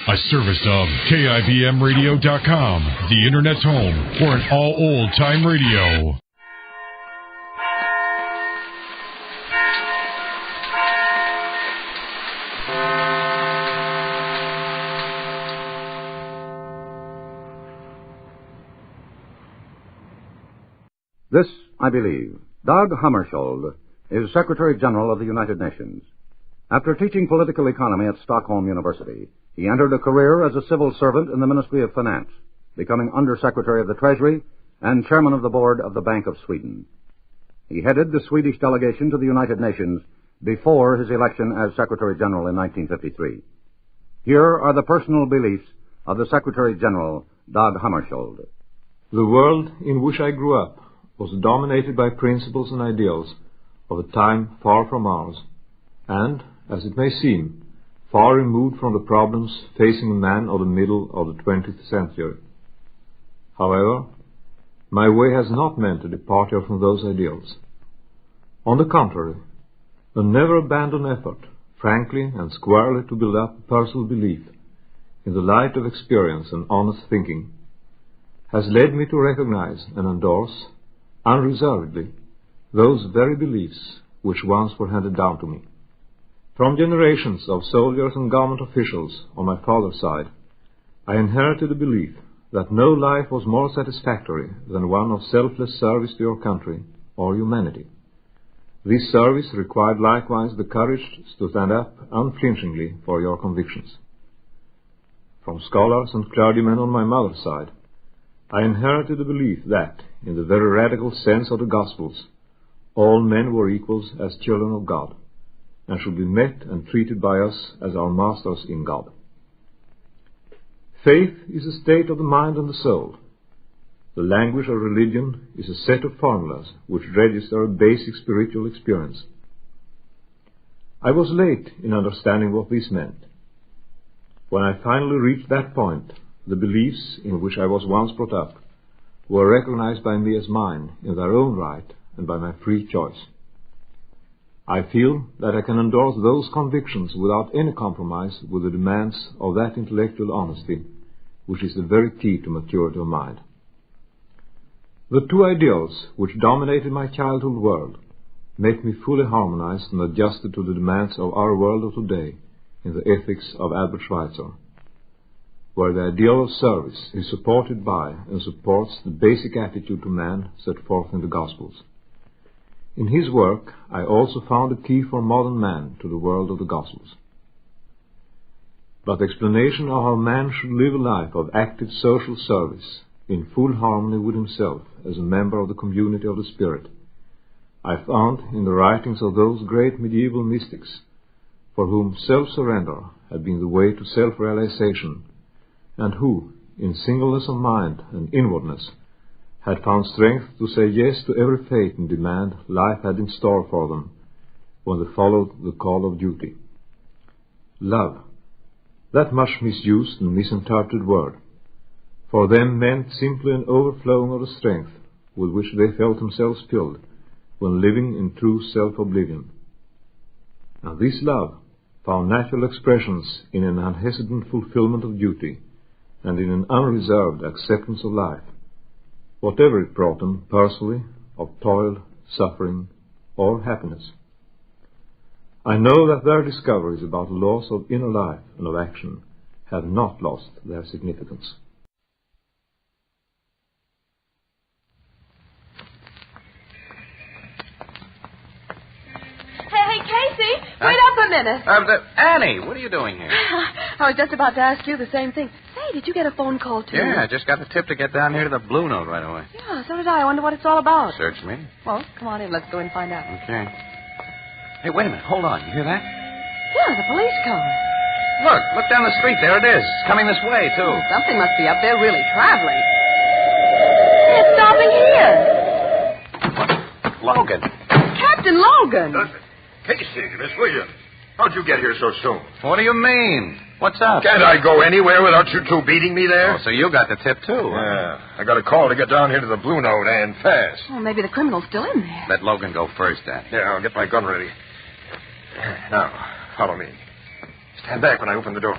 A service of KIBMradio.com, the Internet's home for an all-old-time radio. This, I believe. Dag Hammarskjöld is Secretary General of the United Nations. After teaching political economy at Stockholm University, he entered a career as a civil servant in the Ministry of Finance, becoming Under-Secretary of the Treasury and Chairman of the Board of the Bank of Sweden. He headed the Swedish delegation to the United Nations before his election as Secretary General in 1953. Here are the personal beliefs of the Secretary General, Dag Hammarskjöld. The world in which I grew up was dominated by principles and ideals of a time far from ours, and, as it may seem, far removed from the problems facing a man of the middle of the 20th century. However, my way has not meant a departure from those ideals. On the contrary, a never-abandoned effort, frankly and squarely to build up personal belief in the light of experience and honest thinking, has led me to recognize and endorse unreservedly those very beliefs which once were handed down to me. From generations of soldiers and government officials on my father's side, I inherited the belief that no life was more satisfactory than one of selfless service to your country or humanity. This service required likewise the courage to stand up unflinchingly for your convictions. From scholars and clergymen on my mother's side, I inherited the belief that, in the very radical sense of the Gospels, all men were equals as children of God, and should be met and treated by us as our masters in God. Faith is a state of the mind and the soul. The language of religion is a set of formulas which register a basic spiritual experience. I was late in understanding what this meant. When I finally reached that point, the beliefs in which I was once brought up were recognized by me as mine in their own right and by my free choice. I feel that I can endorse those convictions without any compromise with the demands of that intellectual honesty which is the very key to maturity of mind. The two ideals which dominated my childhood world make me fully harmonized and adjusted to the demands of our world of today in the ethics of Albert Schweitzer, where the ideal of service is supported by and supports the basic attitude to man set forth in the Gospels. In his work, I also found a key for modern man to the world of the Gospels. But the explanation of how man should live a life of active social service in full harmony with himself as a member of the community of the Spirit, I found in the writings of those great medieval mystics for whom self-surrender had been the way to self-realization, and who, in singleness of mind and inwardness, had found strength to say yes to every fate and demand life had in store for them when they followed the call of duty. Love, that much misused and misinterpreted word, for them meant simply an overflowing of the strength with which they felt themselves filled when living in true self-oblivion. And this love found natural expressions in an unhesitant fulfillment of duty and in an unreserved acceptance of life, whatever it brought them personally, of toil, suffering, or happiness. I know that their discoveries about the laws of inner life and of action have not lost their significance. Hey, Casey, wait up a minute. Annie, what are you doing here? I was just about to ask you the same thing. Say, did you get a phone call, too? Yeah, I just got the tip to get down here to the Blue Note right away. Yeah, so did I. I wonder what it's all about. Search me. Well, come on in. Let's go and find out. Okay. Hey, wait a minute. Hold on. You hear that? Yeah, the police car. Look down the street. There it is. It's coming this way, too. Something must be up there really traveling. It's stopping here. What? Logan. Captain Logan. Casey, Miss Williams, how'd you get here so soon? What do you mean? What's up? Can't I go anywhere without you two beating me there? Oh, so you got the tip, too. Yeah. I got a call to get down here to the Blue Note and fast. Well, maybe the criminal's still in there. Let Logan go first, Dad. Yeah, I'll get my gun ready. Now, follow me. Stand back when I open the door.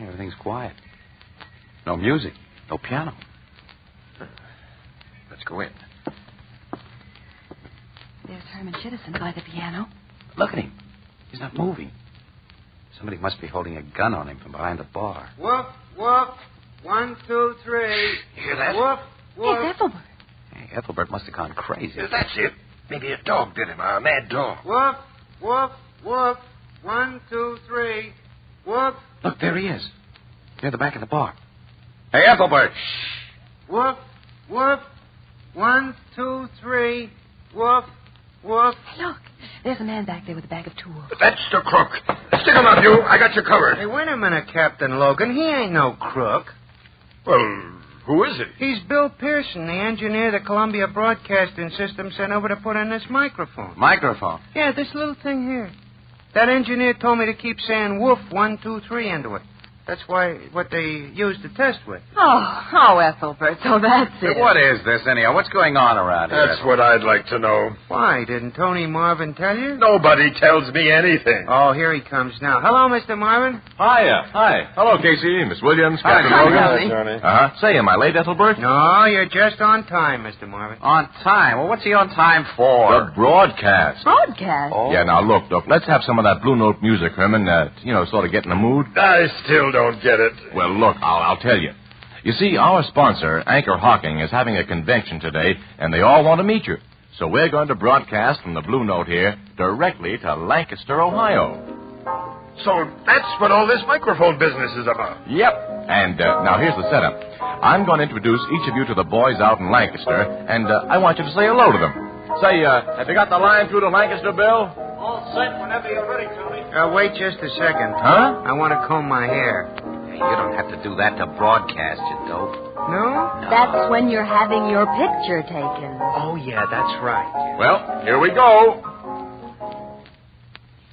Everything's quiet. No music. No piano. Let's go in. There's Herman Chittison by the piano. Look at him. He's not moving. Somebody must be holding a gun on him from behind the bar. Woof, woof. 1, 2, 3. You hear that? Woof, woof. It's Ethelbert. Hey, Ethelbert must have gone crazy. That's it. Maybe a dog did him, a mad dog. Woof, woof, woof. 1, 2, 3. Woof, Look, there he is. Near the back of the bar. Hey, Ethelbert. woof, woof. 1, 2, 3. Woof, woof. Hey, look. There's a man back there with a bag of tools. That's the crook. Stick him up, you. I got you covered. Hey, wait a minute, Captain Logan. He ain't no crook. Well, who is he? He's Bill Pearson, the engineer the Columbia Broadcasting System sent over to put in this microphone. Microphone. Yeah, this little thing here. That engineer told me to keep saying woof 1, 2, 3 into it. That's what they used to test with. Oh, Ethelbert, so that's it. What is this, anyhow? What's going on around here? That's what I'd like to know. Why, didn't Tony Marvin tell you? Nobody tells me anything. Oh, here he comes now. Hello, Mr. Marvin. Hiya. Hi. Hello, Casey, Miss Williams, Captain Hi, Logan. Tony. Uh-huh. Say, am I late, Ethelbert? No, you're just on time, Mr. Marvin. On time. Well, what's he on time for? The broadcast. Broadcast? Oh. Yeah, now, look. Let's have some of that Blue Note music, Herman, sort of get in the mood. I still don't get it. Well, look, I'll tell you. You see, our sponsor, Anchor Hawking, is having a convention today, and they all want to meet you. So we're going to broadcast from the Blue Note here directly to Lancaster, Ohio. So that's what all this microphone business is about. Yep. And now here's the setup. I'm going to introduce each of you to the boys out in Lancaster, and I want you to say hello to them. Say, have you got the line through to Lancaster, Bill? All set whenever you're ready, Tony. Wait just a second. Huh? I want to comb my hair. Hey, you don't have to do that to broadcast, you dope. No? That's when you're having your picture taken. Oh, yeah, that's right. Well, here we go.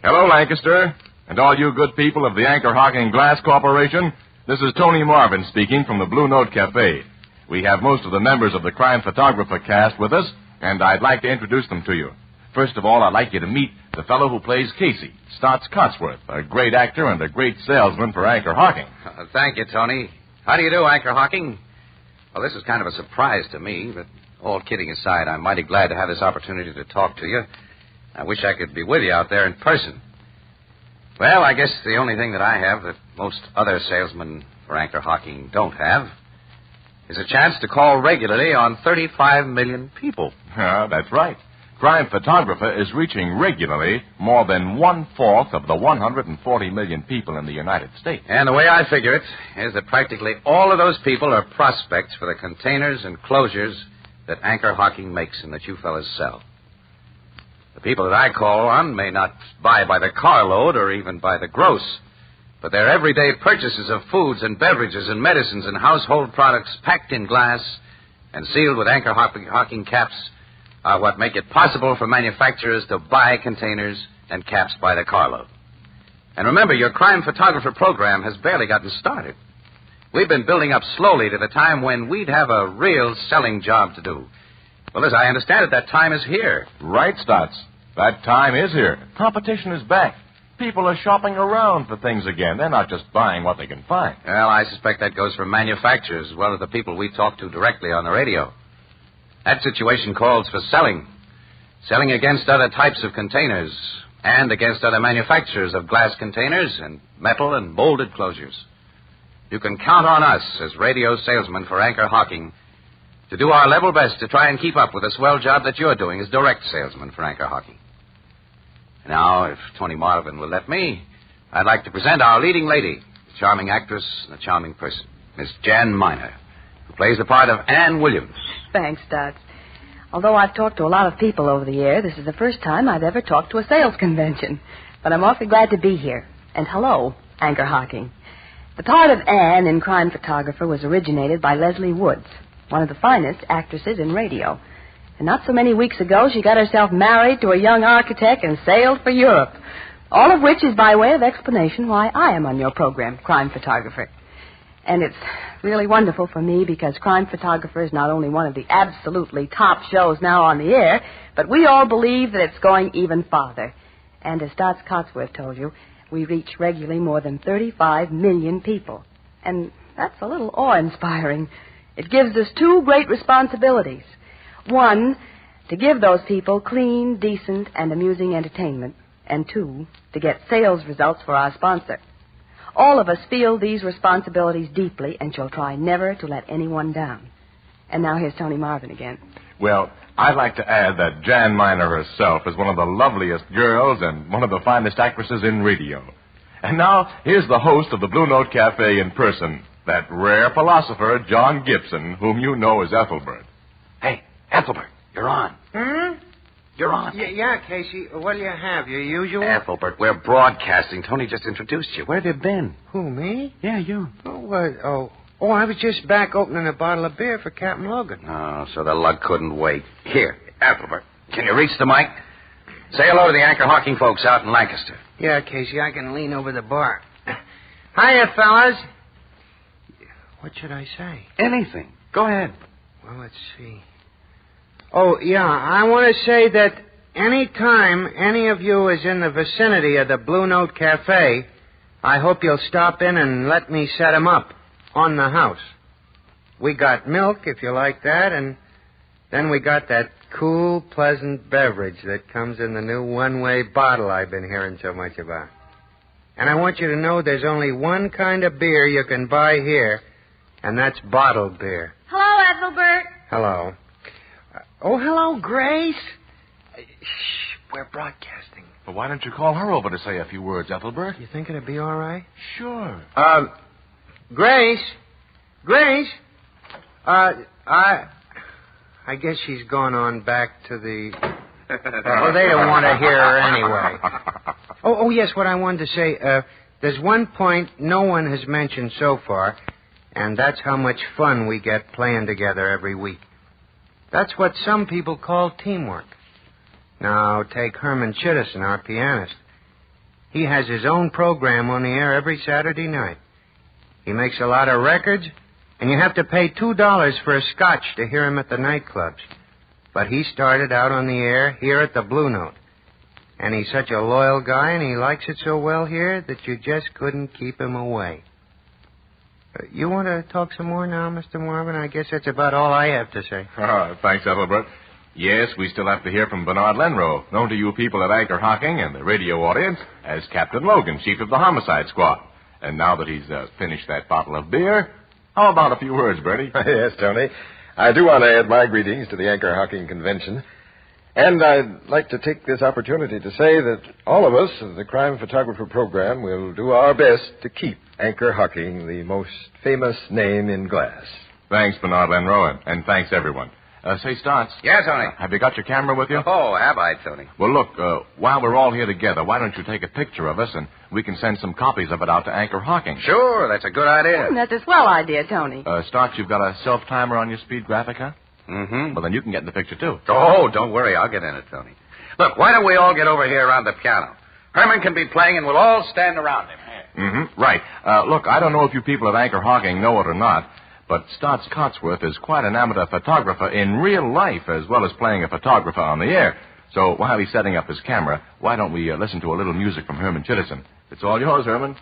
Hello, Lancaster, and all you good people of the Anchor Hawking Glass Corporation. This is Tony Marvin speaking from the Blue Note Cafe. We have most of the members of the Crime Photographer cast with us, and I'd like to introduce them to you. First of all, I'd like you to meet the fellow who plays Casey, Stotts Cotsworth, a great actor and a great salesman for Anchor Hawking. Thank you, Tony. How do you do, Anchor Hawking? Well, this is kind of a surprise to me, but all kidding aside, I'm mighty glad to have this opportunity to talk to you. I wish I could be with you out there in person. Well, I guess the only thing that I have that most other salesmen for Anchor Hawking don't have is a chance to call regularly on 35 million people. That's right. Crime Photographer is reaching regularly more than 1/4 of the 140 million people in the United States. And the way I figure it is that practically all of those people are prospects for the containers and closures that Anchor Hawking makes and that you fellas sell. The people that I call on may not buy by the carload or even by the gross, but their everyday purchases of foods and beverages and medicines and household products packed in glass and sealed with Anchor Hawking caps are what make it possible for manufacturers to buy containers and caps by the carload. And remember, your Crime Photographer program has barely gotten started. We've been building up slowly to the time when we'd have a real selling job to do. Well, as I understand it, that time is here. Right, Stotts. That time is here. Competition is back. People are shopping around for things again. They're not just buying what they can find. Well, I suspect that goes for manufacturers as well as the people we talk to directly on the radio. That situation calls for selling. Selling against other types of containers and against other manufacturers of glass containers and metal and molded closures. You can count on us as radio salesmen for Anchor Hawking to do our level best to try and keep up with the swell job that you're doing as direct salesman for Anchor Hawking. Now, if Tony Marvin will let me, I'd like to present our leading lady, a charming actress and a charming person, Miss Jan Miner, who plays the part of Ann Williams. Thanks, Stotts. Although I've talked to a lot of people over the year, this is the first time I've ever talked to a sales convention. But I'm awfully glad to be here. And hello, Anchor Hawking. The part of Anne in Crime Photographer was originated by Leslie Woods, one of the finest actresses in radio. And not so many weeks ago, she got herself married to a young architect and sailed for Europe. All of which is by way of explanation why I am on your program, Crime Photographer. And it's really wonderful for me because Crime Photographer is not only one of the absolutely top shows now on the air, but we all believe that it's going even farther. And as Stotts Cotsworth told you, We reach regularly more than 35 million people. And that's a little awe-inspiring. It gives us two great responsibilities. One, to give those people clean, decent, and amusing entertainment. And two, to get sales results for our sponsor. All of us feel these responsibilities deeply and shall try never to let anyone down. And now here's Tony Marvin again. Well, I'd like to add that Jan Miner herself is one of the loveliest girls and one of the finest actresses in radio. And now, here's the host of the Blue Note Cafe in person, that rare philosopher, John Gibson, whom you know as Ethelbert. Hey, Ethelbert, you're on. You're on. Yeah, Casey. What do you have? Your usual? Ethelbert, we're broadcasting. Tony just introduced you. Where have you been? Who, me? Yeah, you. Oh, I was just back opening a bottle of beer for Captain Logan. Oh, so the lug couldn't wait. Here, Ethelbert, can you reach the mic? Say hello to the anchor hawking folks out in Lancaster. Yeah, Casey, I can lean over the bar. Hiya, fellas. What should I say? Anything. Go ahead. Well, let's see. Oh, yeah, I want to say that any time any of you is in the vicinity of the Blue Note Cafe, I hope you'll stop in and let me set 'em up on the house. We got milk, if you like that, and then we got that cool, pleasant beverage that comes in the new one-way bottle I've been hearing so much about. And I want you to know there's only one kind of beer you can buy here, and that's bottled beer. Hello, Ethelbert. Hello. Hello, Grace. Shh, we're broadcasting. Well, why don't you call her over to say a few words, Ethelbert? You think it'd be all right? Sure. Grace? I guess she's gone on back to the... Oh, they don't want to hear her anyway. Oh, yes, what I wanted to say, there's one point no one has mentioned so far, and that's how much fun we get playing together every week. That's what some people call teamwork. Now, take Herman Chittison, our pianist. He has his own program on the air every Saturday night. He makes a lot of records, and you have to pay $2 for a scotch to hear him at the nightclubs. But he started out on the air here at the Blue Note. And he's such a loyal guy, and he likes it so well here that you just couldn't keep him away. You want to talk some more now, Mr. Marvin? I guess that's about all I have to say. Oh, thanks, Ethelbert. Yes, we still have to hear from Bernard Lenrow, known to you people at Anchor Hocking and the radio audience as Captain Logan, chief of the homicide squad. And now that he's finished that bottle of beer, how about a few words, Bertie? Yes, Tony. I do want to add my greetings to the Anchor Hocking Convention. And I'd like to take this opportunity to say that all of us of the Crime Photographer Program will do our best to keep Anchor Hocking the most famous name in glass. Thanks, Bernard Lenrow, and thanks, everyone. Say, Stotts. Yeah, Tony. Have you got your camera with you? Oh, have I, Tony? Well, look, while we're all here together, why don't you take a picture of us, and we can send some copies of it out to Anchor Hocking. Sure, that's a good idea. That's a swell idea, Tony. Stotts, you've got a self-timer on your speed graphic, huh? Mm-hmm. Well, then you can get in the picture, too. Oh, don't worry. I'll get in it, Tony. Look, why don't we all get over here around the piano? Herman can be playing, and we'll all stand around him. Mm-hmm. Right. Look, I don't know if you people at Anchor Hocking know it or not, but Stotts Cotsworth is quite an amateur photographer in real life as well as playing a photographer on the air. So while he's setting up his camera, why don't we listen to a little music from Herman Chittison? It's all yours, Herman.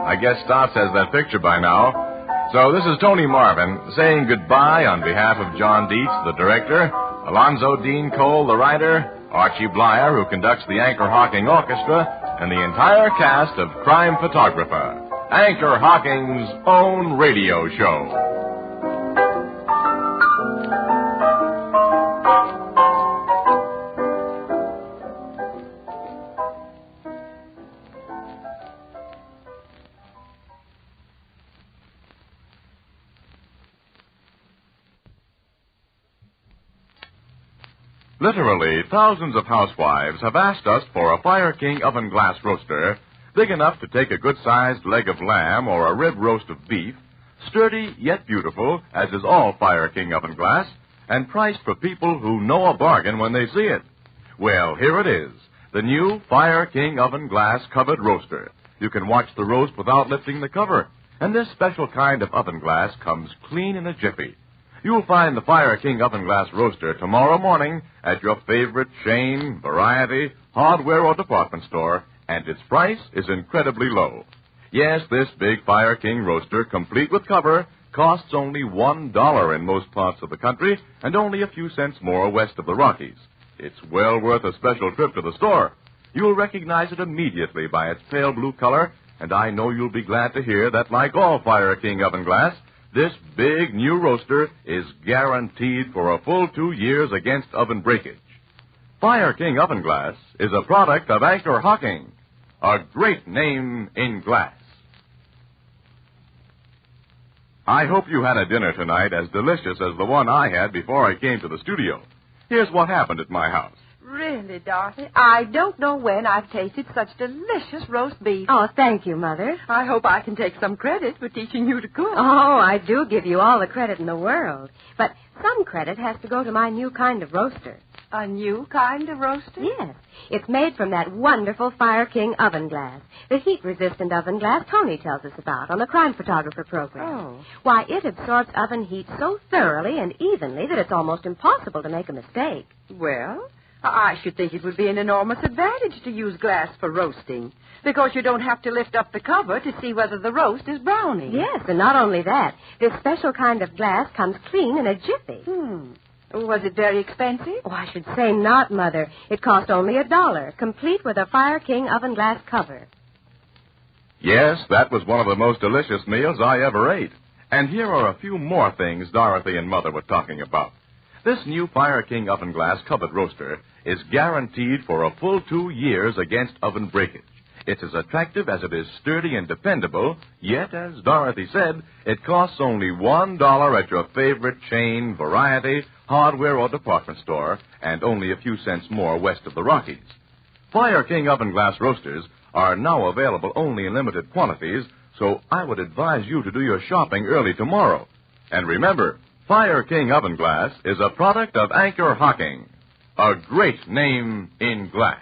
I guess Stotts has that picture by now. So this is Tony Marvin saying goodbye on behalf of John Dietz, the director, Alonzo Dean Cole, the writer, Archie Blyer, who conducts the Anchor Hocking Orchestra, and the entire cast of Crime Photographer, Anchor Hocking's own radio show. Literally, thousands of housewives have asked us for a Fire King oven glass roaster big enough to take a good-sized leg of lamb or a rib roast of beef, sturdy yet beautiful, as is all Fire King oven glass, and priced for people who know a bargain when they see it. Well, here it is, the new Fire King oven glass covered roaster. You can watch the roast without lifting the cover, and this special kind of oven glass comes clean in a jiffy. You'll find the Fire King oven glass roaster tomorrow morning at your favorite chain, variety, hardware, or department store, and its price is incredibly low. Yes, this big Fire King roaster, complete with cover, costs only $1 in most parts of the country and only a few cents more west of the Rockies. It's well worth a special trip to the store. You'll recognize it immediately by its pale blue color, and I know you'll be glad to hear that, like all Fire King oven glass, this big new roaster is guaranteed for a full 2 years against oven breakage. Fire King oven glass is a product of Anchor Hocking, a great name in glass. I hope you had a dinner tonight as delicious as the one I had before I came to the studio. Here's what happened at my house. Really, Dorothy, I don't know when I've tasted such delicious roast beef. Oh, thank you, Mother. I hope I can take some credit for teaching you to cook. Oh, I do give you all the credit in the world. But some credit has to go to my new kind of roaster. A new kind of roaster? Yes. It's made from that wonderful Fire King oven glass, the heat-resistant oven glass Tony tells us about on the Crime Photographer program. Oh. Why, it absorbs oven heat so thoroughly and evenly that it's almost impossible to make a mistake. Well, I should think it would be an enormous advantage to use glass for roasting, because you don't have to lift up the cover to see whether the roast is browning. Yes, and not only that, this special kind of glass comes clean in a jiffy. Was it very expensive? Oh, I should say not, Mother. It cost only $1, complete with a Fire King oven glass cover. Yes, that was one of the most delicious meals I ever ate. And here are a few more things Dorothy and Mother were talking about. This new Fire King oven glass covered roaster is guaranteed for a full 2 years against oven breakage. It's as attractive as it is sturdy and dependable, yet, as Dorothy said, it costs only $1 at your favorite chain, variety, hardware, or department store, and only a few cents more west of the Rockies. Fire King oven glass roasters are now available only in limited quantities, so I would advise you to do your shopping early tomorrow. And remember, Fire King oven glass is a product of Anchor Hocking, a great name in glass.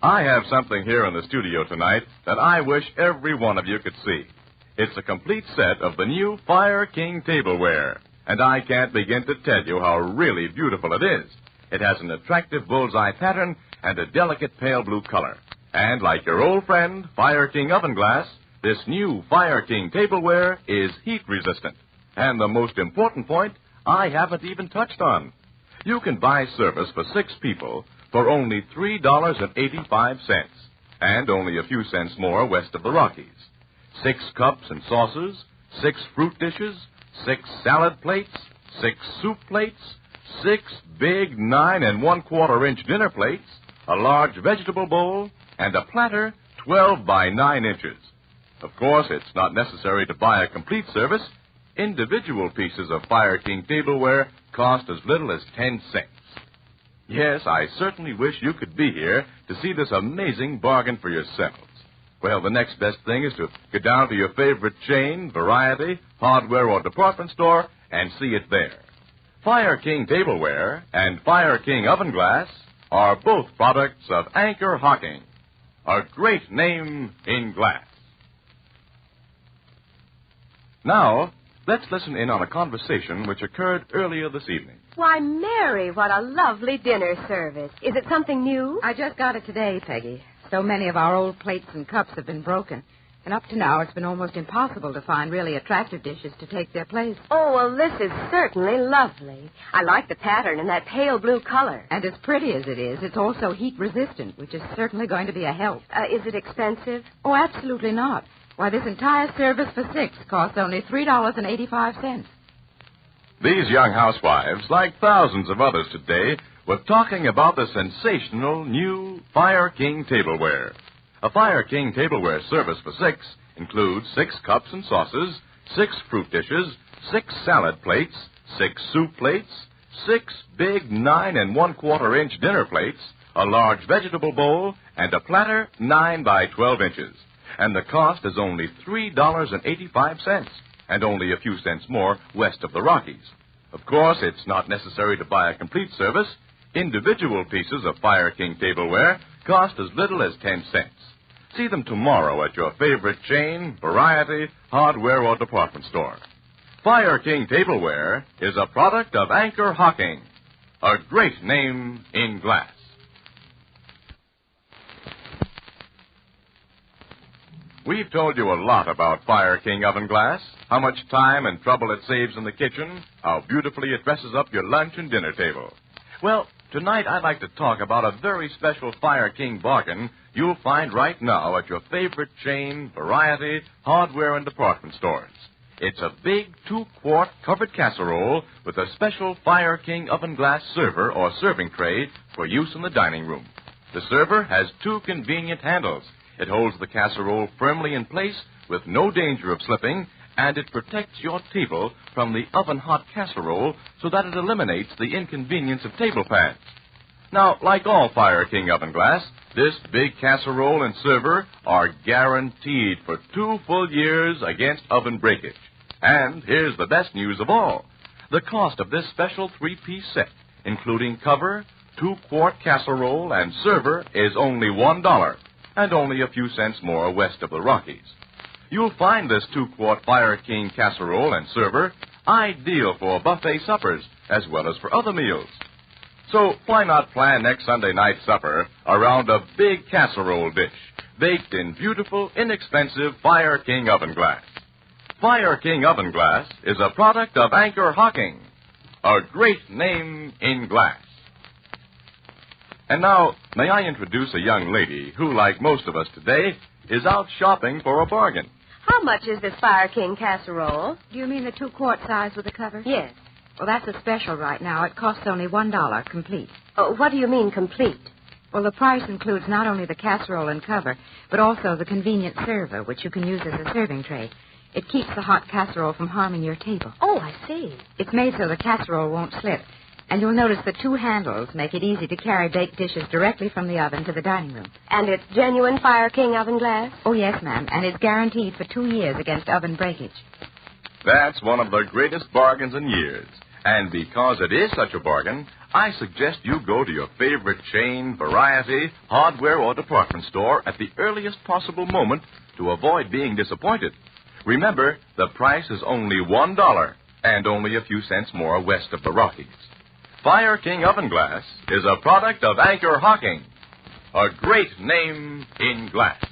I have something here in the studio tonight that I wish every one of you could see. It's a complete set of the new Fire King tableware, and I can't begin to tell you how really beautiful it is. It has an attractive bullseye pattern and a delicate pale blue color. And like your old friend, Fire King oven glass, this new Fire King tableware is heat resistant. And the most important point, I haven't even touched on. You can buy service for 6 people for only $3.85, and only a few cents more west of the Rockies. 6 cups and saucers, 6 fruit dishes, 6 salad plates, 6 soup plates, 6 big 9 1/4-inch dinner plates, a large vegetable bowl, and a platter 12 by 9 inches. Of course, it's not necessary to buy a complete service. Individual pieces of Fire King tableware cost as little as 10 cents. Yes, I certainly wish you could be here to see this amazing bargain for yourselves. Well, the next best thing is to go down to your favorite chain, variety, hardware, or department store and see it there. Fire King tableware and Fire King oven glass are both products of Anchor Hocking, a great name in glass. Now, let's listen in on a conversation which occurred earlier this evening. Why, Mary, what a lovely dinner service. Is it something new? I just got it today, Peggy. So many of our old plates and cups have been broken. And up to now, it's been almost impossible to find really attractive dishes to take their place. Oh, well, this is certainly lovely. I like the pattern and that pale blue color. And as pretty as it is, it's also heat-resistant, which is certainly going to be a help. Is it expensive? Oh, absolutely not. Why, this entire service for 6 costs only $3.85. These young housewives, like thousands of others today, were talking about the sensational new Fire King tableware. A Fire King tableware service for 6 includes 6 cups and saucers, 6 fruit dishes, 6 salad plates, 6 soup plates, 6 big 9 1/4-inch dinner plates, a large vegetable bowl, and a platter 9 by 12 inches. And the cost is only $3.85, and only a few cents more west of the Rockies. Of course, it's not necessary to buy a complete service. Individual pieces of Fire King tableware cost as little as 10 cents. See them tomorrow at your favorite chain, variety, hardware, or department store. Fire King tableware is a product of Anchor Hocking, a great name in glass. We've told you a lot about Fire King oven glass, how much time and trouble it saves in the kitchen, how beautifully it dresses up your lunch and dinner table. Well, tonight I'd like to talk about a very special Fire King bargain you'll find right now at your favorite chain, variety, hardware, and department stores. It's a big 2-quart covered casserole with a special Fire King oven glass server or serving tray for use in the dining room. The server has 2 convenient handles. It holds the casserole firmly in place with no danger of slipping, and it protects your table from the oven-hot casserole so that it eliminates the inconvenience of table pads. Now, like all Fire King oven glass, this big casserole and server are guaranteed for 2 full years against oven breakage. And here's the best news of all. The cost of this special 3-piece set, including cover, 2-quart casserole, and server, is only $1, and only a few cents more west of the Rockies. You'll find this 2-quart Fire King casserole and server ideal for buffet suppers as well as for other meals. So why not plan next Sunday night supper around a big casserole dish baked in beautiful, inexpensive Fire King oven glass? Fire King oven glass is a product of Anchor Hocking, a great name in glass. And now, may I introduce a young lady who, like most of us today, is out shopping for a bargain. How much is this Fire King casserole? Do you mean the 2-quart size with the cover? Yes. Well, that's a special right now. It costs only $1 complete. What do you mean, complete? Well, the price includes not only the casserole and cover, but also the convenient server, which you can use as a serving tray. It keeps the hot casserole from harming your table. Oh, I see. It's made so the casserole won't slip. And you'll notice the 2 handles make it easy to carry baked dishes directly from the oven to the dining room. And it's genuine Fire King oven glass? Oh, yes, ma'am. And it's guaranteed for 2 years against oven breakage. That's one of the greatest bargains in years. And because it is such a bargain, I suggest you go to your favorite chain, variety, hardware, or department store at the earliest possible moment to avoid being disappointed. Remember, the price is only $1 and only a few cents more west of the Rockies. Fire King oven glass is a product of Anchor Hocking, a great name in glass.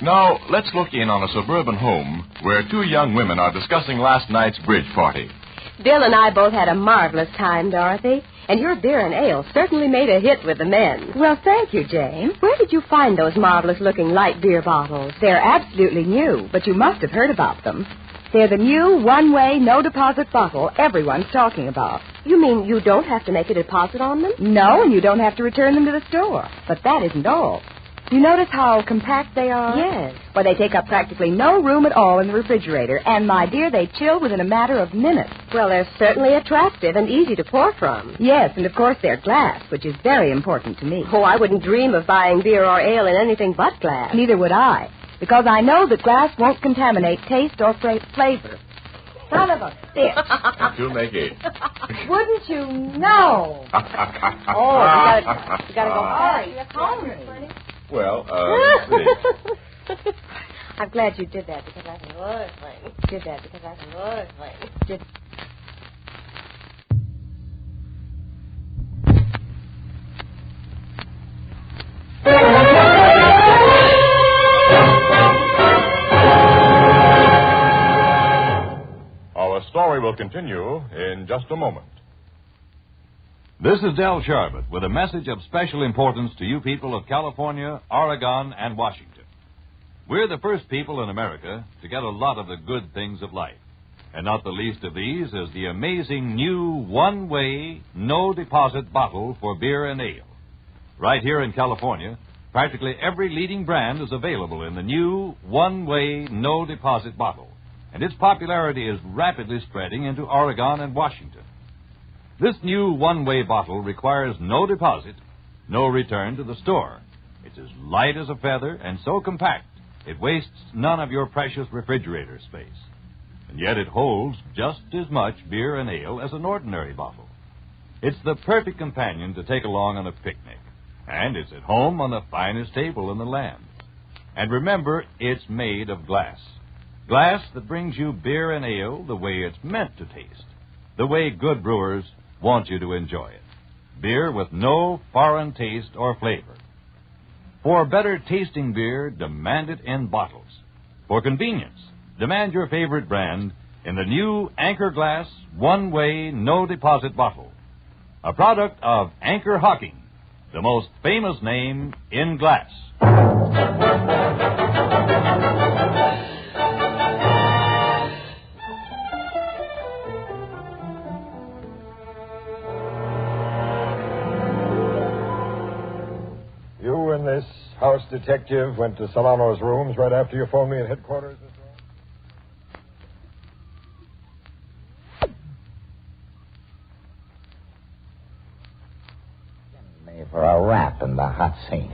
Now, let's look in on a suburban home where 2 young women are discussing last night's bridge party. Bill and I both had a marvelous time, Dorothy. And your beer and ale certainly made a hit with the men. Well, thank you, Jane. Where did you find those marvelous-looking light beer bottles? They're absolutely new, but you must have heard about them. They're the new one-way, no-deposit bottle everyone's talking about. You mean you don't have to make a deposit on them? No, and you don't have to return them to the store. But that isn't all. You notice how compact they are? Yes. Well, they take up practically no room at all in the refrigerator. And, my dear, they chill within a matter of minutes. Well, they're certainly attractive and easy to pour from. Yes, and of course they're glass, which is very important to me. Oh, I wouldn't dream of buying beer or ale in anything but glass. Neither would I, because I know that glass won't contaminate taste or flavor. Son of a bitch. To make it. Wouldn't you know? Oh, you gotta go hurry. You're calling me. Well, let's see. I'm glad you did that because I love things. Our story will continue in just a moment. This is Del Sharbutt with a message of special importance to you people of California, Oregon, and Washington. We're the first people in America to get a lot of the good things of life. And not the least of these is the amazing new one-way, no-deposit bottle for beer and ale. Right here in California, practically every leading brand is available in the new one-way, no-deposit bottle. And its popularity is rapidly spreading into Oregon and Washington. This new one-way bottle requires no deposit, no return to the store. It's as light as a feather and so compact, it wastes none of your precious refrigerator space. And yet it holds just as much beer and ale as an ordinary bottle. It's the perfect companion to take along on a picnic. And it's at home on the finest table in the land. And remember, it's made of glass. Glass that brings you beer and ale the way it's meant to taste. The way good brewers want you to enjoy it. Beer with no foreign taste or flavor. For better tasting beer, demand it in bottles. For convenience, demand your favorite brand in the new Anchor Glass one-way, no-deposit bottle. A product of Anchor Hocking, the most famous name in glass. You and this house detective went to Solano's rooms right after you phoned me at headquarters? For a rap in the hot seat.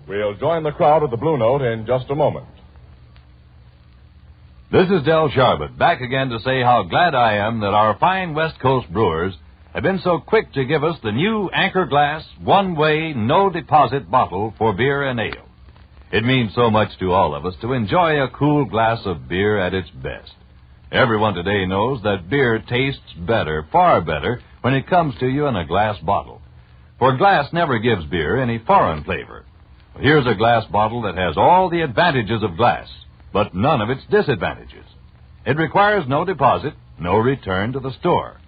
We'll join the crowd at the Blue Note in just a moment. This is Del Charbot, back again to say how glad I am that our fine West Coast brewers have been so quick to give us the new Anchor Glass one-way, no-deposit bottle for beer and ale. It means so much to all of us to enjoy a cool glass of beer at its best. Everyone today knows that beer tastes better, far better, when it comes to you in a glass bottle. For glass never gives beer any foreign flavor. Here's a glass bottle that has all the advantages of glass, but none of its disadvantages. It requires no deposit, no return to the store.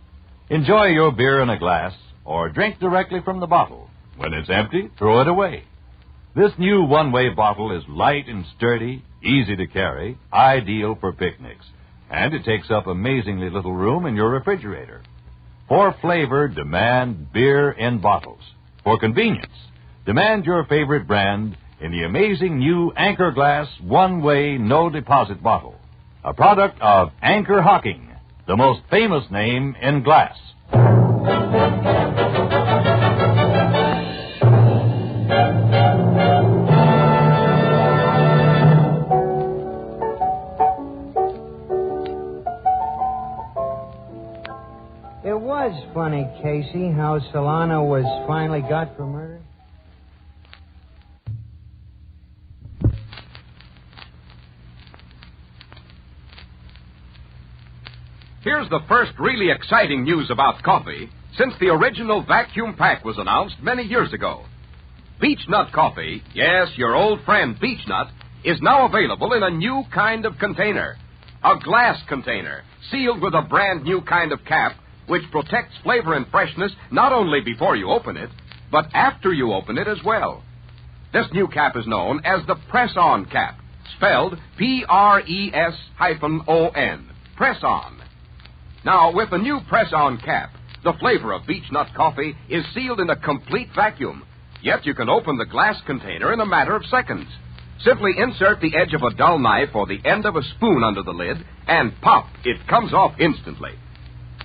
Enjoy your beer in a glass or drink directly from the bottle. When it's empty, throw it away. This new one-way bottle is light and sturdy, easy to carry, ideal for picnics. And it takes up amazingly little room in your refrigerator. For flavor, demand beer in bottles. For convenience, demand your favorite brand in the amazing new Anchor Glass one-way, no-deposit bottle. A product of Anchor Hocking, the most famous name in glass. It was funny, Casey, how Solano was finally got for murder. Here's the first really exciting news about coffee since the original vacuum pack was announced many years ago. Beechnut coffee, yes, your old friend Beechnut, is now available in a new kind of container. A glass container, sealed with a brand new kind of cap, which protects flavor and freshness not only before you open it, but after you open it as well. This new cap is known as the press-on cap, spelled P-R-E-S-O-N, press-on. Now, with the new press-on cap, the flavor of Beechnut coffee is sealed in a complete vacuum, yet you can open the glass container in a matter of seconds. Simply insert the edge of a dull knife or the end of a spoon under the lid, and pop, it comes off instantly.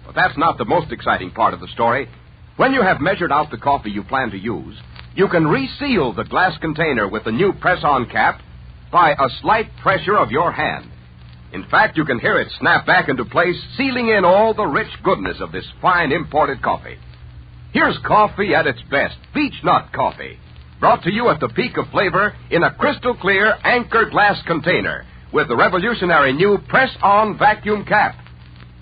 But that's not the most exciting part of the story. When you have measured out the coffee you plan to use, you can reseal the glass container with the new press-on cap by a slight pressure of your hand. In fact, you can hear it snap back into place, sealing in all the rich goodness of this fine imported coffee. Here's coffee at its best, Beechnut coffee, brought to you at the peak of flavor in a crystal-clear Anchor glass container with the revolutionary new press-on vacuum cap.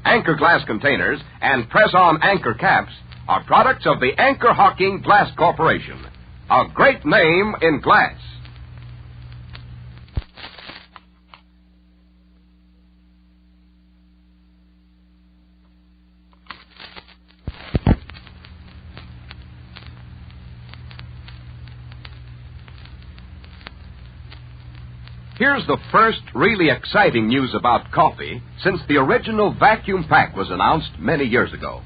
Anchor glass containers and press-on Anchor caps are products of the Anchor Hocking Glass Corporation, a great name in glass. Here's the first really exciting news about coffee since the original vacuum pack was announced many years ago.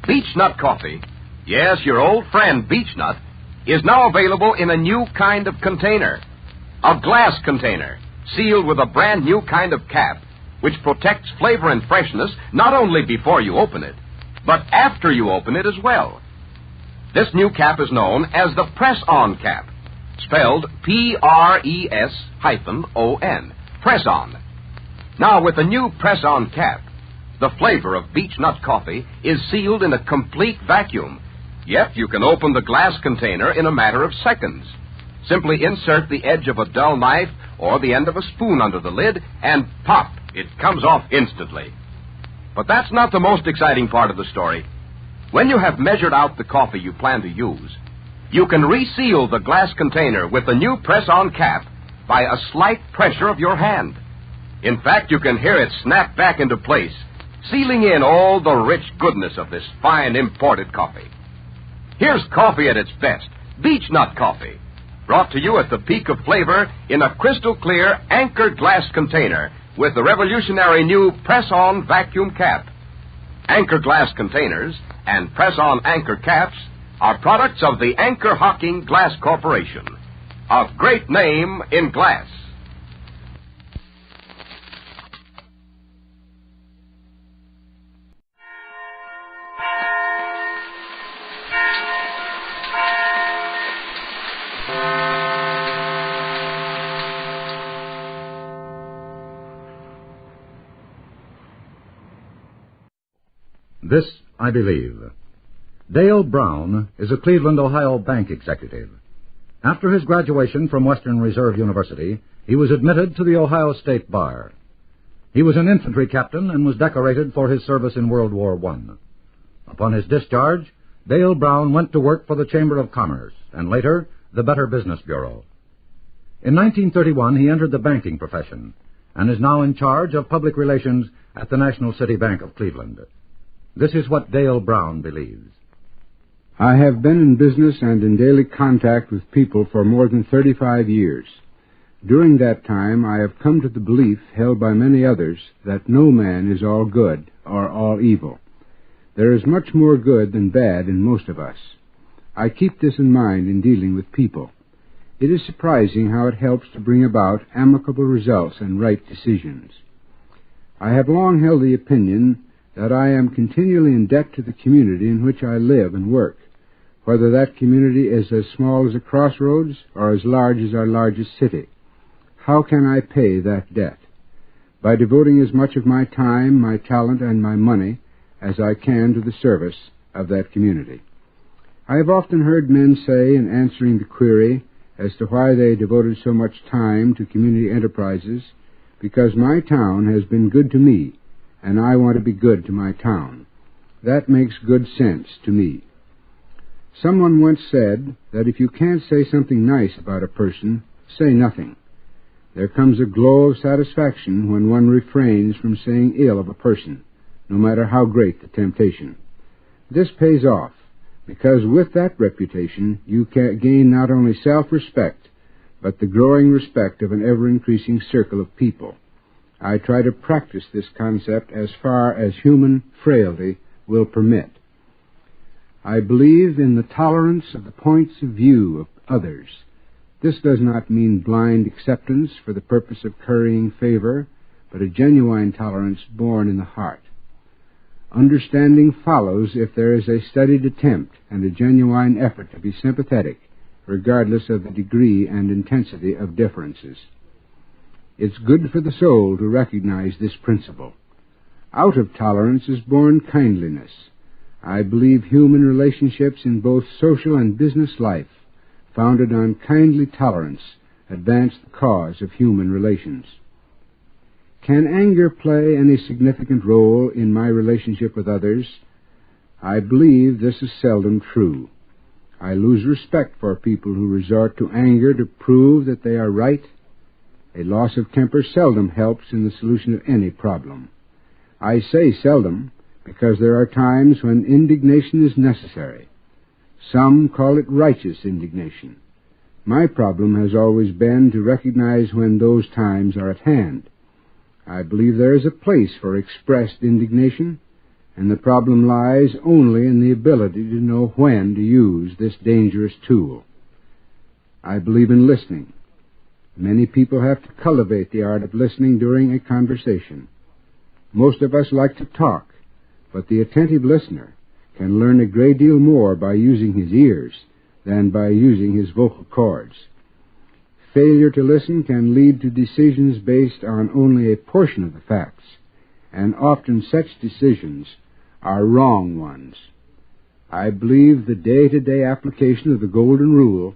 Beechnut coffee, yes, your old friend Beechnut, is now available in a new kind of container. A glass container, sealed with a brand new kind of cap, which protects flavor and freshness not only before you open it, but after you open it as well. This new cap is known as the press-on cap, spelled P-R-E-S-O-N, press-on. Now, with the new press-on cap, the flavor of Beechnut coffee is sealed in a complete vacuum, yet you can open the glass container in a matter of seconds. Simply insert the edge of a dull knife or the end of a spoon under the lid, and pop, it comes off instantly. But that's not the most exciting part of the story. When you have measured out the coffee you plan to use, you can reseal the glass container with the new press-on cap by a slight pressure of your hand. In fact, you can hear it snap back into place, sealing in all the rich goodness of this fine imported coffee. Here's coffee at its best, Beechnut coffee, brought to you at the peak of flavor in a crystal-clear anchored glass container with the revolutionary new press-on vacuum cap. Anchor glass containers and press-on anchor caps are products of the Anchor Hocking Glass Corporation, a great name in glass. This I believe. Dale Brown is a Cleveland, Ohio bank executive. After his graduation from Western Reserve University, he was admitted to the Ohio State Bar. He was an infantry captain and was decorated for his service in World War I. Upon his discharge, Dale Brown went to work for the Chamber of Commerce and later the Better Business Bureau. In 1931, he entered the banking profession and is now in charge of public relations at the National City Bank of Cleveland. This is what Dale Brown believes. I have been in business and in daily contact with people for more than 35 years. During that time, I have come to the belief, held by many others, that no man is all good or all evil. There is much more good than bad in most of us. I keep this in mind in dealing with people. It is surprising how it helps to bring about amicable results and right decisions. I have long held the opinion that I am continually in debt to the community in which I live and work, whether that community is as small as a crossroads or as large as our largest city. How can I pay that debt? By devoting as much of my time, my talent, and my money as I can to the service of that community. I have often heard men say, in answering the query as to why they devoted so much time to community enterprises, because my town has been good to me, and I want to be good to my town. That makes good sense to me. Someone once said that if you can't say something nice about a person, say nothing. There comes a glow of satisfaction when one refrains from saying ill of a person, no matter how great the temptation. This pays off, because with that reputation you can gain not only self-respect, but the growing respect of an ever-increasing circle of people. I try to practice this concept as far as human frailty will permit. I believe in the tolerance of the points of view of others. This does not mean blind acceptance for the purpose of currying favor, but a genuine tolerance born in the heart. Understanding follows if there is a studied attempt and a genuine effort to be sympathetic, regardless of the degree and intensity of differences. It's good for the soul to recognize this principle. Out of tolerance is born kindliness. I believe human relationships in both social and business life, founded on kindly tolerance, advance the cause of human relations. Can anger play any significant role in my relationship with others? I believe this is seldom true. I lose respect for people who resort to anger to prove that they are right. A loss of temper seldom helps in the solution of any problem. I say seldom because there are times when indignation is necessary. Some call it righteous indignation. My problem has always been to recognize when those times are at hand. I believe there is a place for expressed indignation, and the problem lies only in the ability to know when to use this dangerous tool. I believe in listening. Many people have to cultivate the art of listening during a conversation. Most of us like to talk, but the attentive listener can learn a great deal more by using his ears than by using his vocal cords. Failure to listen can lead to decisions based on only a portion of the facts, and often such decisions are wrong ones. I believe the day-to-day application of the Golden Rule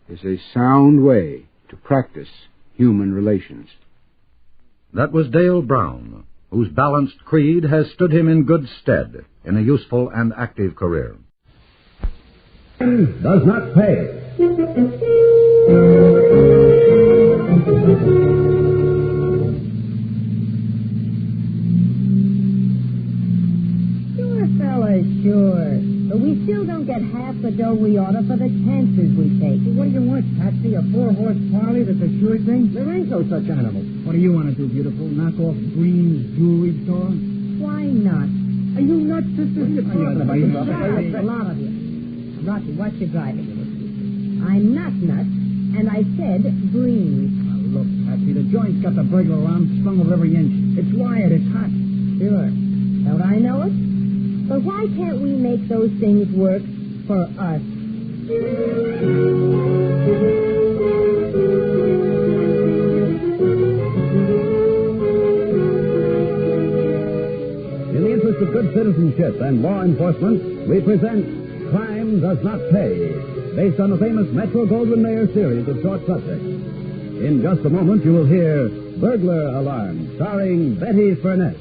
is a sound way to practice human relations. That was Dale Brown, whose balanced creed has stood him in good stead in a useful and active career. Does not pay. Sure, fellas, sure. But we still don't get half the dough we oughta for the chances we take. What do you want, Patsy? A 4-horse Harley that's a sure thing? There ain't no such animal. What do you want to do, beautiful? Knock off Green's jewelry store? Why not? Are you nuts, sister? A lot of you. Rocky, watch your driving. I'm not nuts, and I said Green. Now, look, Patsy, the joint's got the burglar alarm strung over every inch. It's wired, it's hot. Sure. Don't I know it? But why can't we make those things work for us? In the interest of good citizenship and law enforcement, we present Crime Does Not Pay, based on the famous Metro-Goldwyn-Mayer series of short subjects. In just a moment, you will hear Burglar Alarm, starring Betty Furness.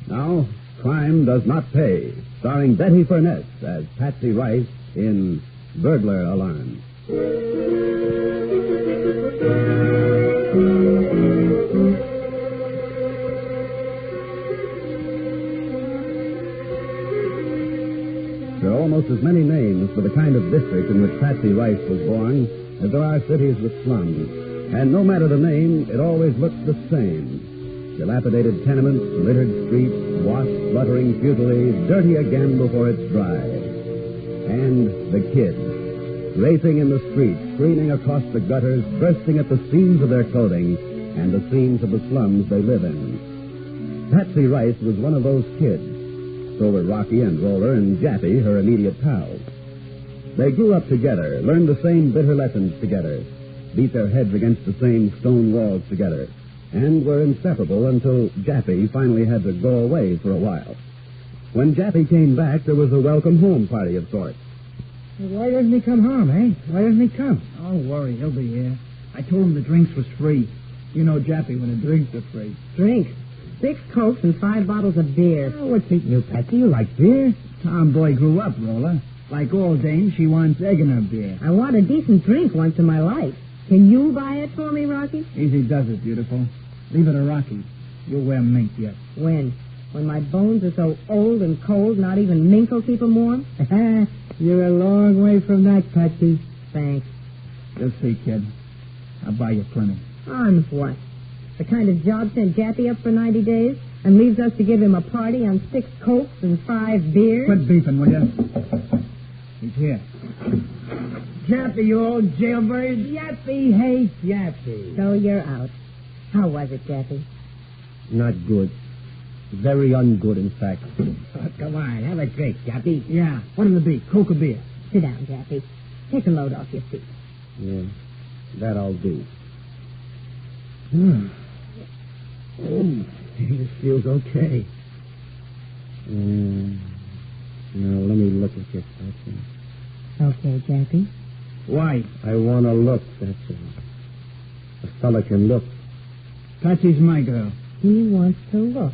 Now, Crime Does Not Pay, starring Betty Furness as Patsy Rice in Burglar Alarm. There are almost as many names for the kind of district in which Patsy Rice was born as there are cities with slums. And no matter the name, it always looks the same. Dilapidated tenements, littered streets, washed, fluttering futilely, dirty again before it's dry. And the kids, racing in the streets, screaming across the gutters, bursting at the seams of their clothing and the seams of the slums they live in. Patsy Rice was one of those kids. So were Rocky and Roller and Jappy, her immediate pals. They grew up together, learned the same bitter lessons together, beat their heads against the same stone walls together, and were inseparable until Jappy finally had to go away for a while. When Jappy came back, there was a welcome home party of sorts. Why doesn't he come home, eh? Why doesn't he come? Don't worry, he'll be here. I told him the drinks was free. You know Jappy when the drinks are free. Drink. 6 Cokes and 5 bottles of beer. Oh, what's eating you, Patsy? You like beer? Tomboy grew up, Roller. Like all dames, she wants egg in her beer. I want a decent drink once in my life. Can you buy it for me, Rocky? Easy does it, beautiful. Leave it to Rocky. You'll wear mink yet. When? When my bones are so old and cold, not even mink will keep them warm? You're a long way from that, Patsy. Thanks. You'll see, kid. I'll buy you plenty. On what? The kind of job sent Jappy up for 90 days and leaves us to give him a party on 6 Cokes and 5 beers? Quit beefing, will you? He's here. Jappy, you old jailbird. Jappy hates Jappy. So you're out. How was it, Jappy? Not good. Very ungood, in fact. Oh, come on, have a drink, Jappy. Yeah, what'll it be, Coke or beer? Sit down, Jappy. Take a load off your feet. Yeah, that I'll do. Oh, this feels okay. Now, let me look at your Patsy. Okay, Jappy. Why? I want to look, that's all. A fella can look. Patsy's my girl. He wants to look.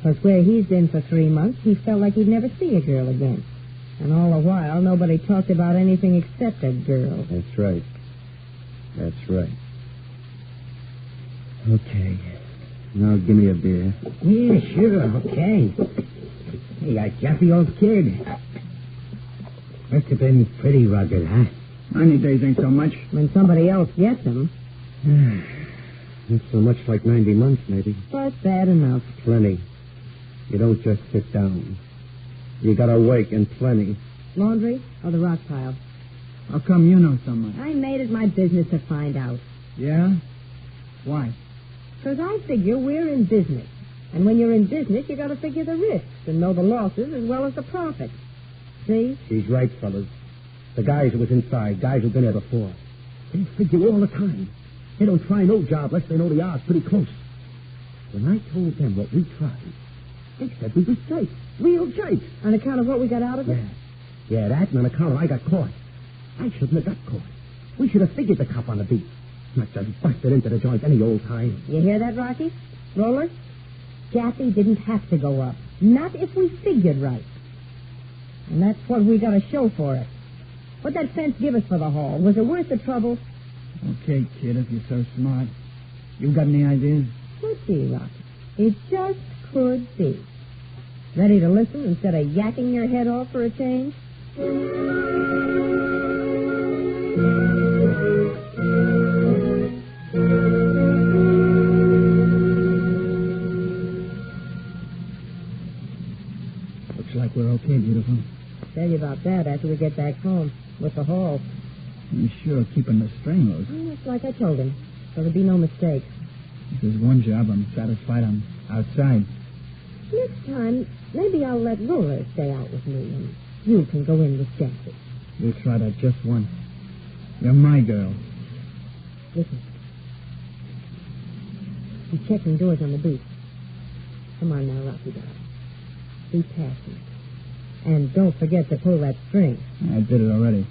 Because where he's been for 3 months, he felt like he'd never see a girl again. And all the while, nobody talked about anything except a girl. That's right. That's right. Okay. Now give me a beer. Yeah, sure, okay. Hey, that Jeffy old kid. Must have been pretty rugged, huh? 90 days ain't so much. When somebody else gets him. Not so much like 90 months, maybe. But bad enough. Plenty. You don't just sit down. You gotta work and plenty. Laundry or the rock pile? How come you know so much? I made it my business to find out. Yeah? Why? Because I figure we're in business. And when you're in business, you got to figure the risks and know the losses as well as the profits. See? She's right, fellas. The guys who was inside, guys who've been there before, they figure all the time. They don't try no job unless they know the odds pretty close. When I told them what we tried, they said we was straight. Real straight. On account of what we got out of it? Yeah, that and on account of I got caught. I shouldn't have got caught. We should have figured the cop on the beat. Not just busted into the joint any old time. You hear that, Rocky? Roller? Jaffe didn't have to go up. Not if we figured right. And that's what we got to show for it. What'd that fence give us for the haul? Was it worth the trouble? Okay, kid, if you're so smart. You got any ideas? Could be, Rocky. It just could be. Ready to listen instead of yakking your head off for a change? Looks like we're okay, beautiful. Tell you about that after we get back home with the haul. You sure keeping the string loose? Well, it's like I told him, so there'll be no mistakes. This is one job I'm satisfied I'm outside. Next time, maybe I'll let Roller stay out with me, and you can go in with Jaffe. We'll try that just once. You're my girl. Listen. He's checking doors on the beat. Come on now, Rocky darling. Be patient. And don't forget to pull that string. I did it already.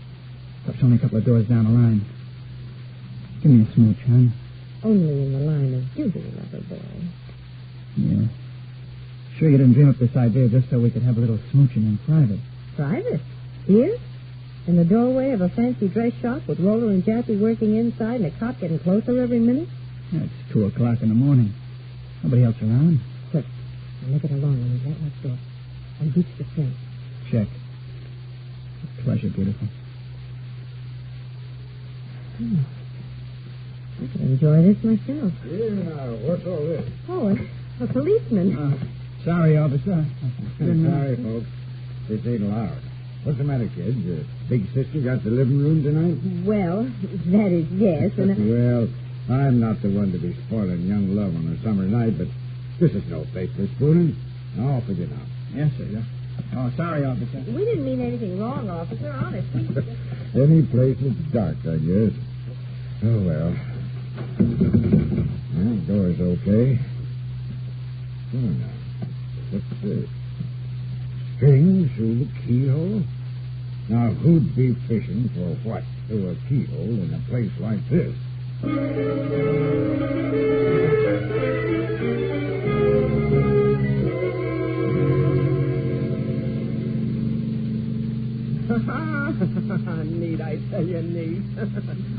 That's only a couple of doors down the line. Give me a smooch, hon. Only in the line of duty, lover boy. Yeah. Sure you didn't dream up this idea just so we could have a little smooching in private. Private? Here? In the doorway of a fancy dress shop with Roller and Jaffe working inside and a cop getting closer every minute? It's 2 o'clock in the morning. Nobody else around. Quick. Now make it alone when he's right next door. And reach the string. Check. A pleasure, beautiful. I could enjoy this myself. Yeah, what's all this? Oh, a policeman. Sorry, officer. Sorry, folks. This ain't allowed. What's the matter, kids? Big sister got the living room tonight? Well, that is yes. And Well, I'm not the one to be spoiling young love on a summer night, but this is no place for spooning. Off with you now. Yes, sir. Yeah. Oh, sorry, officer. We didn't mean anything wrong, officer, honestly. Any place that's dark, I guess. Oh, well. Well, door's okay. Oh, now. What's this? String through the keyhole? Now, who'd be fishing for what through a keyhole in a place like this? Neat, I tell you, neat.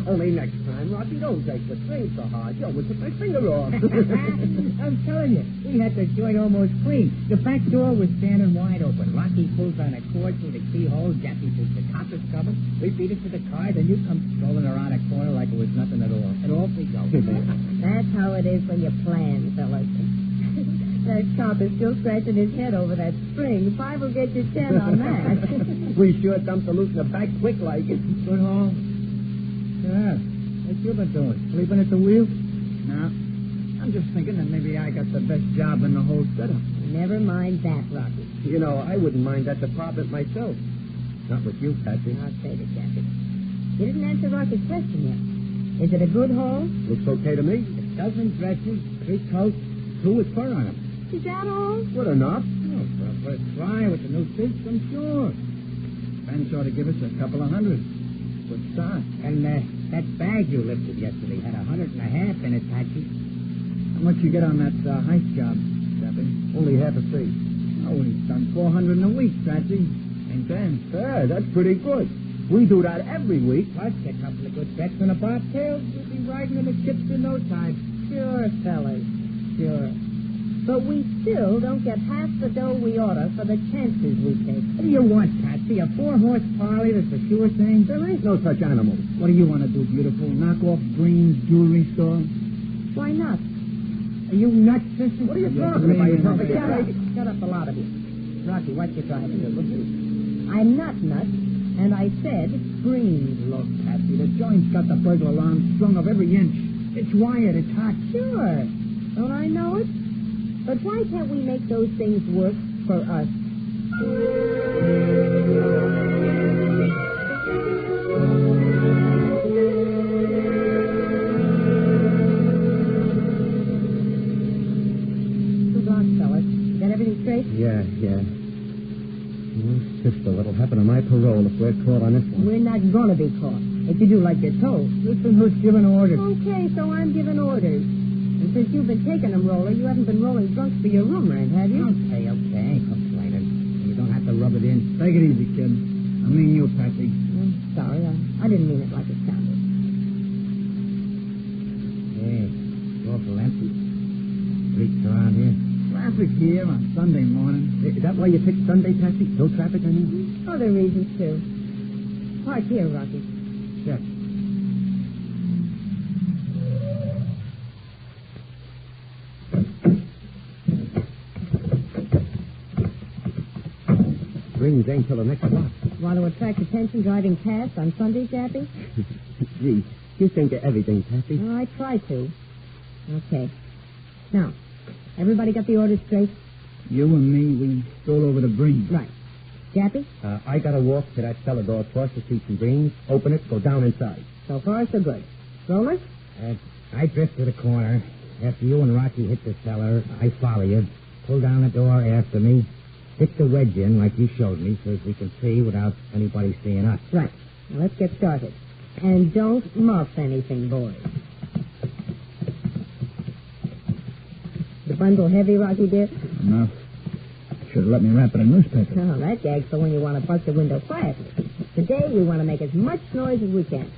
Only next time, Rocky, don't take the string so hard. You almost took my finger off. I'm telling you, we had the joint almost clean. The back door was standing wide open. Rocky pulls on a cord through the keyhole. Jackie pulls the copper's cover. We beat it to the car, then you come strolling around a corner like it was nothing at all. And off we go. That's how it is when you plan, fellas. That cop is still scratching his head over that string. 5 will get you 10 on that. We sure dumped the loot in the back quick like. Good home. Yeah. What you been doing? Sleeping at the wheel? No. I'm just thinking that maybe I got the best job in the whole setup. Never mind that, Rocky. You know, I wouldn't mind that department myself. Not with you, Patsy. I'll say it, Jackie. You didn't answer Rocky's question yet. Is it a good haul? Looks okay to me. A dozen dresses, 3 coats, 2 with fur on them. Is that all? Good enough. Oh, for a first try with the new system, sure. Ben ought to give us a couple of hundred. Good start. And that bag you lifted yesterday had $150 in it, Patsy. How much you get on that heist job, Jeffy? Only half a seat. Oh, he's done 400 in a week, Patsy. Ain't bad. Yeah, that's pretty good. We do that every week. Plus, get a couple of good bets and a bobtail. We'll be riding in the chips in no time. Sure, fellas. Sure. But we still don't get half the dough we oughta for the chances we take. What do you want, Patsy? A 4-horse Farley that's a sure thing? There ain't no such animal. What do you want to do, beautiful? Knock off Green's jewelry store? Why not? Are you nuts, sister? What are you talking about? You're talking about... Shut up, a lot of you. Rocky, what you driving to? I'm not nuts, and I said Green. Look, Patsy, the joint's got the burglar alarm strung up every inch. It's wired, it's hot. Sure. Don't I know it? But why can't we make those things work for us? Yeah. Sister, what'll happen to my parole if we're caught on this one? We're not going to be caught. If you do like you're told. Listen who's giving orders. Okay, so I'm giving orders. And since you've been taking them, Roller, you haven't been rolling drunks for your room rent, have you? Okay. Ain't complaining. You don't have to rub it in. Take it easy, kid. I mean you, Patsy. I'm sorry. I didn't mean it like it sounded. Hey, it's awful empty. Streets around here. Traffic here on Sunday morning. Is that why you picked Sunday, Patsy? No traffic, I mean? Other reasons, too. Park here, Rocky. Sure. Rings ain't till the next block. Want to attract attention driving past on Sunday, Jappy? Gee, you think of everything, Patsy. Well, I try to. Okay. Now, everybody got the orders straight? You and me, we stole over to Green. Right. Jappy? I gotta walk to that cellar door across the street from Green's, open it, go down inside. So far, so good. Roller? I drift to the corner. After you and Rocky hit the cellar, I follow you. Pull down the door after me. Stick the wedge in like you showed me so as we can see without anybody seeing us. Right. Now, let's get started. And don't muff anything, boys. The bundle heavy, Rocky, dear? No. Should have let me wrap it in newspaper. No, that gag's for when you want to bust a window quietly. Today, we want to make as much noise as we can.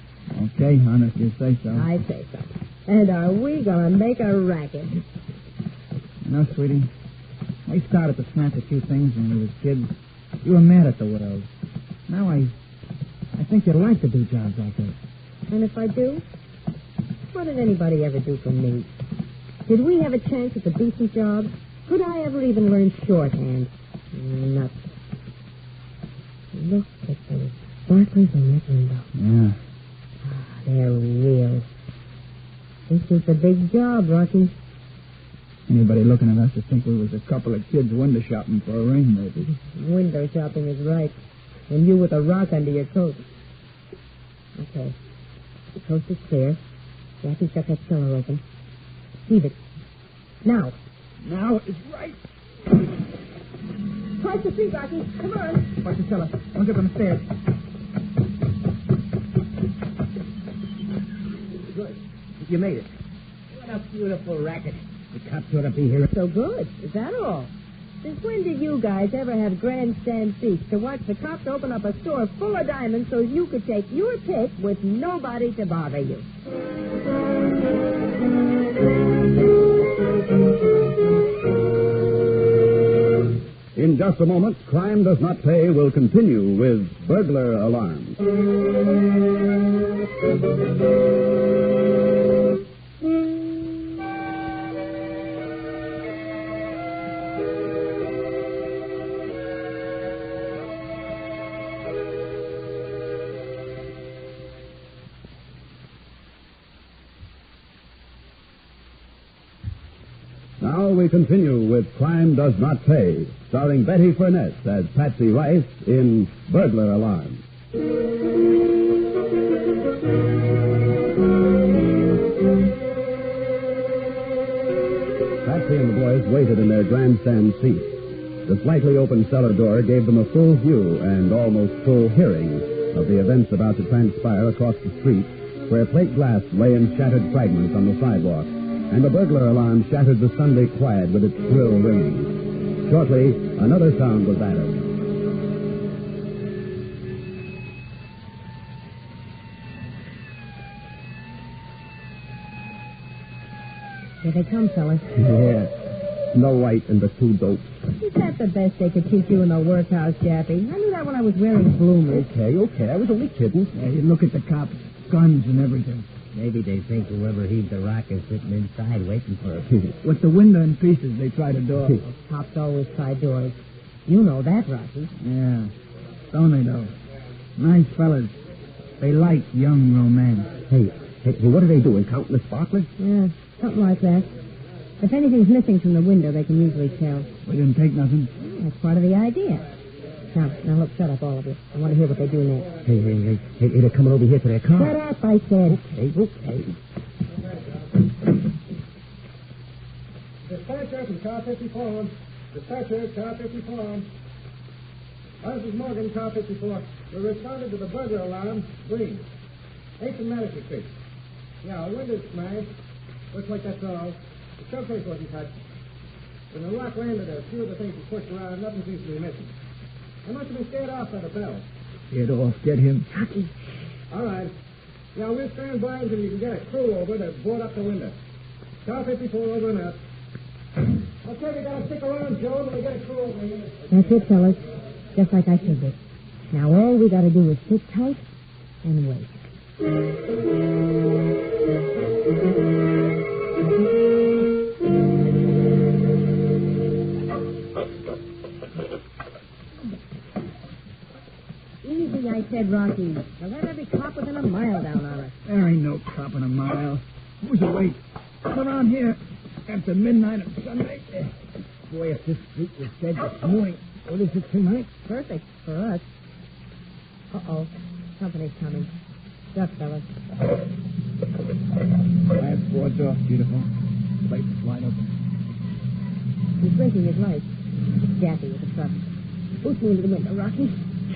Okay, honest, you say so. I say so. And are we going to make a racket? You know, sweetie, I started to snap a few things when we was kids. You were mad at the world. Now I think you'd like to do jobs like that. And if I do? What did anybody ever do for me? Did we have a chance at the decent job? Could I ever even learn shorthand? Nothing. Look at those sparklers on that window. Yeah. They're real. This is the big job, Rocky. Anybody looking at us would think we was a couple of kids window shopping for a ring, maybe. Window shopping is right. And you with a rock under your coat. Okay. The coast is clear. Jackie's got that cellar open. Heave it. Now. Now is right. Cross the street, Rocky. Come on. Watch the cellar. Don't get on the stairs. Good. You made it. What a beautiful racket. The cops ought to be here. So good. Is that all? Since when did you guys ever have grandstand seats to watch the cops open up a store full of diamonds so you could take your pick with nobody to bother you? In just a moment, Crime Does Not Pay will continue with Burglar Alarm. Now we continue with Crime Does Not Pay, starring Betty Furness as Patsy Rice in Burglar Alarm. Patsy and the boys waited in their grandstand seats. The slightly open cellar door gave them a full view and almost full hearing of the events about to transpire across the street, where plate glass lay in shattered fragments on the sidewalk, and the burglar alarm shattered the Sunday quiet with its shrill ringing. Shortly, another sound was added. Here they come, fellas. Yeah. Snow White and the two dopes. Is that the best they could teach you in the workhouse, Jappy? I knew that when I was wearing bloomers. Okay. I was only kidding. Hey, look at the cops. Guns and everything. Maybe they think whoever heaved the rock is sitting inside waiting for us. With the window in pieces, they tried a door. Cops always try doors. You know that, Rocky. Yeah. Don't they, though? Nice fellas. They like young romance. Hey, what are they doing? Counting the sparklers? Yeah, something like that. If anything's missing from the window, they can usually tell. We didn't take nothing. That's part of the idea. Now look, shut up, all of you. I want to hear what they do next. Hey, they're coming over here to their car. Shut up, I said. Okay. Dispatcher from car 54. Dispatcher, car 54. This is Morgan, car 54. We responded to the burglar alarm. Green. 8th and Madison Street. Yeah, a window's smashed. Looks like that's all. The showcase wasn't touched. When the rock landed, a few of the things were pushed around. Nothing seems to be missing. They must have been scared off by the bell. Get off. Get him. Rocky. All right. Yeah, we'll stand by until you can get a crew over to board up the window. Car 54 over and out. Okay, we gotta stick around, Joe, till we get a crew over here. That's it, fellas. Just like I figured. Now all we gotta do is sit tight and wait. Easy, I said, Rocky. Now let every cop within a mile down on us. There ain't no cop in a mile. Who's awake? Come around here after midnight on Sunday. Boy, if this street was dead this morning, what is it tonight? Perfect for us. Uh-oh. Company's coming. Duck, fellas. That board's off, beautiful. The place is wide open. He's blinking his light. It's Jappy with the truck. Push me into the window, Rocky.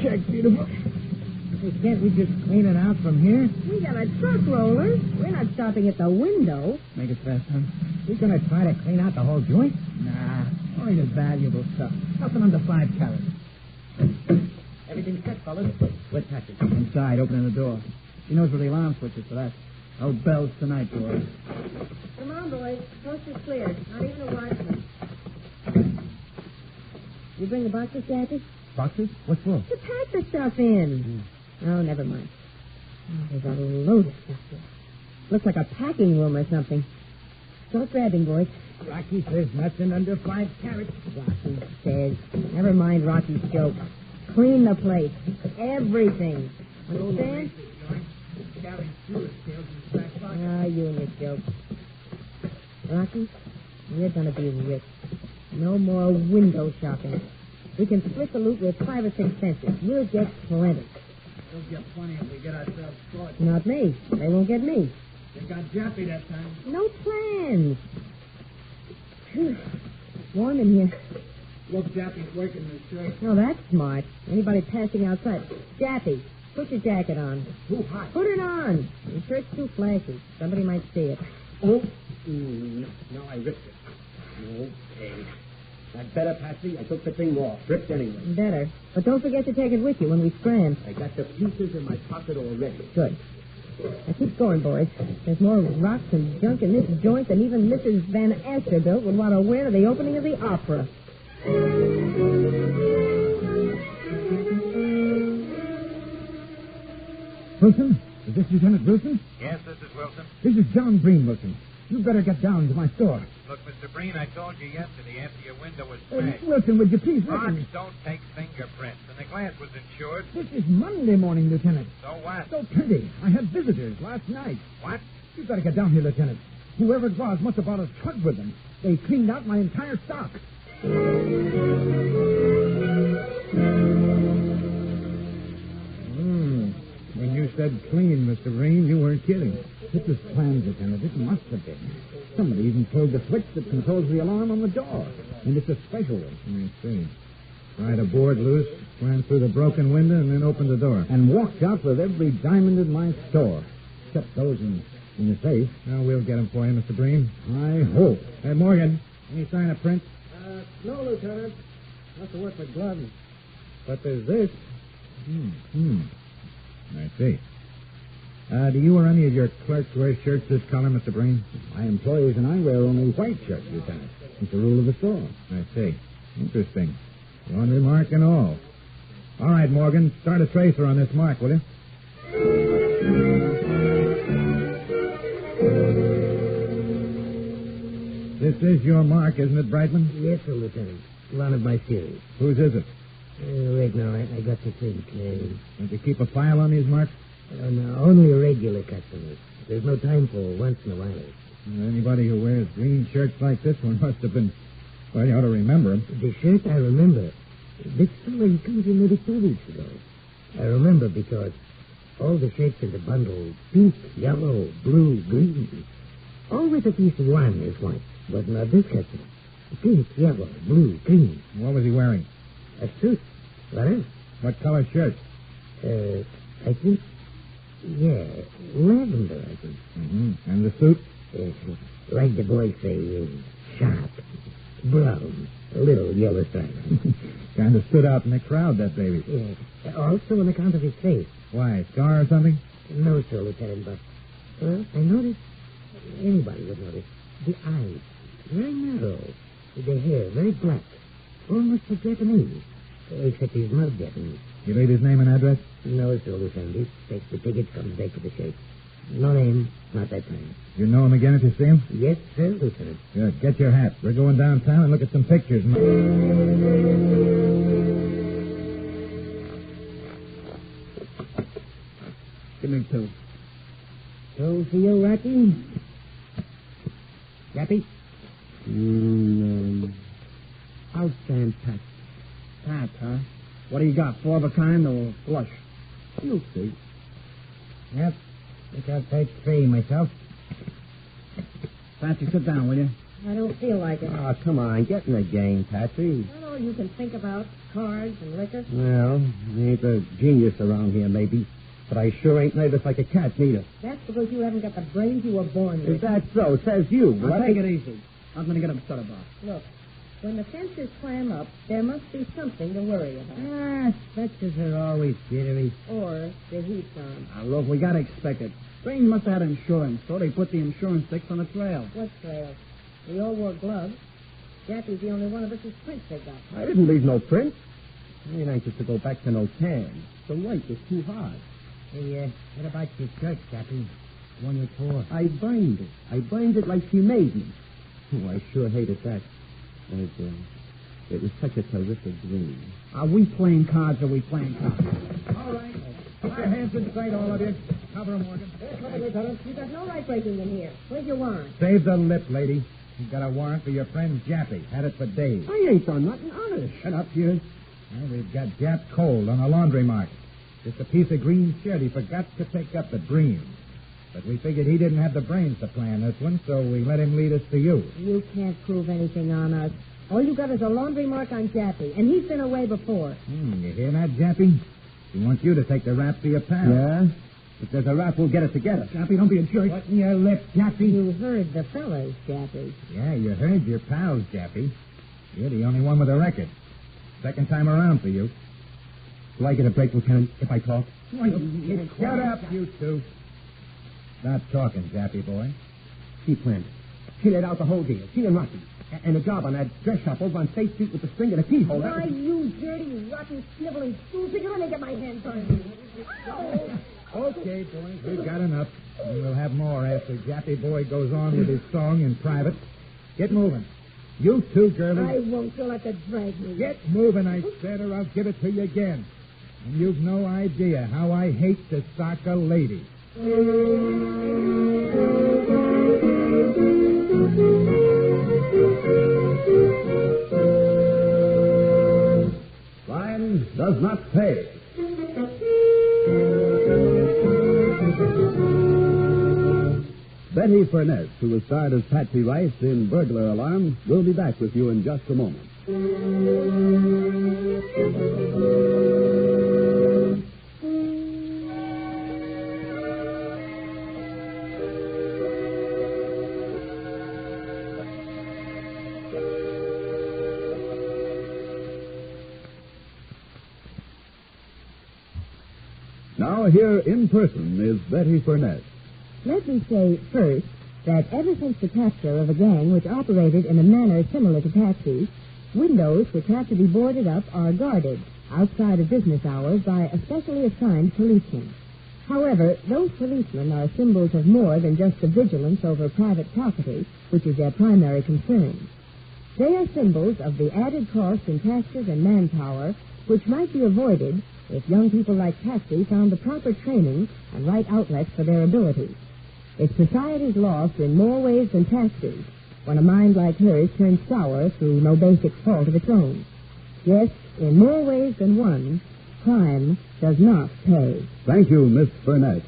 Check, beautiful. Hey, can't we just clean it out from here? We got a truck roller. We're not stopping at the window. Make it fast, huh? We're going to try to clean out the whole joint? Nah, only the valuable stuff. Nothing under 5 carats. Everything's set, fellas. Where's Patrick? Inside, opening the door. He knows where the alarm switch is for that. No bells tonight, boys. Come on, boys. Coast is clear. Not even a watchman. You bring the boxes, Jappy? Boxes? What for? To pack the stuff in. Oh, never mind. Oh, there's a load of stuff here. Looks like a packing room or something. Start grabbing, boys. Rocky says nothing under 5 carats. Rocky says. Never mind Rocky's joke. Clean the place. Everything. Understand? Ah, you and your jokes. Rocky, we're going to be rich. No more window shopping. We can split the loot with 5 or 6 cents. We'll get plenty. We'll get plenty if we get ourselves caught. Not me. They won't get me. They got Jappy that time. No plans. Phew. Warm in here. Look, Jappy's working his shirt. Oh, that's smart. Anybody passing outside. Jappy, put your jacket on. Too hot. Put it on. Your shirt's too flashy. Somebody might see it. Oh. No, I ripped it. Okay. That's better, Patsy. I took the thing off. Ripped anyway. Better. But don't forget to take it with you when we scram. I got the pieces in my pocket already. Good. Now keep going, boys. There's more rocks and junk in this joint than even Mrs. Van Astorbilt would want to wear to the opening of the opera. Wilson? Is this Lieutenant Wilson? Yes, this is Wilson. This is John Breen, Wilson. You better get down to my store. Look, Mr. Breen, I told you yesterday after your window was smashed. Wilson, would you please Rocks listen? don't take fingerprints, and the glass was insured. This is Monday morning, Lieutenant. So what? So plenty. I had visitors last night. What? You better get down here, Lieutenant. Whoever it was must have brought a truck with them. They cleaned out my entire stock. When you said clean, Mr. Breen, you weren't kidding. It was planned, Lieutenant. It must have been. Somebody even pulled the switch that controls the alarm on the door. And it's a special one. I see. Pried a board loose, ran through the broken window, and then opened the door. And walked out with every diamond in my store. Except those in the safe. Well, we'll get them for you, Mr. Breen. I hope. Hey, Morgan, any sign of Prince? No, Lieutenant. Nothing worth the gloves. But there's this. I see. Do you or any of your clerks wear shirts this color, Mr. Breen? My employees and I wear only white shirts, Lieutenant. It's the rule of the store. I see. Interesting. Laundry mark and all. All right, Morgan, start a tracer on this mark, will you? This is your mark, isn't it, Brightman? Yes, sir, Lieutenant. One of my series. Whose is it? Wait, now, I got to think. Don't you keep a file on these marks? No, only regular customers. There's no time for once in a while. Anybody who wears green shirts like this one must have been... Well, you ought to remember him. The shirt I remember. This fellow, he comes in maybe 2 weeks ago. I remember because all the shirts in the bundle, pink, yellow, blue, green. Always at least one is white, but not this customer. Pink, yellow, blue, green. What was he wearing? A suit. What else? What color shirt? I think... Yeah, lavender, I think. Mm-hmm. And the suit? Like the boys say, sharp, brown, a little yellow stripe. Kind of stood out in the crowd, that baby. Yeah. Also on account of his face. Why, scar or something? No, sir, Lieutenant, but... Well, I noticed... Anybody would notice. The eyes, very narrow. The hair, very black. Almost like Japanese. Except he's not Japanese. You leave his name and address? No, sir, Lieutenant. He takes the tickets, comes back to the shape. No name, not that time. You know him again if you see him? Yes, sir, Lieutenant. Good. Get your hat. We're going downtown and look at some pictures. Give me 2. So for you, Rocky? Yappy? Outstand Pat. Pat, huh? What do you got, 4 of a kind or flush? You'll see. Yep. Think I'll take 3 myself. Patsy, sit down, will you? I don't feel like it. Oh, come on. Get in the game, Patsy. That's all you can think about. Cards and liquor. Well, I ain't a genius around here, maybe. But I sure ain't nervous like a cat, neither. That's because you haven't got the brains you were born with. Is that so? Says you. Now, take it easy. I'm going to get upset about. Look, when the fences clam up, there must be something to worry about. Fences are always jittery. Or the heat's on. Now, look, we got to expect it. Green must have had insurance, so they put the insurance sticks on the trail. What trail? We all wore gloves. Jackie's the only one of us whose prints they got. I didn't leave no print. I ain't anxious to go back to no tan. The light was too hard. Hey, what about your shirt, Cappy? The one you tore. I burned it. I burned it like she made me. Oh, I sure hated that. It was such a terrific dream. Are we playing cards or are we playing cards? All right. Put your hands in sight, all of you. Cover him, Morgan. You got no right breaking in here. Where's your warrant? Save the lip, lady. You got a warrant for your friend Jappy. Had it for days. I ain't done nothing. Honest. Shut up, you. Well, we've got Jap cold on a laundry mark. Just a piece of green shirt he forgot to pick up at Bream's. But we figured he didn't have the brains to plan this one, so we let him lead us to you. You can't prove anything on us. All you got is a laundry mark on Jappy, and he's been away before. You hear that, Jappy? He wants you to take the rap for your pal. Yeah? If there's a rap, we'll get it together. Jappy, don't be a jerk. What in your lip, Jappy? You heard the fellas, Jappy. Yeah, you heard your pals, Jappy. You're the only one with a record. Second time around for you. Will I get a break, Lieutenant, if I talk? Shut up, you two. Stop talking, Jappy boy. She planned it. She laid out the whole deal. She and Rocky. And a job on that dress shop over on State Street with the string and a keyhole. Why, you dirty, rotten, sniveling stools, you're going to get my hands on you. Okay, boys, we've got enough. And we'll have more after Jappy boy goes on with his song in private. Get moving. You too, girlie. I won't. You'll have to drag me. Get moving, I said, or I'll give it to you again. And you've no idea how I hate to sock a lady. Crime does not pay. Betty Furness, who was starred as Patsy Rice in Burglar Alarm, will be back with you in just a moment. Now, here in person is Betty Burnett. Let me say first that ever since the capture of a gang which operated in a manner similar to Patsy's, windows which have to be boarded up are guarded outside of business hours by a specially assigned policeman. However, those policemen are symbols of more than just the vigilance over private property, which is their primary concern. They are symbols of the added cost in taxes and manpower which might be avoided if young people like Patsy found the proper training and right outlets for their abilities. If society's lost in more ways than taxes, when a mind like hers turns sour through no basic fault of its own. Yes, in more ways than one, crime does not pay. Thank you, Miss Burnett.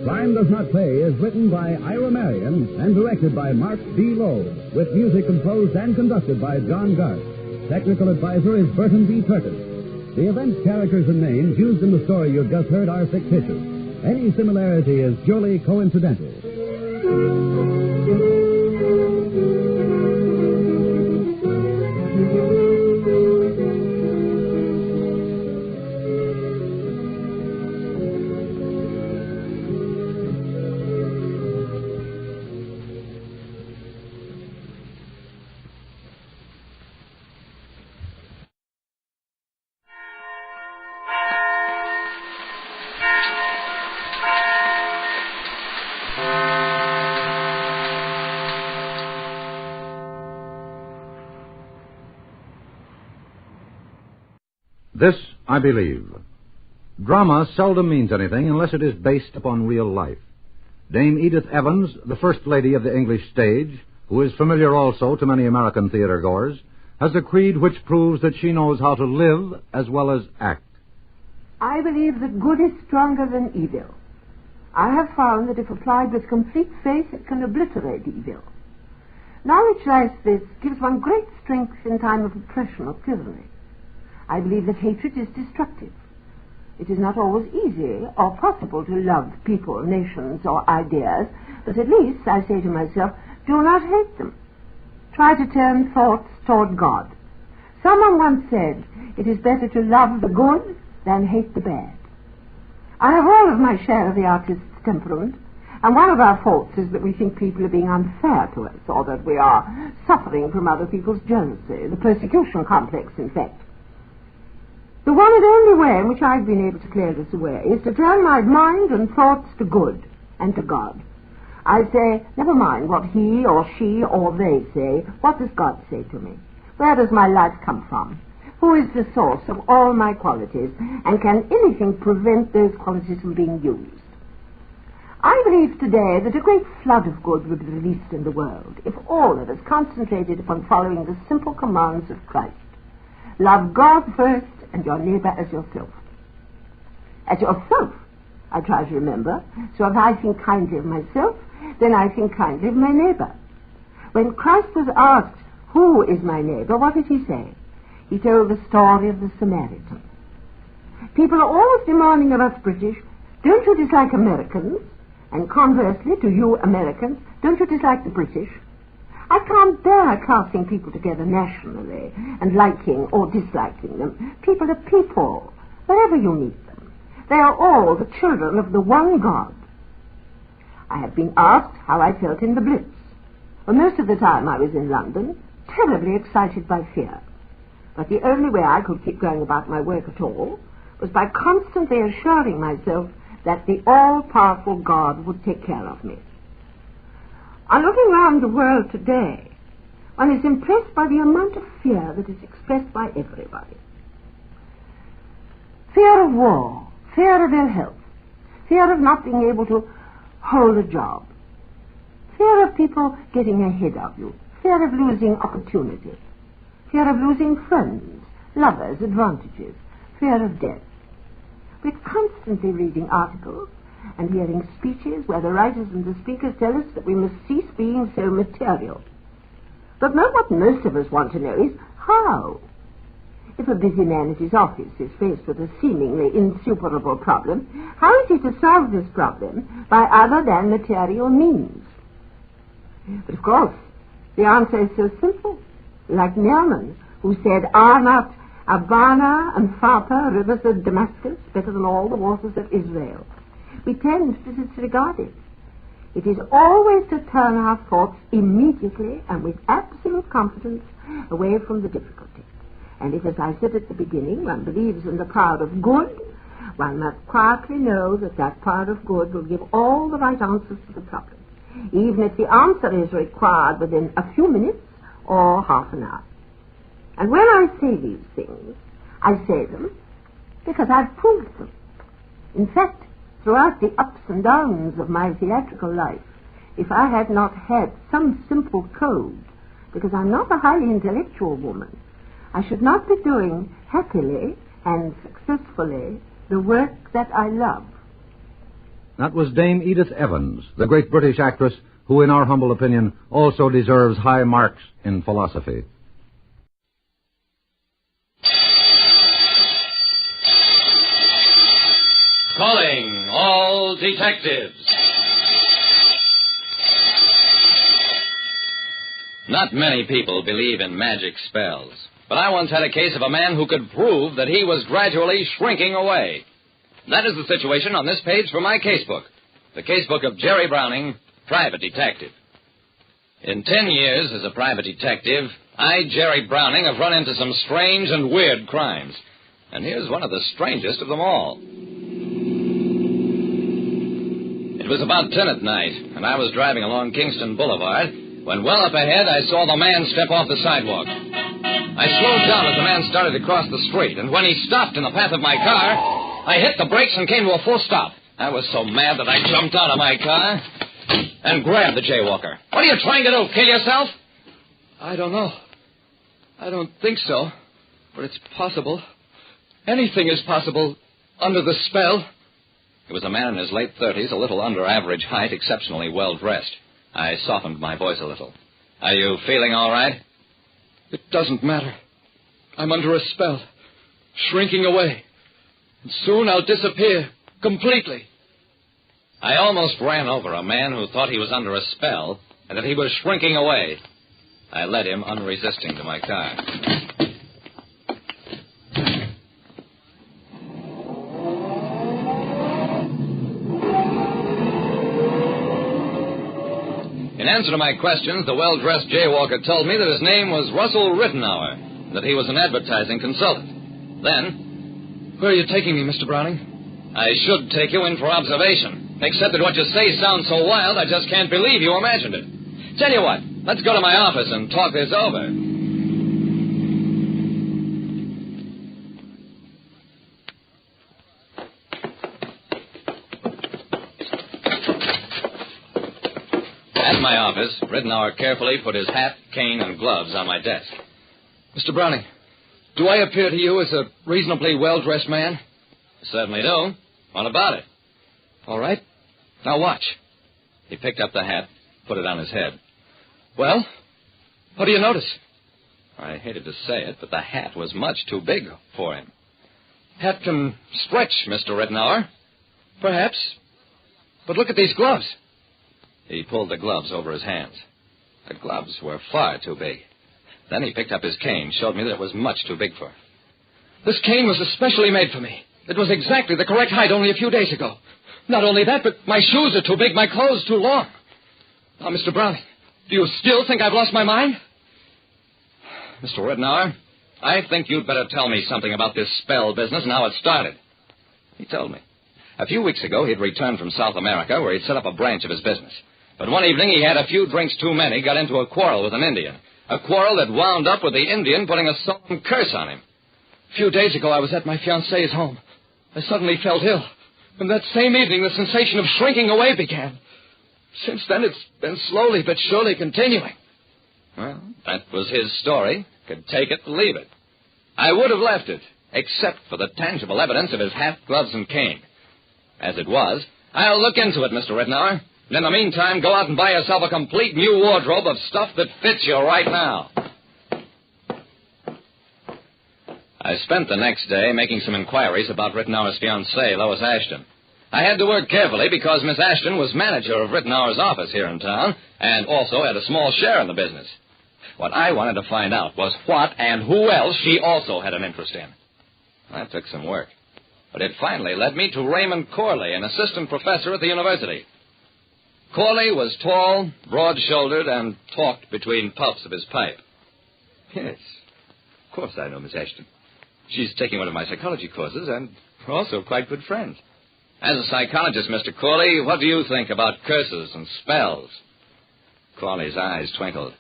Crime Does Not Pay is written by Ira Marion and directed by Mark D. Lowe, with music composed and conducted by John Garth. Technical advisor is Burton B. Turtis. The events, characters, and names used in the story you've just heard are fictitious. Any similarity is purely coincidental. This I believe. Drama seldom means anything unless it is based upon real life. Dame Edith Evans, the first lady of the English stage, who is familiar also to many American theater-goers, has a creed which proves that she knows how to live as well as act. I believe that good is stronger than evil. I have found that if applied with complete faith, it can obliterate evil. Knowledge like this gives one great strength in time of oppression or tyranny. I believe that hatred is destructive. It is not always easy or possible to love people, nations, or ideas, but at least, I say to myself, do not hate them. Try to turn thoughts toward God. Someone once said, it is better to love the good than hate the bad. I have all of my share of the artist's temperament, and one of our faults is that we think people are being unfair to us, or that we are suffering from other people's jealousy, the persecution complex, in fact. The one and only way in which I've been able to clear this away is to turn my mind and thoughts to good and to God. I say, never mind what he or she or they say, what does God say to me? Where does my life come from? Who is the source of all my qualities, and can anything prevent those qualities from being used? I believe today that a great flood of good would be released in the world if all of us concentrated upon following the simple commands of Christ. Love God first, and your neighbor as yourself. As yourself, I try to remember. So if I think kindly of myself, then I think kindly of my neighbor. When Christ was asked, who is my neighbor, what did he say? He told the story of the Samaritan. People are always demanding of us British, don't you dislike Americans? And conversely, to you Americans, don't you dislike the British? I can't bear classing people together nationally and liking or disliking them. People are people, wherever you meet them. They are all the children of the one God. I have been asked how I felt in the Blitz. Well, most of the time I was in London, terribly excited by fear. But the only way I could keep going about my work at all was by constantly assuring myself that the all-powerful God would take care of me. On looking around the world today, one is impressed by the amount of fear that is expressed by everybody. Fear of war, fear of ill health, fear of not being able to hold a job, fear of people getting ahead of you, fear of losing opportunity, fear of losing friends, lovers, advantages, fear of death. We're constantly reading articles and hearing speeches where the writers and the speakers tell us that we must cease being so material. But what most of us want to know is how. If a busy man at his office is faced with a seemingly insuperable problem, how is he to solve this problem by other than material means? But, of course, the answer is so simple. Like Naaman, who said, "Are not Abana and Pharpar, rivers of Damascus, better than all the waters of Israel?" We tend to disregard it. It is always to turn our thoughts immediately and with absolute confidence away from the difficulty. And if, as I said at the beginning, one believes in the power of good, one must quietly know that that power of good will give all the right answers to the problem, even if the answer is required within a few minutes or half an hour. And when I say these things, I say them because I've proved them. In fact, throughout the ups and downs of my theatrical life, if I had not had some simple code, because I'm not a highly intellectual woman, I should not be doing happily and successfully the work that I love. That was Dame Edith Evans, the great British actress who, in our humble opinion, also deserves high marks in philosophy. Calling all detectives. Not many people believe in magic spells, but I once had a case of a man who could prove that he was gradually shrinking away. That is the situation on this page from my casebook, the casebook of Jerry Browning, private detective. In 10 years as a private detective, I, Jerry Browning, have run into some strange and weird crimes. And here's one of the strangest of them all. It was about 10 at night, and I was driving along Kingston Boulevard when well up ahead I saw the man step off the sidewalk. I slowed down as the man started to cross the street, and when he stopped in the path of my car, I hit the brakes and came to a full stop. I was so mad that I jumped out of my car and grabbed the jaywalker. "What are you trying to do, kill yourself?" "I don't know. I don't think so, but it's possible. Anything is possible under the spell." It was a man in his late 30s, a little under average height, exceptionally well-dressed. I softened my voice a little. "Are you feeling all right?" "It doesn't matter. I'm under a spell, shrinking away. And soon I'll disappear completely." I almost ran over a man who thought he was under a spell and that he was shrinking away. I led him unresisting to my car. In answer to my questions, the well-dressed jaywalker told me that his name was Russell Rittenauer, that he was an advertising consultant. Then, "Where are you taking me, Mr. Browning?" "I should take you in for observation, except that what you say sounds so wild I just can't believe you imagined it. Tell you what, let's go to my office and talk this over." At my office, Rittenauer carefully put his hat, cane, and gloves on my desk. "Mr. Browning, do I appear to you as a reasonably well-dressed man?" "Certainly do. What about it?" "All right. Now watch." He picked up the hat, put it on his head. "Well, what do you notice?" I hated to say it, but the hat was much too big for him. "Hat can stretch, Mr. Rittenauer." "Perhaps. But look at these gloves." He pulled the gloves over his hands. The gloves were far too big. Then he picked up his cane, showed me that it was much too big for him. "This cane was especially made for me. It was exactly the correct height only a few days ago. Not only that, but my shoes are too big, my clothes too long. Now, Mr. Browning, do you still think I've lost my mind?" "Mr. Rittenauer, I think you'd better tell me something about this spell business and how it started." He told me. A few weeks ago, he'd returned from South America, where he'd set up a branch of his business. But one evening, he had a few drinks too many, got into a quarrel with an Indian. A quarrel that wound up with the Indian putting a sullen curse on him. A few days ago, I was at my fiancée's home. I suddenly felt ill. And that same evening, the sensation of shrinking away began. Since then, it's been slowly but surely continuing. Well, that was his story. Could take it or leave it. I would have left it, except for the tangible evidence of his hat, gloves, and cane. As it was, I'll look into it, Mr. Rittenauer. And in the meantime, go out and buy yourself a complete new wardrobe of stuff that fits you right now. I spent the next day making some inquiries about Rittenauer's fiancée, Lois Ashton. I had to work carefully because Miss Ashton was manager of Rittenauer's office here in town and also had a small share in the business. What I wanted to find out was what and who else she also had an interest in. That took some work. But it finally led me to Raymond Corley, an assistant professor at the university. Corley was tall, broad-shouldered, and talked between puffs of his pipe. Yes, of course I know Miss Ashton. She's taking one of my psychology courses and we're also quite good friends. As a psychologist, Mr. Corley, what do you think about curses and spells? Corley's eyes twinkled.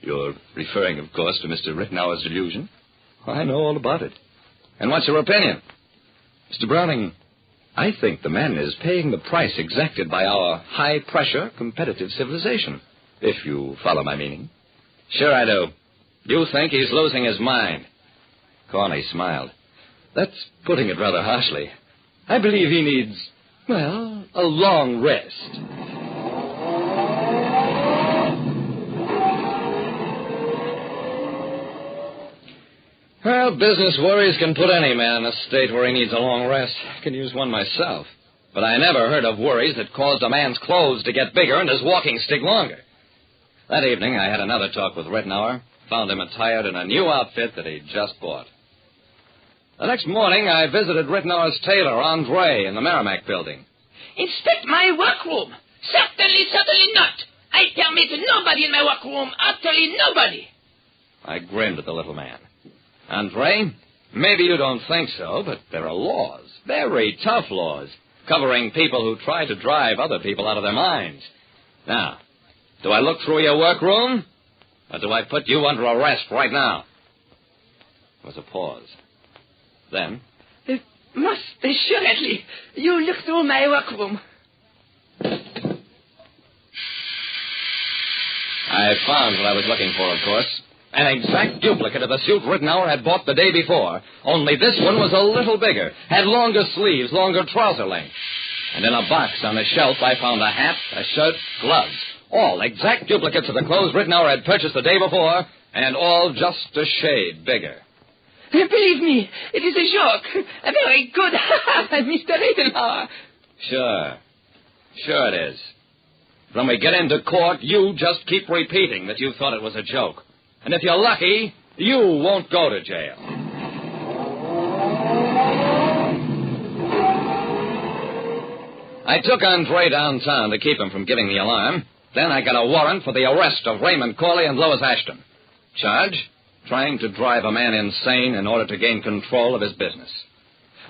You're referring, of course, to Mr. Rittenauer's delusion? I know all about it. And what's your opinion? Mr. Browning, I think the man is paying the price exacted by our high-pressure, competitive civilization, if you follow my meaning. Sure I do. You think he's losing his mind. Corley smiled. That's putting it rather harshly. I believe he needs, well, a long rest. Well, business worries can put any man in a state where he needs a long rest. I can use one myself. But I never heard of worries that caused a man's clothes to get bigger and his walking stick longer. That evening, I had another talk with Rittenauer, found him attired in a new outfit that he'd just bought. The next morning, I visited Rittenauer's tailor, Andre, in the Merrimack building. Inspect my workroom. Certainly not. I permit nobody in my workroom, utterly nobody. I grinned at the little man. Andre, maybe you don't think so, but there are laws, very tough laws, covering people who try to drive other people out of their minds. Now, do I look through your workroom, or do I put you under arrest right now? There was a pause. Then, Most assuredly, you look through my workroom. I found what I was looking for, of course. An exact duplicate of the suit Rittenauer had bought the day before, only this one was a little bigger, had longer sleeves, longer trouser length. And in a box on a shelf, I found a hat, a shirt, gloves, all exact duplicates of the clothes Rittenauer had purchased the day before, and all just a shade bigger. Believe me, it is a joke. A very good, Mr. Rittenauer. Sure it is. When we get into court, you just keep repeating that you thought it was a joke. And if you're lucky, you won't go to jail. I took Andre downtown to keep him from giving the alarm. Then I got a warrant for the arrest of Raymond Corley and Lois Ashton. Charge? Trying to drive a man insane in order to gain control of his business.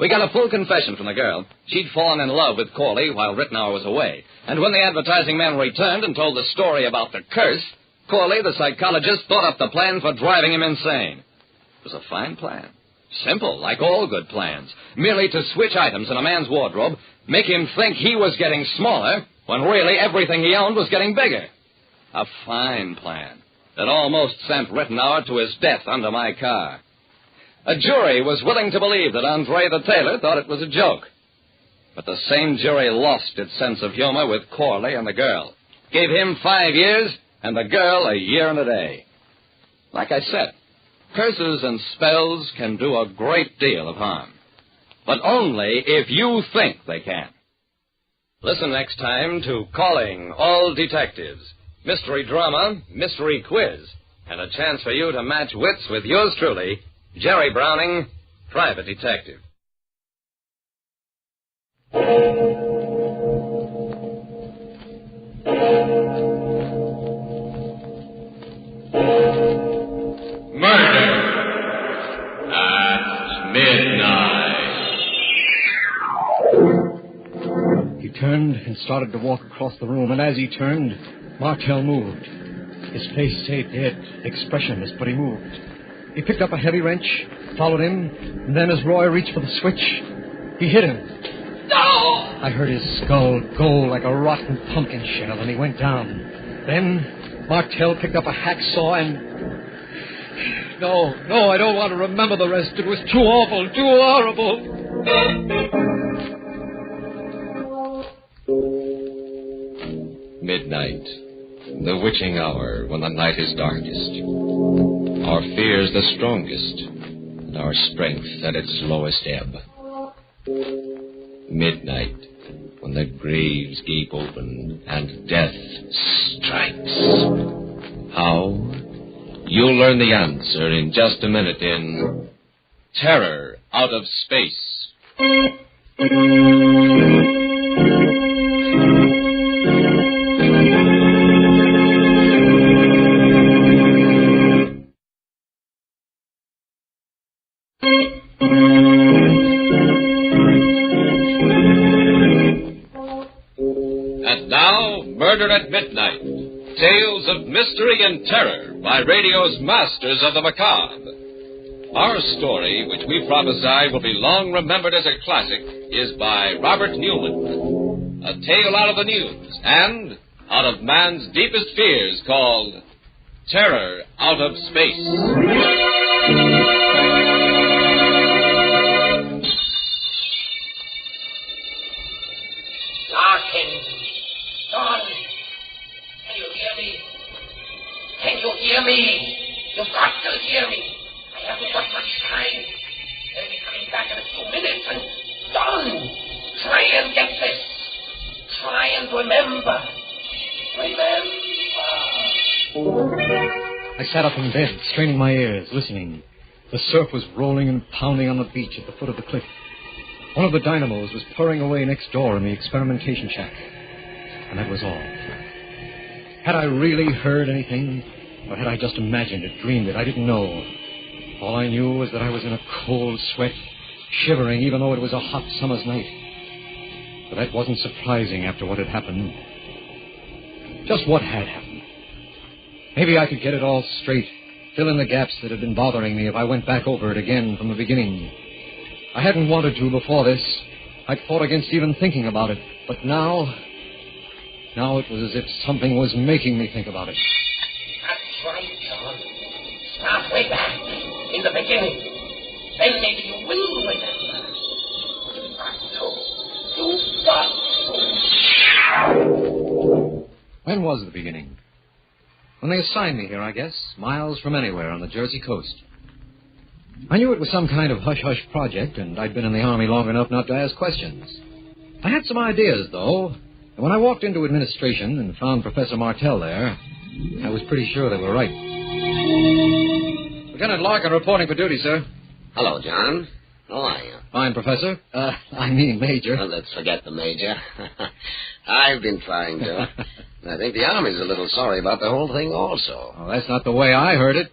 We got a full confession from the girl. She'd fallen in love with Corley while Rittenauer was away. And when the advertising man returned and told the story about the curse, Corley, the psychologist, thought up the plan for driving him insane. It was a fine plan. Simple, like all good plans. Merely to switch items in a man's wardrobe, make him think he was getting smaller, when really everything he owned was getting bigger. A fine plan that almost sent Rittenauer to his death under my car. A jury was willing to believe that Andre the tailor thought it was a joke. But the same jury lost its sense of humor with Corley and the girl. Gave him 5 years, and the girl a year and a day. Like I said, curses and spells can do a great deal of harm. But only if you think they can. Listen next time to Calling All Detectives. Mystery drama, mystery quiz, and a chance for you to match wits with yours truly, Jerry Browning, Private Detective. Murder at midnight. He turned and started to walk across the room, and as he turned, Martell moved. His face stayed dead, expressionless, but he moved. He picked up a heavy wrench, followed him, and then as Roy reached for the switch, he hit him. No! I heard his skull go like a rotten pumpkin shell, and he went down. Then Martell picked up a hacksaw and... No, I don't want to remember the rest. It was too awful, too horrible. Midnight, the witching hour when the night is darkest, our fears the strongest, and our strength at its lowest ebb. Midnight, when the graves gape open and death strikes. How? You'll learn the answer in just a minute in Terror Out of Space. And now, Murder at Midnight. Tales of mystery and terror by radio's masters of the macabre. Our story, which we prophesy will be long remembered as a classic, is by Robert Newman. A tale out of the news and out of man's deepest fears called Terror Out of Space. Larkin! Don! Can you hear me? Can you hear me? You've got to hear me. I haven't got much time. They'll be coming back in a few minutes, and Don! Try and get this. Try and remember. I sat up in bed, straining my ears, listening. The surf was rolling and pounding on the beach at the foot of the cliff. One of the dynamos was purring away next door in the experimentation shack. And that was all. Had I really heard anything, or had I just imagined it, dreamed it? I didn't know. All I knew was that I was in a cold sweat, shivering even though it was a hot summer's night. But that wasn't surprising after what had happened. Just what had happened. Maybe I could get it all straight, fill in the gaps that had been bothering me if I went back over it again from the beginning. I hadn't wanted to before this. I'd fought against even thinking about it. But now it was as if something was making me think about it. That's right, John. Start way back, in the beginning. Then maybe you will remember. You've got to. When was the beginning? When they assigned me here, I guess, miles from anywhere on the Jersey coast. I knew it was some kind of hush-hush project, and I'd been in the Army long enough not to ask questions. I had some ideas, though, and when I walked into administration and found Professor Martell there, I was pretty sure they were right. Lieutenant Larkin reporting for duty, sir. Hello, John. How are you? Fine, Professor. I mean Major. Well, let's forget the Major. I've been trying to. I think the Army's a little sorry about the whole thing also. Oh, that's not the way I heard it.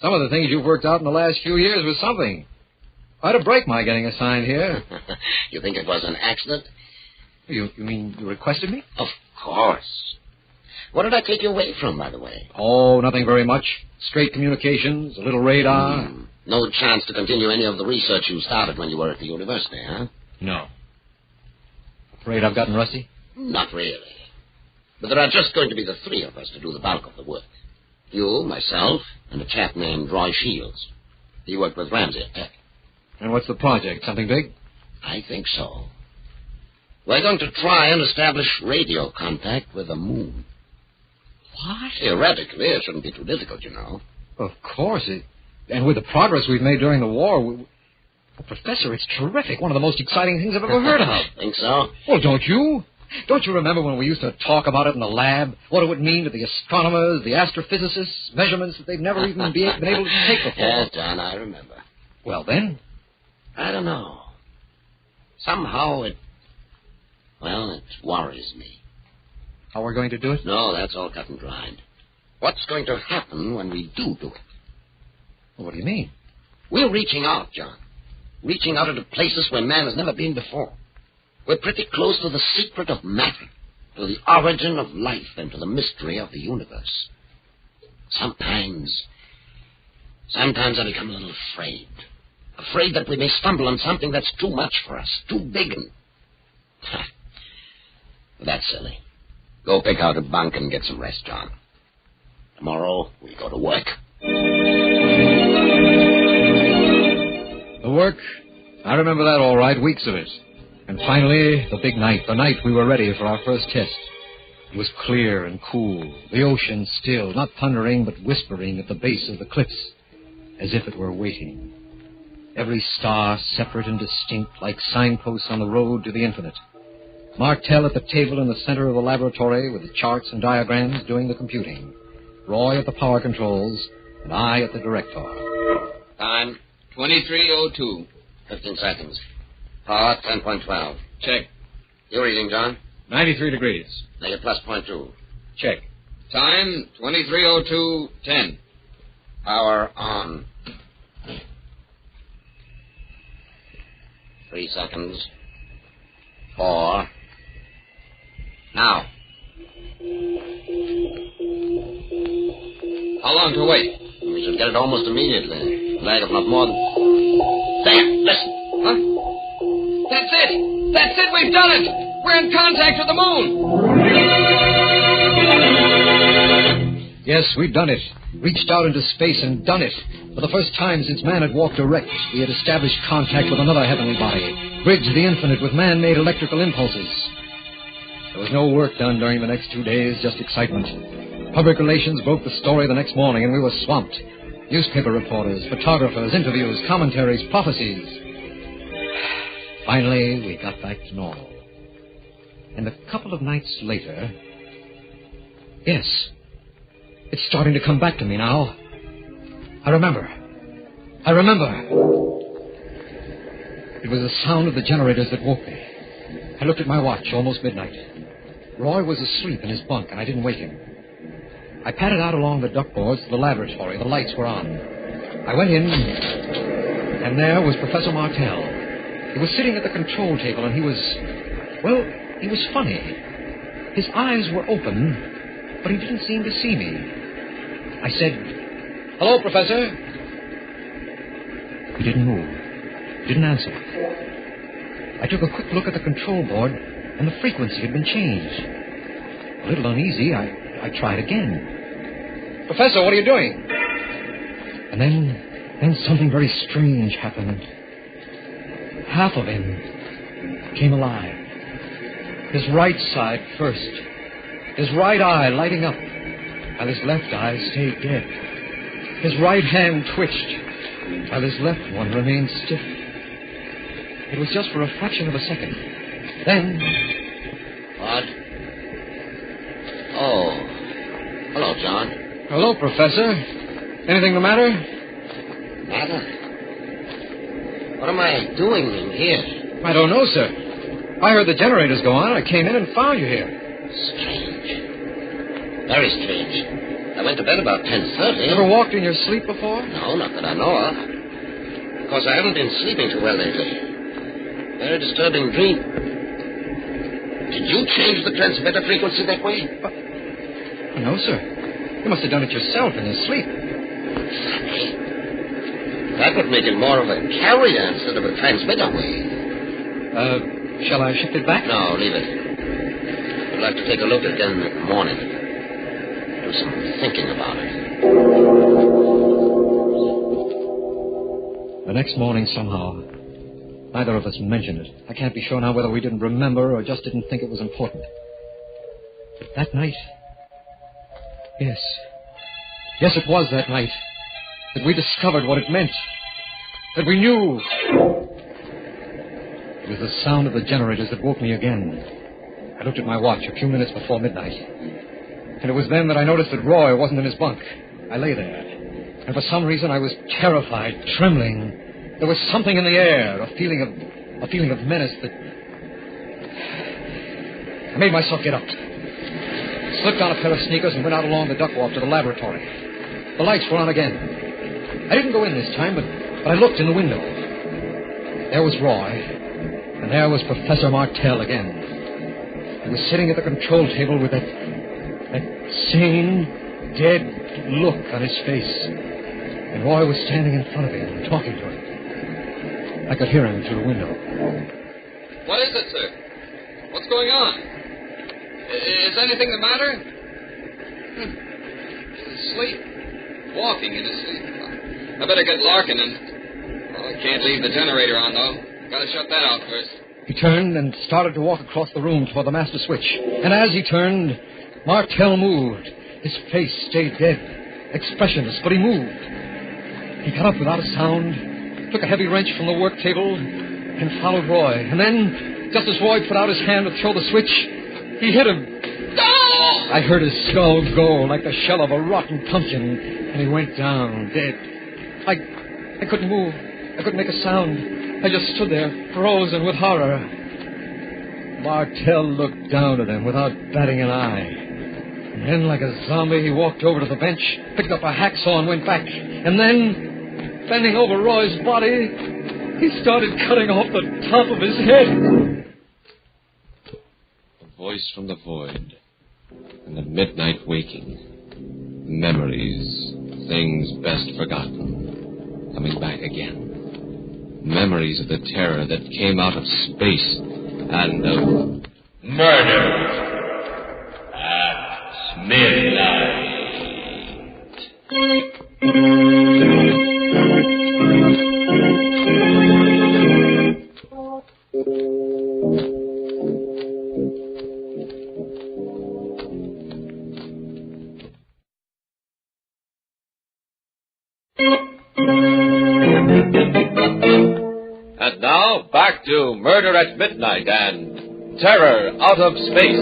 Some of the things you've worked out in the last few years was something. Quite a break my getting assigned here. You think it was an accident? You mean you requested me? Of course. What did I take you away from, by the way? Oh, nothing very much. Straight communications, a little radar. No chance to continue any of the research you started when you were at the university, huh? No. Afraid I've gotten rusty? Not really. But there are just going to be the three of us to do the bulk of the work. You, myself, and a chap named Roy Shields. He worked with Ramsey at Tech. And what's the project? Something big? I think so. We're going to try and establish radio contact with the moon. What? Theoretically, it shouldn't be too difficult, you know. Of course. And with the progress we've made during the war... Well, Professor, it's terrific. One of the most exciting things I've ever heard of. Think so? Well, don't you? Don't you remember when we used to talk about it in the lab? What it would mean to the astronomers, the astrophysicists, measurements that they've never even been able to take before? Yes, John, I remember. Well, then? I don't know. Somehow it worries me. How we're going to do it? No, that's all cut and dried. What's going to happen when we do it? Well, what do you mean? We're reaching out, John. Reaching out into places where man has never been before. We're pretty close to the secret of matter, to the origin of life, and to the mystery of the universe. Sometimes I become a little afraid. Afraid that we may stumble on something that's too much for us, too big and... That's silly. Go pick out a bunk and get some rest, John. Tomorrow, we'll go to work. The work? I remember that all right, weeks of it. And finally, the big night, the night we were ready for our first test. It was clear and cool, the ocean still, not thundering but whispering at the base of the cliffs, as if it were waiting. Every star separate and distinct, like signposts on the road to the infinite. Martell at the table in the center of the laboratory with the charts and diagrams doing the computing. Roy at the power controls, and I at the director. Time, 23:02. 15 seconds. Power, 10.12. Check. Your reading, John? 93 degrees. Negative plus 0.2. Check. Time, 23:02:10. Power on. 3 seconds. 4. Now. How long to wait? We should get it almost immediately. Lag of not more than... There, listen. Huh? That's it! That's it! We've done it! We're in contact with the moon! Yes, we'd done it. Reached out into space and done it. For the first time since man had walked erect, we had established contact with another heavenly body, bridged the infinite with man-made electrical impulses. There was no work done during the next 2 days, just excitement. Public relations broke the story the next morning, and we were swamped. Newspaper reporters, photographers, interviews, commentaries, prophecies. Finally, we got back to normal. And a couple of nights later... Yes, it's starting to come back to me now. I remember. It was the sound of the generators that woke me. I looked at my watch, almost midnight. Roy was asleep in his bunk, and I didn't wake him. I padded out along the duckboards to the laboratory. The lights were on. I went in, and there was Professor Martell. He was sitting at the control table, and he was funny. His eyes were open, but he didn't seem to see me. I said, "Hello, Professor." He didn't move. Didn't answer. I took a quick look at the control board, and the frequency had been changed. A little uneasy, I tried again. "Professor, what are you doing?" And then something very strange happened. Half of him came alive. His right side first. His right eye lighting up, while his left eye stayed dead. His right hand twitched, while his left one remained stiff. It was just for a fraction of a second. Then... What? Oh. Hello, John. Hello, Professor. Anything the matter? Matter? What am I doing in here? I don't know, sir. I heard the generators go on. I came in and found you here. Strange. Very strange. I went to bed about 10:30. Ever walked in your sleep before? No, not that I know of. Of course, I haven't been sleeping too well lately. Very disturbing dream. Did you change the transmitter frequency that way? No, sir. You must have done it yourself in your sleep. Funny. That would make it more of a carrier instead of a transmitter wave. Shall I shift it back? No, leave it. I'd like to take a look again in the morning. Do some thinking about it. The next morning, somehow, neither of us mentioned it. I can't be sure now whether we didn't remember or just didn't think it was important. But that night... Yes, it was that night that we discovered what it meant. That we knew... It was the sound of the generators that woke me again. I looked at my watch a few minutes before midnight. And it was then that I noticed that Roy wasn't in his bunk. I lay there. And for some reason I was terrified, trembling. There was something in the air, a feeling of menace that... I made myself get up. Slipped on a pair of sneakers and went out along the duck walk to the laboratory. The lights were on again. I didn't go in this time, but I looked in the window. There was Roy, and there was Professor Martell again. He was sitting at the control table with that sane, dead look on his face. And Roy was standing in front of him and talking to him. I could hear him through the window. What is it, sir? What's going on? Is anything the matter? He's asleep. Walking in his sleep. I better get Larkin and... I can't leave the generator on, though. Gotta shut that out first. He turned and started to walk across the room toward the master switch. And as he turned, Martell moved. His face stayed dead, expressionless, but he moved. He got up without a sound, took a heavy wrench from the work table, and followed Roy. And then... Just as Roy put out his hand to throw the switch, he hit him. I heard his skull go like the shell of a rotten pumpkin, and he went down, dead. I couldn't move. I couldn't make a sound. I just stood there, frozen with horror. Martell looked down at him without batting an eye. And then, like a zombie, he walked over to the bench, picked up a hacksaw and went back. And then, bending over Roy's body, he started cutting off the top of his head. A voice from the void. And the midnight waking. Memories. Things best forgotten. Coming back again. Memories of the terror that came out of space and of murder at midnight. And now, back to Murder at Midnight and Terror Out of Space.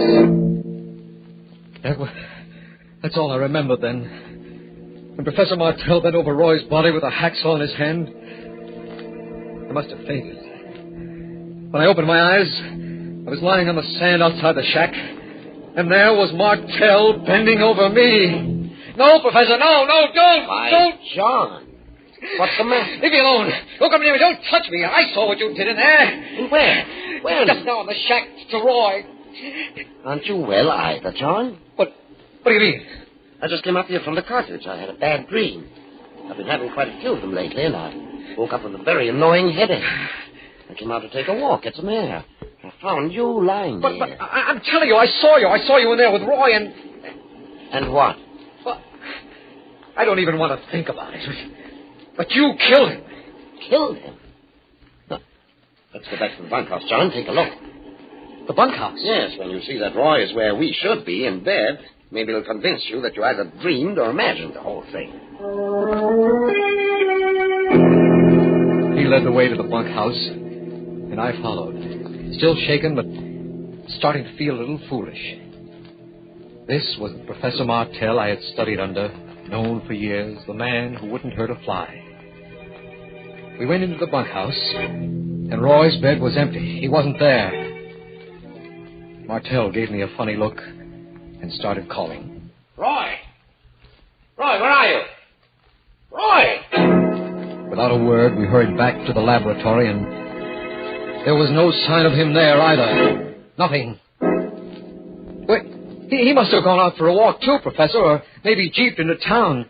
That's all I remember then. When Professor Martell bent over Roy's body with a hacksaw in his hand, I must have fainted. When I opened my eyes, I was lying on the sand outside the shack, and there was Martell bending over me. No, Professor, no, don't! Don't! John. What's the matter? Leave me alone. Don't come near me. Don't touch me. I saw what you did in there. Where? Where? Just now in the shack to Roy. Aren't you well either, John? What do you mean? I just came up here from the cottage. I had a bad dream. I've been having quite a few of them lately, and I woke up with a very annoying headache. I came out to take a walk, get some air. I found you lying there. But I'm telling you, I saw you. I saw you in there with Roy and... And what? Well, I don't even want to think about it. But you killed him. Killed him? Huh. Let's go back to the bunkhouse, John. Take a look. The bunkhouse? Yes, when you see that Roy is where we should be, in bed, maybe it'll convince you that you either dreamed or imagined the whole thing. He led the way to the bunkhouse, and I followed. Still shaken, but starting to feel a little foolish. This was the Professor Martell I had studied under, known for years, the man who wouldn't hurt a fly. We went into the bunkhouse, and Roy's bed was empty. He wasn't there. Martell gave me a funny look and started calling. Roy! Roy, where are you? Roy! Without a word, we hurried back to the laboratory, and there was no sign of him there either. Nothing. Wait, he must have gone out for a walk too, Professor, or maybe jeeped into town.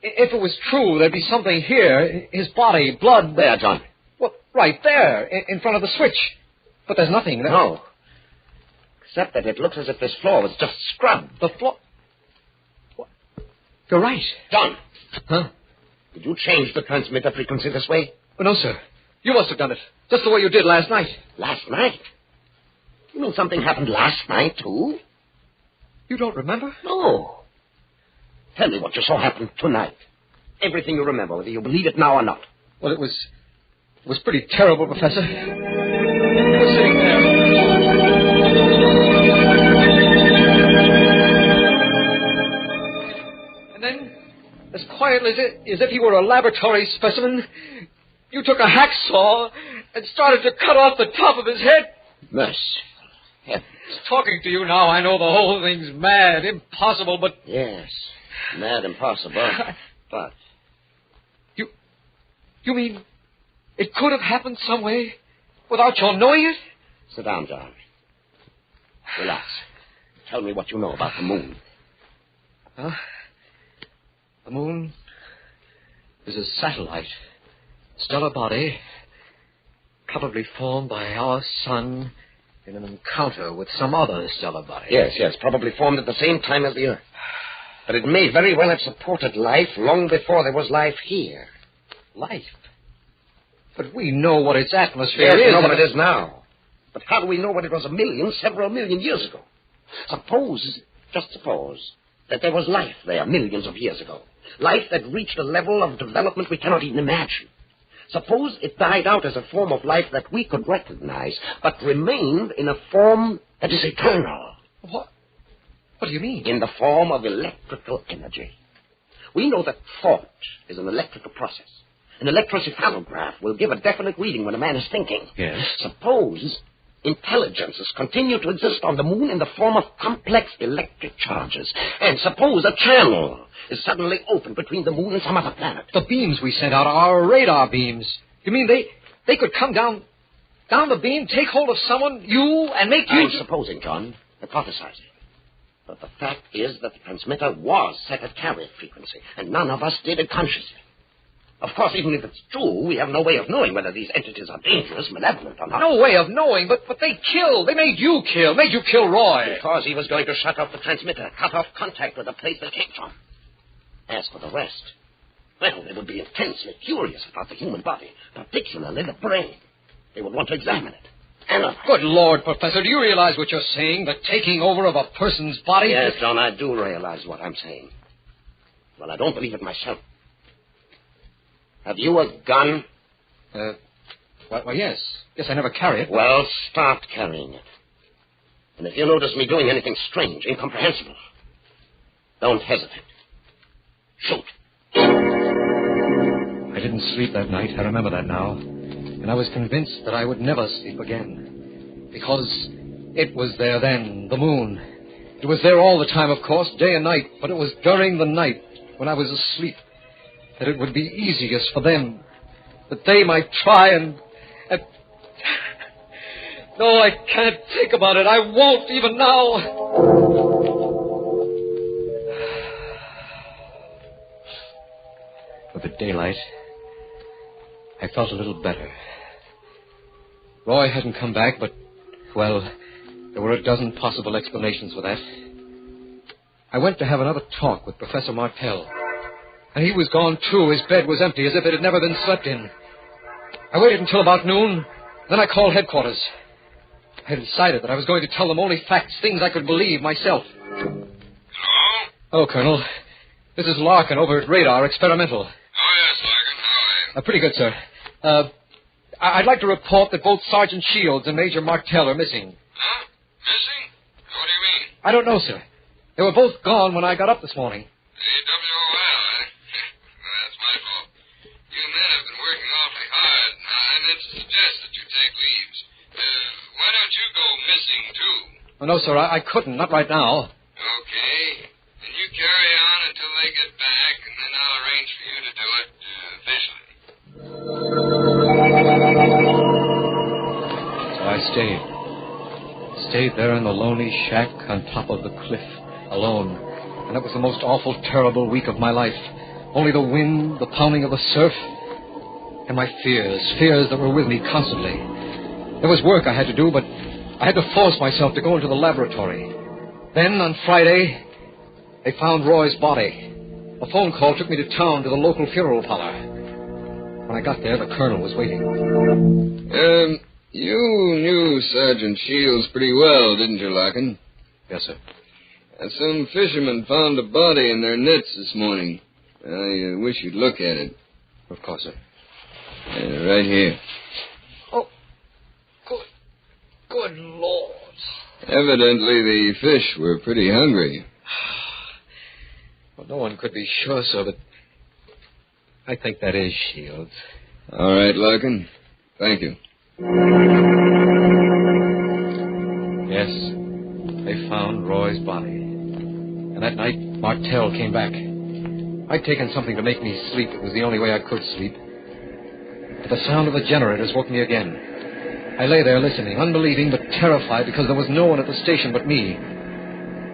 If it was true, there'd be something here. His body, blood. There, John. Well, right there, in front of the switch. But there's nothing there. No. Except that it looks as if this floor was just scrubbed. The floor? What? You're right. John. Huh? Did you change the transmitter frequency this way? Oh, no, sir. You must have done it. Just the way you did last night. Last night? You mean something happened last night, too? You don't remember? No. Tell me what you saw happen tonight. Everything you remember, whether you believe it now or not. Well, it was pretty terrible, Professor. I was sitting there. And then, as quietly as if he were a laboratory specimen, you took a hacksaw and started to cut off the top of his head. Mercy. Heavens. Talking to you now, I know the whole thing's mad, impossible, but... Yes, mad, impossible, but... You mean it could have happened some way without your knowing it? Sit down, John. Relax. Tell me what you know about the moon. Huh? The moon is a satellite, stellar body, probably formed by our sun in an encounter with some other stellar body. Yes, probably formed at the same time as the Earth. But it may very well have supported life long before there was life here. Life? But we know what its atmosphere is. Yes, we know what it is now. But how do we know what it was several million years ago? Just suppose, that there was life there millions of years ago. Life that reached a level of development we cannot even imagine. Suppose it died out as a form of life that we could recognize, but remained in a form that is eternal. What? What do you mean? In the form of electrical energy. We know that thought is an electrical process. An electroencephalograph will give a definite reading when a man is thinking. Yes. Suppose intelligences continue to exist on the moon in the form of complex electric charges. And suppose a channel is suddenly opened between the moon and some other planet. The beams we sent out are our radar beams. You mean they could come down the beam, take hold of someone, you, and make you... I'm supposing, John, hypothesizing. But the fact is that the transmitter was set at carrier frequency, and none of us did it consciously. Of course, even if it's true, we have no way of knowing whether these entities are dangerous, malevolent, or not. No way of knowing, but they killed. They made you kill Roy. Because he was going to shut off the transmitter, cut off contact with the place they came from. As for the rest, well, they would be intensely curious about the human body, particularly the brain. They would want to examine it. Analyze. Good Lord, Professor, do you realize what you're saying? The taking over of a person's body? Yes, John, I do realize what I'm saying. Well, I don't believe it myself. Have you a gun? Well, yes. Yes, I never carry it. Well, start carrying it. And if you notice me doing anything strange, incomprehensible, don't hesitate. Shoot. I didn't sleep that night. I remember that now. And I was convinced that I would never sleep again. Because it was there then, the moon. It was there all the time, of course, day and night. But it was during the night, when I was asleep, that it would be easiest for them. That they might try and... No, I can't think about it. I won't even now. With the daylight, I felt a little better. Roy hadn't come back, but, well, there were a dozen possible explanations for that. I went to have another talk with Professor Martell, and he was gone, too. His bed was empty, as if it had never been slept in. I waited until about noon, then I called headquarters. I had decided that I was going to tell them only facts, things I could believe myself. Hello? Hello, Colonel. This is Larkin over at Radar Experimental. Oh, yes, Larkin. How are you? Pretty good, sir. I'd like to report that both Sergeant Shields and Major Martell are missing. Huh? Missing? What do you mean? I don't know, sir. They were both gone when I got up this morning. AWOL, eh? Well, that's my fault. You men have been working awfully hard. I meant to suggest that you take leaves. Why don't you go missing, too? Oh, no, sir, I couldn't. Not right now. Okay. Then you carry on until they get back, and then I'll arrange for you to do it officially. So I stayed. Stayed there in the lonely shack on top of the cliff, alone. And it was the most awful, terrible week of my life. Only the wind, the pounding of the surf, and my fears that were with me constantly. There was work I had to do, but I had to force myself to go into the laboratory. Then, on Friday, they found Roy's body. A phone call took me to town to the local funeral parlor. When I got there, the colonel was waiting. You knew Sergeant Shields pretty well, didn't you, Larkin? Yes, sir. Some fishermen found a body in their nets this morning. I wish you'd look at it. Of course, sir. Right here. Oh, good Lord. Evidently, the fish were pretty hungry. Well, no one could be sure, sir, but I think that is Shields. All right, Larkin. Thank you. Yes, they found Roy's body. And that night, Martell came back. I'd taken something to make me sleep. It was the only way I could sleep. But the sound of the generators woke me again. I lay there listening, unbelieving but terrified because there was no one at the station but me.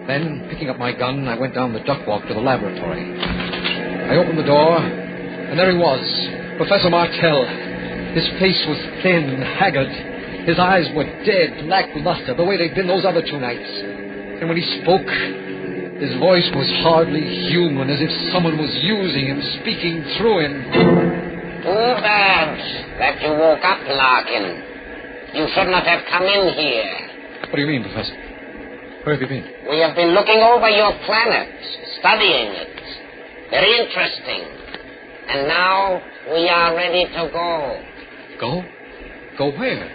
Then, picking up my gun, I went down the duck walk to the laboratory. I opened the door, and there he was, Professor Martell. His face was thin, haggard. His eyes were dead, lackluster, the way they'd been those other 2 nights. And when he spoke, his voice was hardly human, as if someone was using him, speaking through him. Too bad that you woke up, Larkin. You should not have come in here. What do you mean, Professor? Where have you been? We have been looking over your planet, studying it. Very interesting. And now we are ready to go. Go? Go where?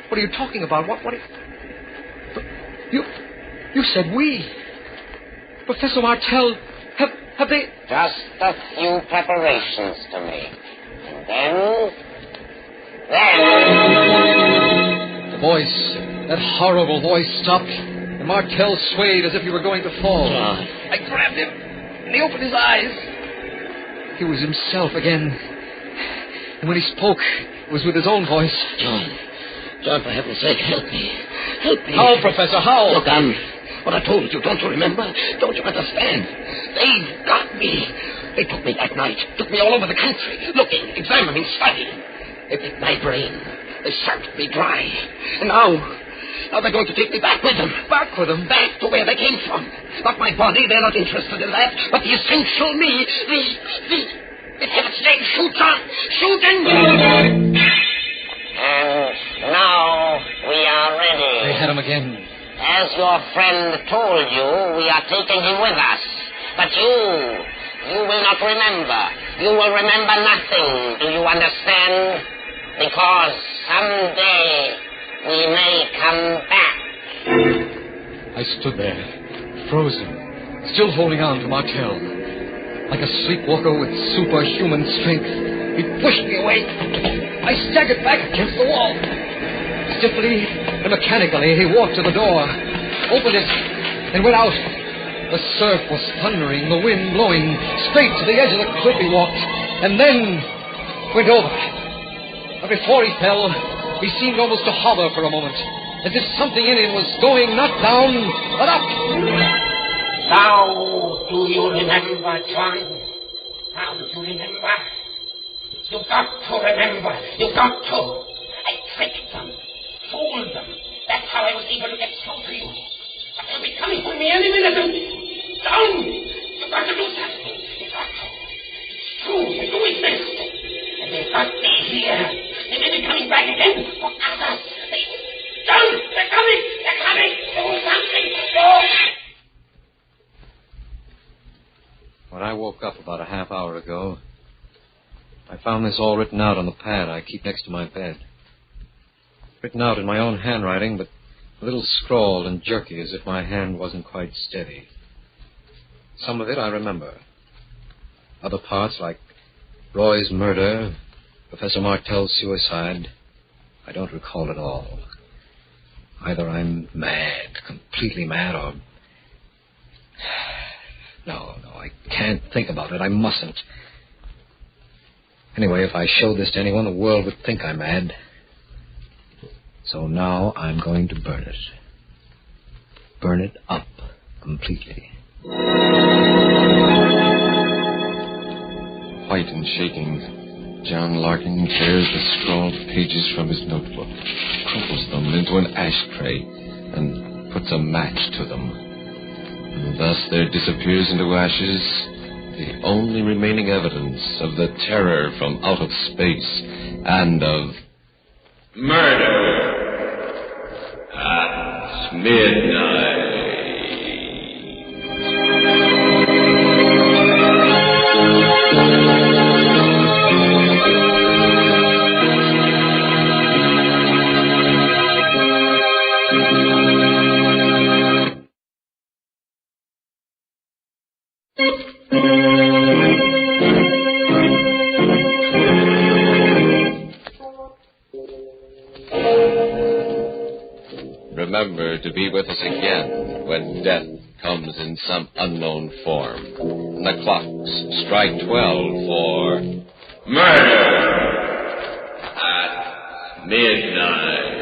What are you talking about? What You said we. Professor Martell, have they... Just a few preparations to make. And then... The voice, that horrible voice stopped, and Martell swayed as if he were going to fall. I grabbed him, and he opened his eyes. He was himself again. And when he spoke, it was with his own voice. John, for heaven's sake, help me. Help me. How, Professor, how? Look, what I told you, don't you remember? Don't you understand? They've got me. They took me that night, took me all over the country, looking, examining, studying. They picked my brain. They sucked me dry. And now they're going to take me back with them. Back with them? Back to where they came from. Not my body, they're not interested in that, but the essential me, the heaven's name, shoot, John, shoot and... And now we are ready. They had him again. As your friend told you, we are taking him with us. But you will not remember. You will remember nothing. Do you understand? Because someday we may come back. I stood there, frozen, still holding on to Martell. Like a sleepwalker with superhuman strength, he pushed me away. I staggered back against the wall. Stiffly and mechanically, he walked to the door, opened it, and went out. The surf was thundering, the wind blowing. Straight to the edge of the cliff he walked, and then went over. But before he fell, he seemed almost to hover for a moment, as if something in him was going not down, but up. Now, do you remember, John? Now, do you remember? You've got to remember. You've got to. I tricked them, fooled them. That's how I was able to get through to you. But they'll be coming for me any minute. Down! You've got to do something. You've got to. It's true. They do exist. And they've got me here. They may be coming back again for others. Down! They're coming! They're coming! Do something! Do! When I woke up about a half hour ago, I found this all written out on the pad I keep next to my bed. Written out in my own handwriting, but a little scrawled and jerky, as if my hand wasn't quite steady. Some of it I remember. Other parts, like Roy's murder, Professor Martell's suicide, I don't recall at all. Either I'm mad, completely mad, or... No, I can't think about it. I mustn't. Anyway, if I showed this to anyone, the world would think I'm mad. So now I'm going to burn it. Burn it up completely. White and shaking, John Larkin tears the scrawled pages from his notebook, crumples them into an ashtray, and puts a match to them. And thus there disappears into ashes the only remaining evidence of the terror from out of space and of murder at midnight. Remember to be with us again when death comes in some unknown form. And the clocks strike 12 for murder at midnight.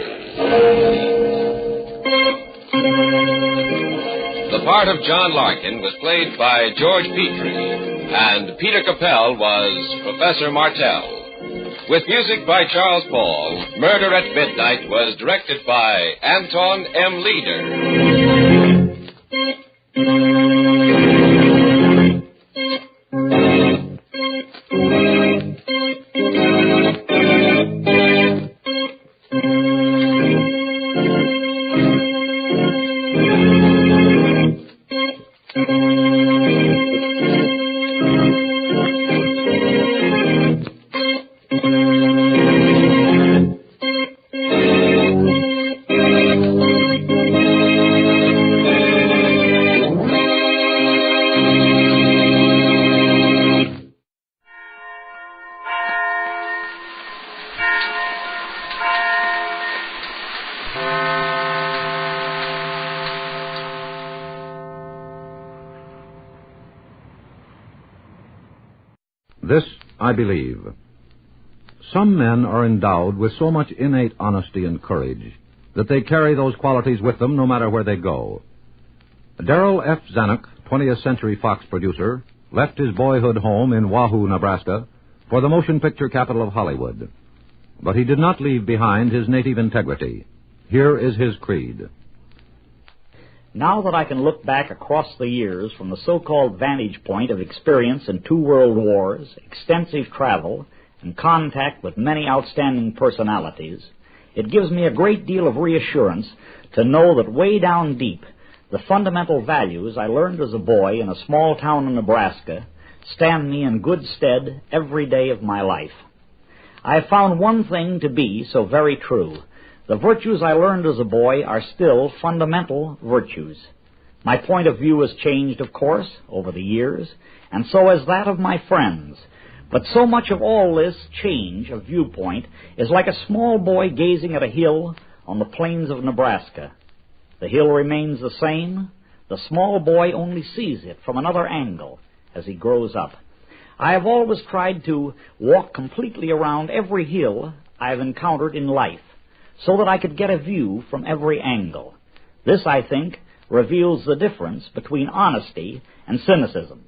The part of John Larkin was played by George Petrie, and Peter Capell was Professor Martell. With music by Charles Paul, Murder at Midnight was directed by Anton M. Leader. This I believe. Some men are endowed with so much innate honesty and courage that they carry those qualities with them no matter where they go. Darrell F. Zanuck, 20th Century Fox producer, left his boyhood home in Wahoo, Nebraska, for the motion picture capital of Hollywood. But he did not leave behind his native integrity. Here is his creed. Now that I can look back across the years from the so-called vantage point of experience in 2 world wars, extensive travel, and contact with many outstanding personalities, it gives me a great deal of reassurance to know that way down deep, the fundamental values I learned as a boy in a small town in Nebraska stand me in good stead every day of my life. I have found one thing to be so very true. The virtues I learned as a boy are still fundamental virtues. My point of view has changed, of course, over the years, and so has that of my friends. But so much of all this change of viewpoint is like a small boy gazing at a hill on the plains of Nebraska. The hill remains the same. The small boy only sees it from another angle as he grows up. I have always tried to walk completely around every hill I have encountered in life, so that I could get a view from every angle. This, I think, reveals the difference between honesty and cynicism.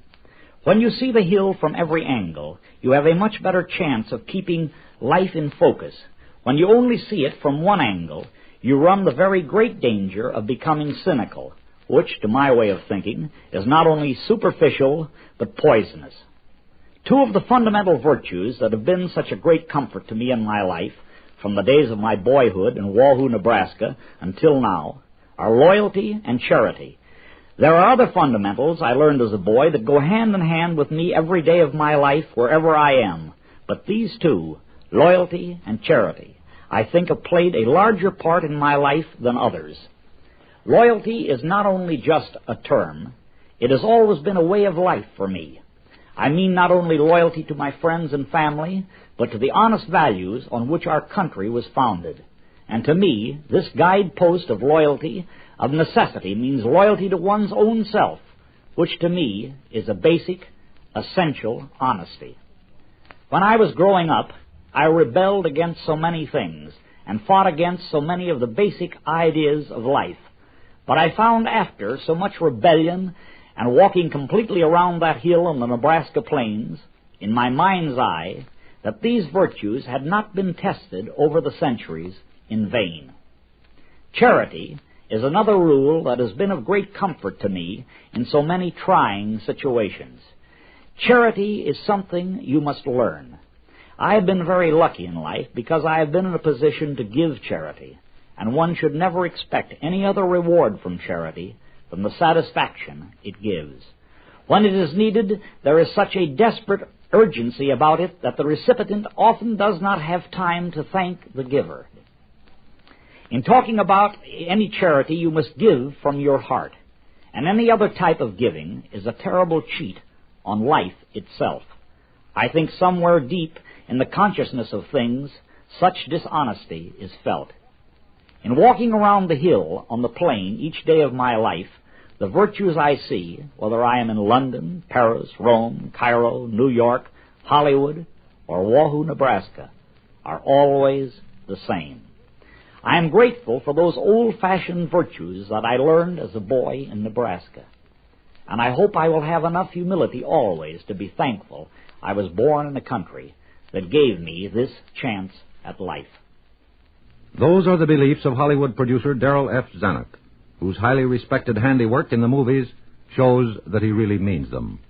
When you see the hill from every angle, you have a much better chance of keeping life in focus. When you only see it from one angle, you run the very great danger of becoming cynical, which, to my way of thinking, is not only superficial, but poisonous. 2 of the fundamental virtues that have been such a great comfort to me in my life, from the days of my boyhood in Wahoo, Nebraska, until now, are loyalty and charity. There are other fundamentals I learned as a boy that go hand in hand with me every day of my life wherever I am. But these 2, loyalty and charity, I think have played a larger part in my life than others. Loyalty is not only just a term, it has always been a way of life for me. I mean not only loyalty to my friends and family, but to the honest values on which our country was founded. And to me, this guidepost of loyalty, of necessity, means loyalty to one's own self, which to me is a basic, essential honesty. When I was growing up, I rebelled against so many things and fought against so many of the basic ideas of life. But I found after so much rebellion and walking completely around that hill on the Nebraska plains, in my mind's eye, that these virtues had not been tested over the centuries in vain. Charity is another rule that has been of great comfort to me in so many trying situations. Charity is something you must learn. I have been very lucky in life because I have been in a position to give charity, and one should never expect any other reward from charity than the satisfaction it gives. When it is needed, there is such a desperate urgency about it that the recipient often does not have time to thank the giver. In talking about any charity, you must give from your heart, and any other type of giving is a terrible cheat on life itself. I think somewhere deep in the consciousness of things, such dishonesty is felt. In walking around the hill on the plain each day of my life, the virtues I see, whether I am in London, Paris, Rome, Cairo, New York, Hollywood, or Wahoo, Nebraska, are always the same. I am grateful for those old-fashioned virtues that I learned as a boy in Nebraska. And I hope I will have enough humility always to be thankful I was born in a country that gave me this chance at life. Those are the beliefs of Hollywood producer Darrell F. Zanuck, whose highly respected handiwork in the movies shows that he really means them.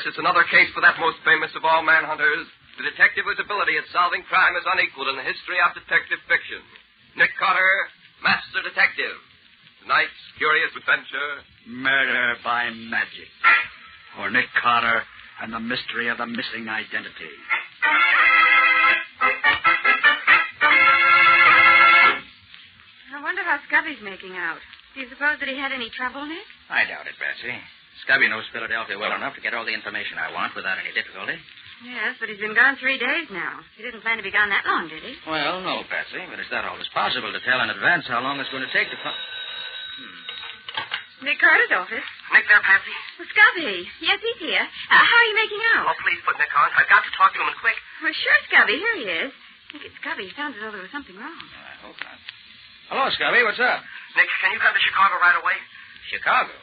It's another case for that most famous of all manhunters. The detective whose ability at solving crime is unequaled in the history of detective fiction. Nick Carter, Master Detective. Tonight's curious adventure... Murder by Magic. Or Nick Carter and the Mystery of the Missing Identity. I wonder how Scubby's making out. Do you suppose that he had any trouble, Nick? I doubt it, Betsy. Scubby knows Philadelphia well enough to get all the information I want without any difficulty. Yes, but he's been gone 3 days now. He didn't plan to be gone that long, did he? Well, no, Betsy, but it's not always possible to tell in advance how long it's going to take to... Nick Carter's office. Nick there, Patsy? Well, Scubby. Yes, he's here. How are you making out? Oh, please put Nick on. I've got to talk to him and quick. Well, sure, Scubby. Here he is. Nick, it's Scubby. He sounds as though there was something wrong. I hope not. Hello, Scubby. What's up? Nick, can you come to Chicago right away? Chicago?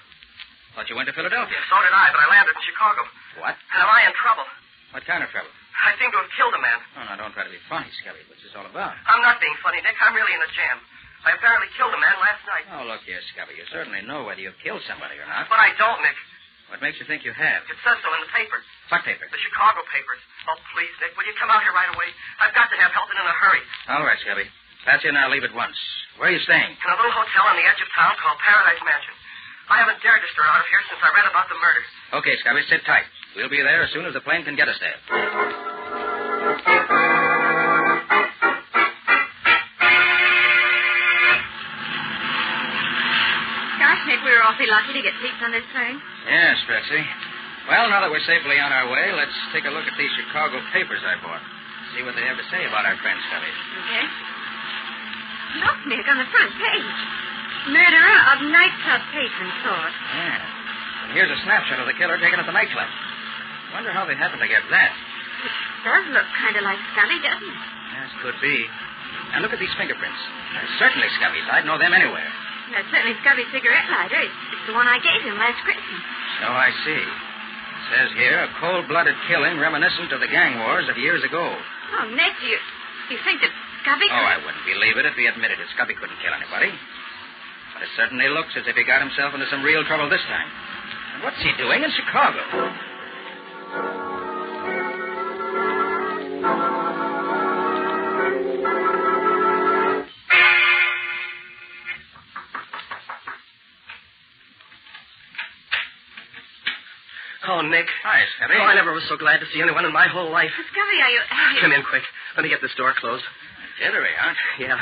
Thought you went to Philadelphia. So did I, but I landed in Chicago. What? And am I in trouble? What kind of trouble? I seem to have killed a man. Oh, now, don't try to be funny, Scubby. What's this all about? I'm not being funny, Nick. I'm really in a jam. I apparently killed a man last night. Oh, look here, Scubby. You certainly know whether you've killed somebody or not. But I don't, Nick. What makes you think you have? It says so in the papers. What papers? The Chicago papers. Oh, please, Nick, will you come out here right away? I've got to have help and in a hurry. All right, Scubby. Patsy and I'll leave at once. Where are you staying? In a little hotel on the edge of town called Paradise Mansion. I haven't dared to stir out of here since I read about the murder. Okay, Scubby, sit tight. We'll be there as soon as the plane can get us there. Gosh, Nick, we were awfully lucky to get seats on this plane. Yes, Betsy. Well, now that we're safely on our way, let's take a look at these Chicago papers I bought. See what they have to say about our friend Scubby. Okay. Look, Nick, on the front page. Murderer of nightclub patron sought. Yeah. And here's a snapshot of the killer taken at the nightclub. Wonder how they happened to get that. It does look kind of like Scubby, doesn't it? Yes, could be. And look at these fingerprints. They're certainly Scubby's. I'd know them anywhere. That's certainly Scubby's cigarette lighter. It's the one I gave him last Christmas. So I see. It says here, a cold-blooded killing reminiscent of the gang wars of years ago. Oh, Nick, do you think that Scubby Oh, I wouldn't believe it if he admitted that Scubby couldn't kill anybody. But it certainly looks as if he got himself into some real trouble this time. And what's he doing in Chicago? Oh, Nick. Hi, Scubby. Oh, I never was so glad to see anyone in my whole life. Scubby, are you... Come in quick. Let me get this door closed. Jittery, huh? Yeah.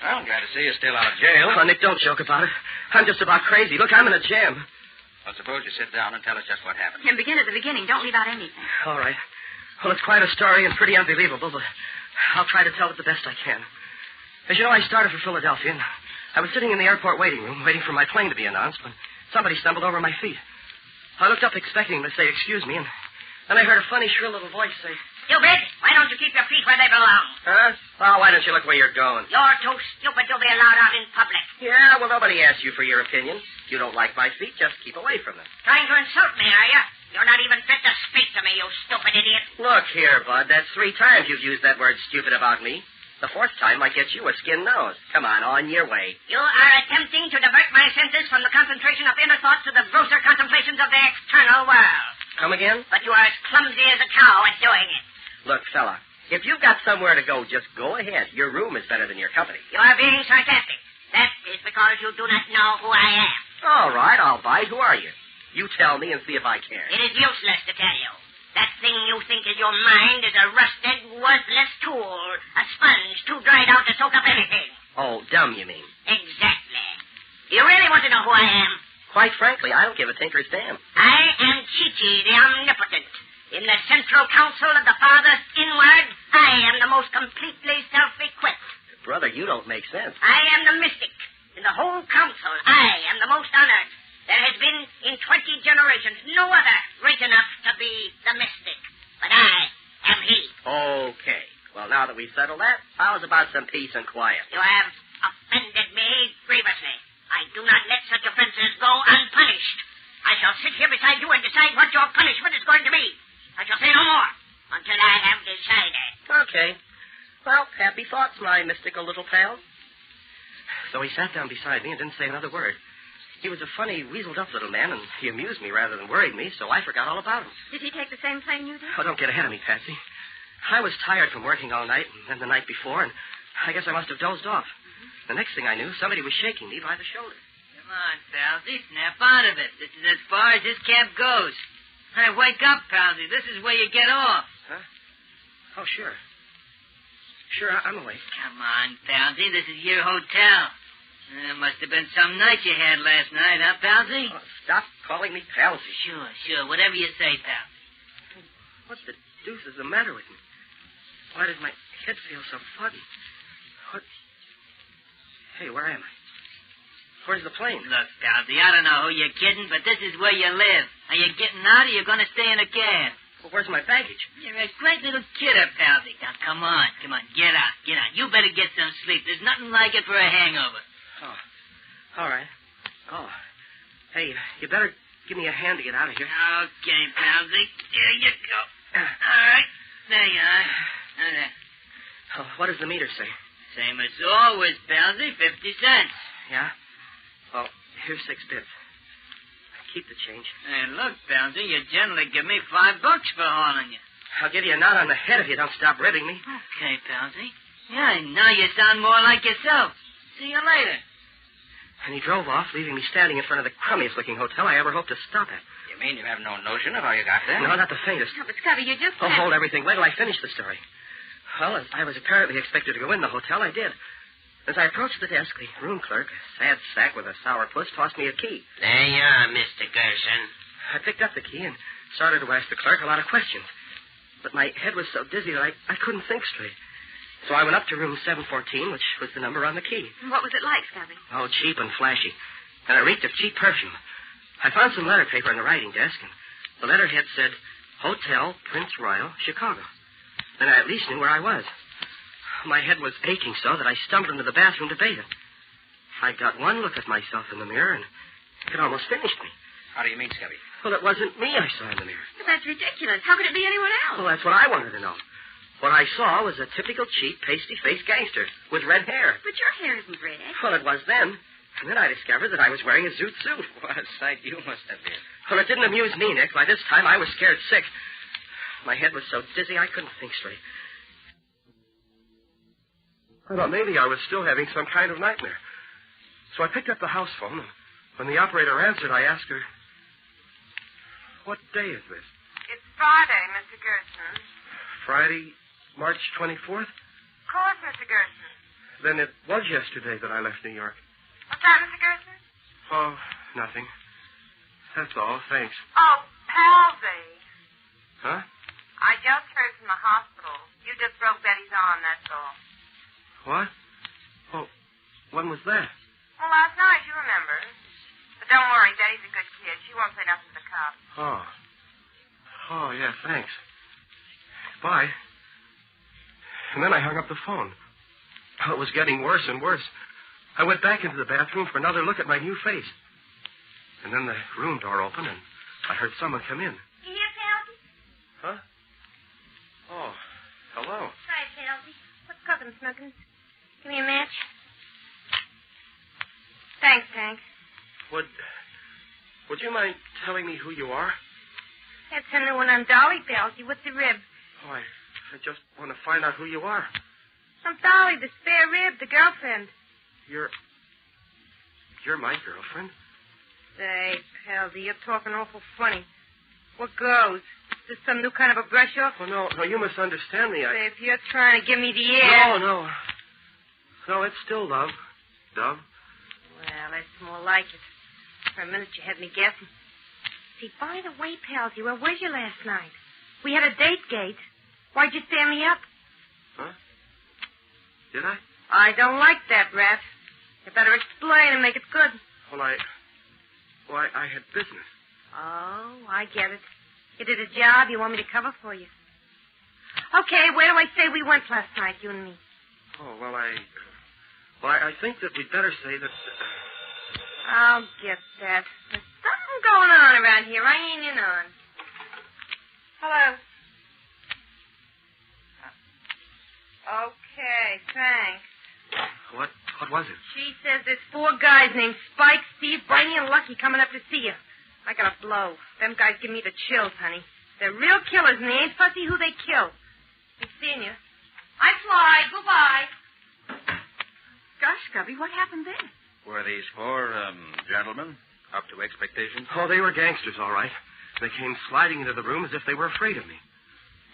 Well, I'm glad to see you're still out of jail. Oh, Nick, don't joke about it. I'm just about crazy. Look, I'm in a jam. Well, suppose you sit down and tell us just what happened. And begin at the beginning. Don't leave out anything. All right. Well, it's quite a story and pretty unbelievable, but I'll try to tell it the best I can. As you know, I started for Philadelphia, and I was sitting in the airport waiting room, waiting for my plane to be announced, when somebody stumbled over my feet. I looked up expecting him to say, excuse me, and then I heard a funny, shrill little voice say, Stupid! Why don't you keep your feet where they belong? Huh? Oh, why don't you look where you're going? You're too stupid to be allowed out in public. Yeah, well, nobody asked you for your opinion. If you don't like my feet, just keep away from them. Trying to insult me, are you? You're not even fit to speak to me, you stupid idiot. Look here, Bud. That's 3 times you've used that word stupid about me. The 4th time might get you a skin nose. Come on your way. You are attempting to divert my senses from the concentration of inner thoughts to the grosser contemplations of the external world. Come again? But you are as clumsy as a cow at doing it. Look, fella, if you've got somewhere to go, just go ahead. Your room is better than your company. You are being sarcastic. That is because you do not know who I am. All right, I'll bite. Who are you? You tell me and see if I care. It is useless to tell you. That thing you think is your mind is a rusted, worthless tool. A sponge too dried out to soak up anything. Oh, dumb, you mean? Exactly. Do you really want to know who I am? Quite frankly, I don't give a tinker's damn. I am Chi-Chi, the omnipotent. In the central council of the farthest inward, I am the most completely self-equipped. Brother, you don't make sense. I am the mystic. In the whole council, I am the most honored. There has been, in 20 generations, no other great enough to be the mystic. But I am he. Okay. Well, now that we've settled that, how's about some peace and quiet? You have offended me grievously. I do not let such offenses go unpunished. I shall sit here beside you and decide what your punishment is going to be. I shall say no more until I have decided. Okay. Well, happy thoughts, my mystical little pal. So he sat down beside me and didn't say another word. He was a funny, weaseled-up little man, and he amused me rather than worried me, so I forgot all about him. Did he take the same plane you did? Oh, don't get ahead of me, Patsy. I was tired from working all night and then the night before, and I guess I must have dozed off. The next thing I knew, somebody was shaking me by the shoulder. Come on, Palsy, snap out of it. This is as far as this cab goes. Hey, wake up, Palsy. This is where you get off. Huh? Oh, sure. Sure, I'm awake. Come on, Palsy. This is your hotel. Must have been some night you had last night, huh, Palsy? Oh, stop calling me Palsy. Sure. Whatever you say, pal. What the deuce is the matter with me? Why does my head feel so foggy? What? Hey, where am I? Where's the plane? Look, Palsy, I don't know who you're kidding, but this is where you live. Are you getting out or you going to stay in a cab? Well, where's my baggage? You're a great little kidder, Palsy. Now, come on. Get out. You better get some sleep. There's nothing like it for a hangover. Oh, all right. Oh, hey, you better give me a hand to get out of here. Okay, Palsy. Here you go. All right. There you are. Oh, what does the meter say? Same as always, Palsy. 50 cents. Yeah? Well, here's 6 bits. Keep the change. Hey, look, Palsy, you generally give me $5 for hauling you. I'll give you a knot on the head if you don't stop ribbing me. Okay, Palsy. Yeah, now you sound more like yourself. See you later. And he drove off, leaving me standing in front of the crummiest-looking hotel I ever hoped to stop at. You mean you have no notion of how you got there? No, not the faintest. No, but, Scubby, you just... Oh, hold everything. Wait till I finish the story. Well, as I was apparently expected to go in the hotel, I did. As I approached the desk, the room clerk, a sad sack with a sourpuss, tossed me a key. There you are, Mr. Gerson. I picked up the key and started to ask the clerk a lot of questions. But my head was so dizzy that I couldn't think straight. So I went up to room 714, which was the number on the key. What was it like, Scubby? Oh, cheap and flashy. And it reeked of cheap perfume. I found some letter paper on the writing desk, and the letterhead said, Hotel Prince Royal, Chicago. Then I at least knew where I was. My head was aching so that I stumbled into the bathroom to bathe it. I got one look at myself in the mirror, and it almost finished me. How do you mean, Scubby? Well, it wasn't me I saw in the mirror. But that's ridiculous. How could it be anyone else? Well, that's what I wanted to know. What I saw was a typical cheap, pasty-faced gangster with red hair. But your hair isn't red. Well, it was then. And then I discovered that I was wearing a zoot suit. What a sight you must have been. Well, it didn't amuse me, Nick. By this time, I was scared sick. My head was so dizzy, I couldn't think straight. I thought maybe I was still having some kind of nightmare. So I picked up the house phone, and when the operator answered, I asked her, what day is this? It's Friday, Mr. Gerson. Friday, March 24th? Of course, Mr. Gerson. Then it was yesterday that I left New York. What's that, Mr. Gerson? Oh, nothing. That's all, thanks. Oh, Palsy. Huh? I just heard from the hospital. You just broke Betty's arm, that's all. What? Oh, when was that? Well, last night, you remember. But don't worry, Betty's a good kid. She won't say nothing to the cops. Oh. Oh, yeah, thanks. Bye. And then I hung up the phone. Oh, it was getting worse and worse. I went back into the bathroom for another look at my new face. And then the room door opened, and I heard someone come in. You here, Palsy? Huh? Oh, hello. Hi, Palsy. What's cooking, Snuggins? Give me a match. Thanks, Hank. Would you mind telling me who you are? That's a new one on Dolly, Palsy. What's the rib? Oh, I just want to find out who you are. I'm Dolly, the spare rib, the girlfriend. You're my girlfriend? Say, Palsy, you're talking awful funny. What goes? Is this some new kind of a brush-off? Oh, no, you misunderstand me. Say, if you're trying to give me the air... No. No, it's still love. Dove. Well, that's more like it. For a minute, you had me guessing. See, by the way, Palsy, where was you last night? We had a date gate. Why'd you stand me up? Huh? Did I? I don't like that, Rat. You better explain and make it good. Well, I had business. Oh, I get it. You did a job you want me to cover for you. Okay, where do I say we went last night, you and me? Oh, well, I think that we'd better say that... I'll get that. There's something going on around here I ain't in on. Hello. Okay, thanks. What was it? She says there's 4 guys named Spike, Steve, Brainy, and Lucky coming up to see you. I got a blow. Them guys give me the chills, honey. They're real killers, and they ain't fussy who they kill. Be seeing you. I fly. Goodbye. Gosh, Gubby, what happened then? Were these 4 gentlemen up to expectations? Oh, they were gangsters, all right. They came sliding into the room as if they were afraid of me.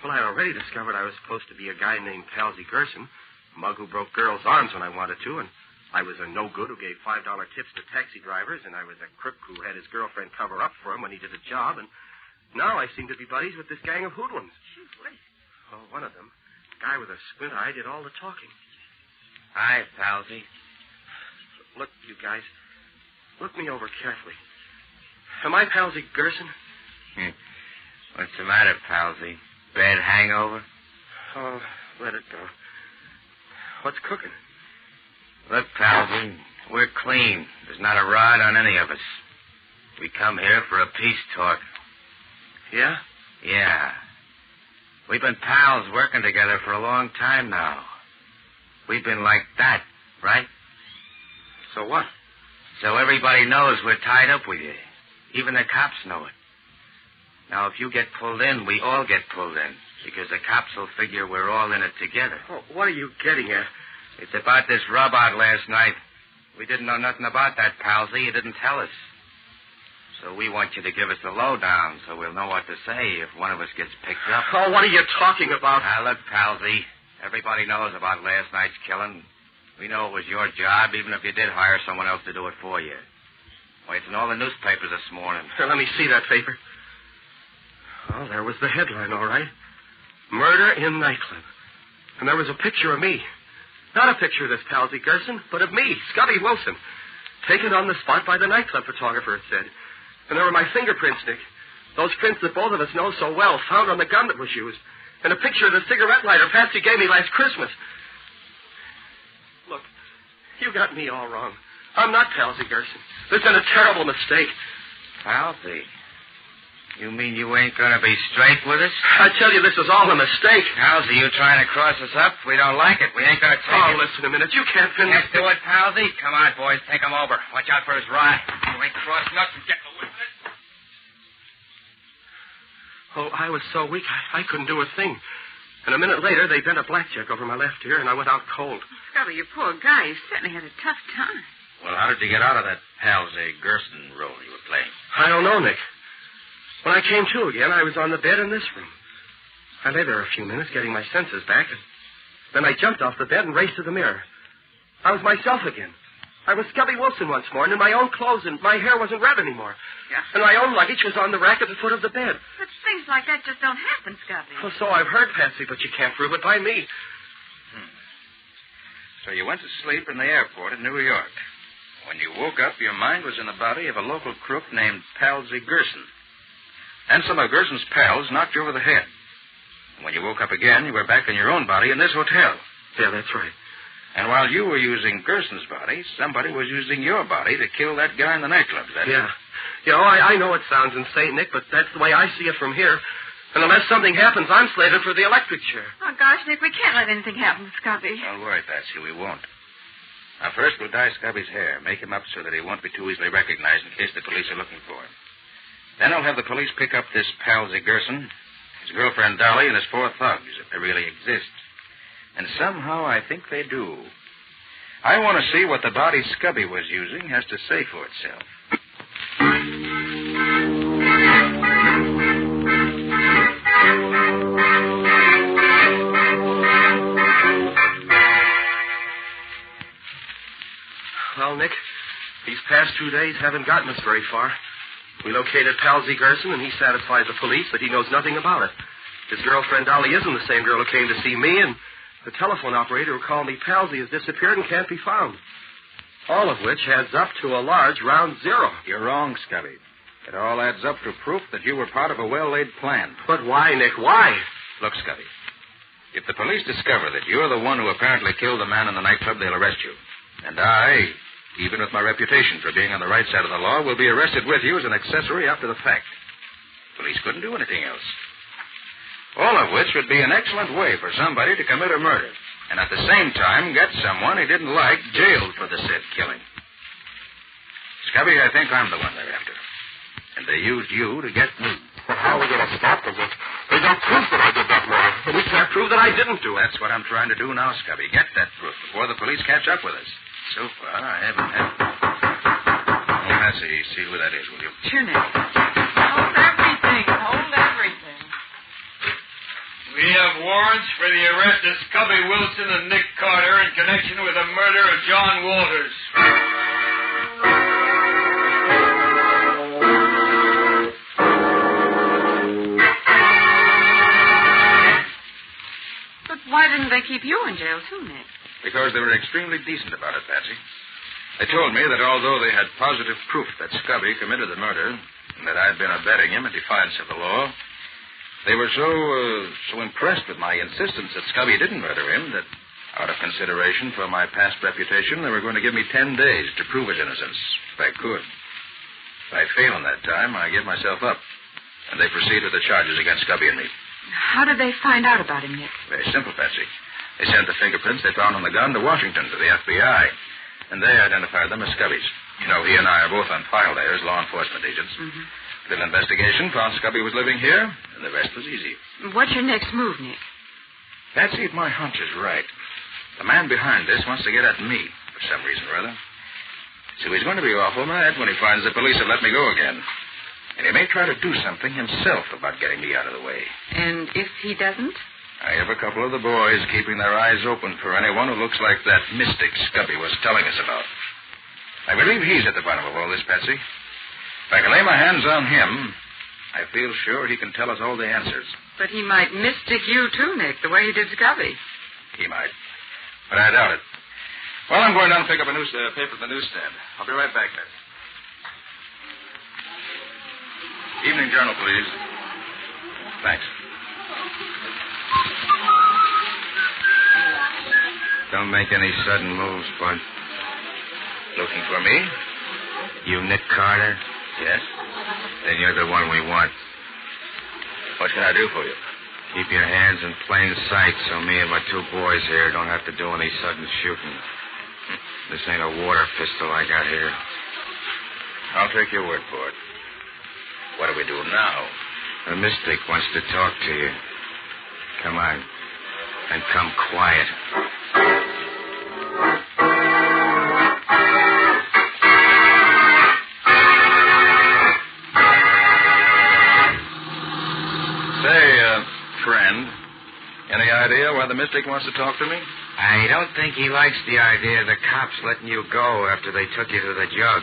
Well, I already discovered I was supposed to be a guy named Palsy Gerson, a mug who broke girls' arms when I wanted to, and I was a no-good who gave $5 tips to taxi drivers, and I was a crook who had his girlfriend cover up for him when he did a job, and now I seem to be buddies with this gang of hoodlums. Oh, one of them, a guy with a squint eye, did all the talking. Hi, Palsy. Look, you guys, look me over carefully. Am I Palsy Gerson? What's the matter, Palsy? Bad hangover? Oh, let it go. What's cooking? Look, Palsy, we're clean. There's not a rod on any of us. We come here for a peace talk. Yeah? Yeah. We've been pals working together for a long time now. We've been like that, right? So what? So everybody knows we're tied up with you. Even the cops know it. Now, if you get pulled in, we all get pulled in. Because the cops will figure we're all in it together. Oh, what are you getting at? It's about this rub-out last night. We didn't know nothing about that, Palsy. You didn't tell us. So we want you to give us the lowdown so we'll know what to say if one of us gets picked up. Oh, what are you talking about? Now, look, Palsy, everybody knows about last night's killing. We know it was your job, even if you did hire someone else to do it for you. Why, it's in all the newspapers this morning. Here, let me see that paper. Oh, there was the headline, all right. Murder in nightclub. And there was a picture of me. Not a picture of this Palsy Gerson, but of me, Scubby Wilson. Taken on the spot by the nightclub photographer, it said. And there were my fingerprints, Nick. Those prints that both of us know so well, found on the gun that was used. And a picture of the cigarette lighter Patsy gave me last Christmas. Look, you got me all wrong. I'm not Palsy Gerson. There's been a terrible mistake. Palsy? You mean you ain't going to be straight with us? I tell you, this is all a mistake. Palsy, you trying to cross us up? We don't like it. We ain't going to take it. Oh, listen a minute. You can't finish. Can't do it, Palsy? Come on, boys. Take him over. Watch out for his ride. You ain't crossing us and getting away with it. Oh, I was so weak, I couldn't do a thing. And a minute later, they bent a blackjack over my left ear, and I went out cold. Scubby, you poor guy. You certainly had a tough time. Well, how did you get out of that Palsy Gerson role you were playing? I don't know, Nick. When I came to again, I was on the bed in this room. I lay there a few minutes, getting my senses back, and then I jumped off the bed and raced to the mirror. I was myself again. I was Scubby Wilson once more, and in my own clothes, and my hair wasn't red anymore. Yeah. And my own luggage was on the rack at the foot of the bed. But things like that just don't happen, Scubby. Well, so I've heard, Patsy, but you can't prove it by me. So you went to sleep in the airport in New York. When you woke up, your mind was in the body of a local crook named Palsy Gerson. And some of Gerson's pals knocked you over the head. And when you woke up again, you were back in your own body in this hotel. Yeah, that's right. And while you were using Gerson's body, somebody was using your body to kill that guy in the nightclub. Yeah. You know, I know it sounds insane, Nick, but that's the way I see it from here. And unless something happens, I'm slated for the electric chair. Oh, gosh, Nick, we can't let anything happen to Scubby. Don't worry, Patsy, we won't. Now, first we'll dye Scubby's hair, make him up so that he won't be too easily recognized in case the police are looking for him. Then I'll have the police pick up this Palsy Gerson, his girlfriend Dolly, and his 4 thugs, if they really exist. And somehow I think they do. I want to see what the body Scubby was using has to say for itself. Well, Nick, these past 2 days haven't gotten us very far. We located Palsy Gerson, and he satisfied the police that he knows nothing about it. His girlfriend Dolly isn't the same girl who came to see me, and the telephone operator who called me Palsy has disappeared and can't be found. All of which adds up to a large round zero. You're wrong, Scubby. It all adds up to proof that you were part of a well-laid plan. But why, Nick? Why? Look, Scubby, if the police discover that you're the one who apparently killed the man in the nightclub, they'll arrest you. And I, even with my reputation for being on the right side of the law, will be arrested with you as an accessory after the fact. Police couldn't do anything else. All of which would be an excellent way for somebody to commit a murder, and at the same time get someone he didn't like jailed for the said killing. Scubby, I think I'm the one they're after. And they used you to get me. But how are we going to stop them, Nick? There's no proof that I did that murder. And we can't prove that I didn't do it. That's what I'm trying to do now, Scubby. Get that proof before the police catch up with us. So far, I haven't had... Oh, Nancy, see who that is, will you? Sure, Nick. Hold everything. Hold everything. We We have warrants for the arrest of Scubby Wilson and Nick Carter in connection with the murder of John Walters. But why didn't they keep you in jail, too, Nick? Because they were extremely decent about it, Patsy. They told me that although they had positive proof that Scubby committed the murder and that I'd been abetting him in defiance of the law, they were so impressed with my insistence that Scubby didn't murder him that, out of consideration for my past reputation, they were going to give me 10 days to prove his innocence, if I could. If I fail in that time, I give myself up, and they proceed with the charges against Scubby and me. How did they find out about him, Nick? Very simple, Patsy. They sent the fingerprints they found on the gun to Washington, to the FBI, and they identified them as Scubby's. You know, he and I are both on file there as law enforcement agents. Mm-hmm. Little investigation found Scubby was living here, and the rest was easy. What's your next move, Nick? Patsy, if my hunch is right, the man behind this wants to get at me for some reason or other. So he's going to be awful mad when he finds the police have let me go again. And he may try to do something himself about getting me out of the way. And if he doesn't? I have a couple of the boys keeping their eyes open for anyone who looks like that mystic Scubby was telling us about. I believe he's at the bottom of all this, Patsy. If I can lay my hands on him, I feel sure he can tell us all the answers. But he might mystic you, too, Nick, the way he did Scubby. He might. But I doubt it. Well, I'm going down to pick up a paper at the newsstand. I'll be right back, Patsy. Evening Journal, please. Thanks. Don't make any sudden moves, Bud. Looking for me? You Nick Carter? Yes. Then you're the one we want. What can I do for you? Keep your hands in plain sight so me and my two boys here don't have to do any sudden shooting. This ain't a water pistol I got here. I'll take your word for it. What do we do now? The mystic wants to talk to you. Come on. And come quiet. Friend, any idea why the mystic wants to talk to me? I don't think he likes the idea of the cops letting you go after they took you to the jug.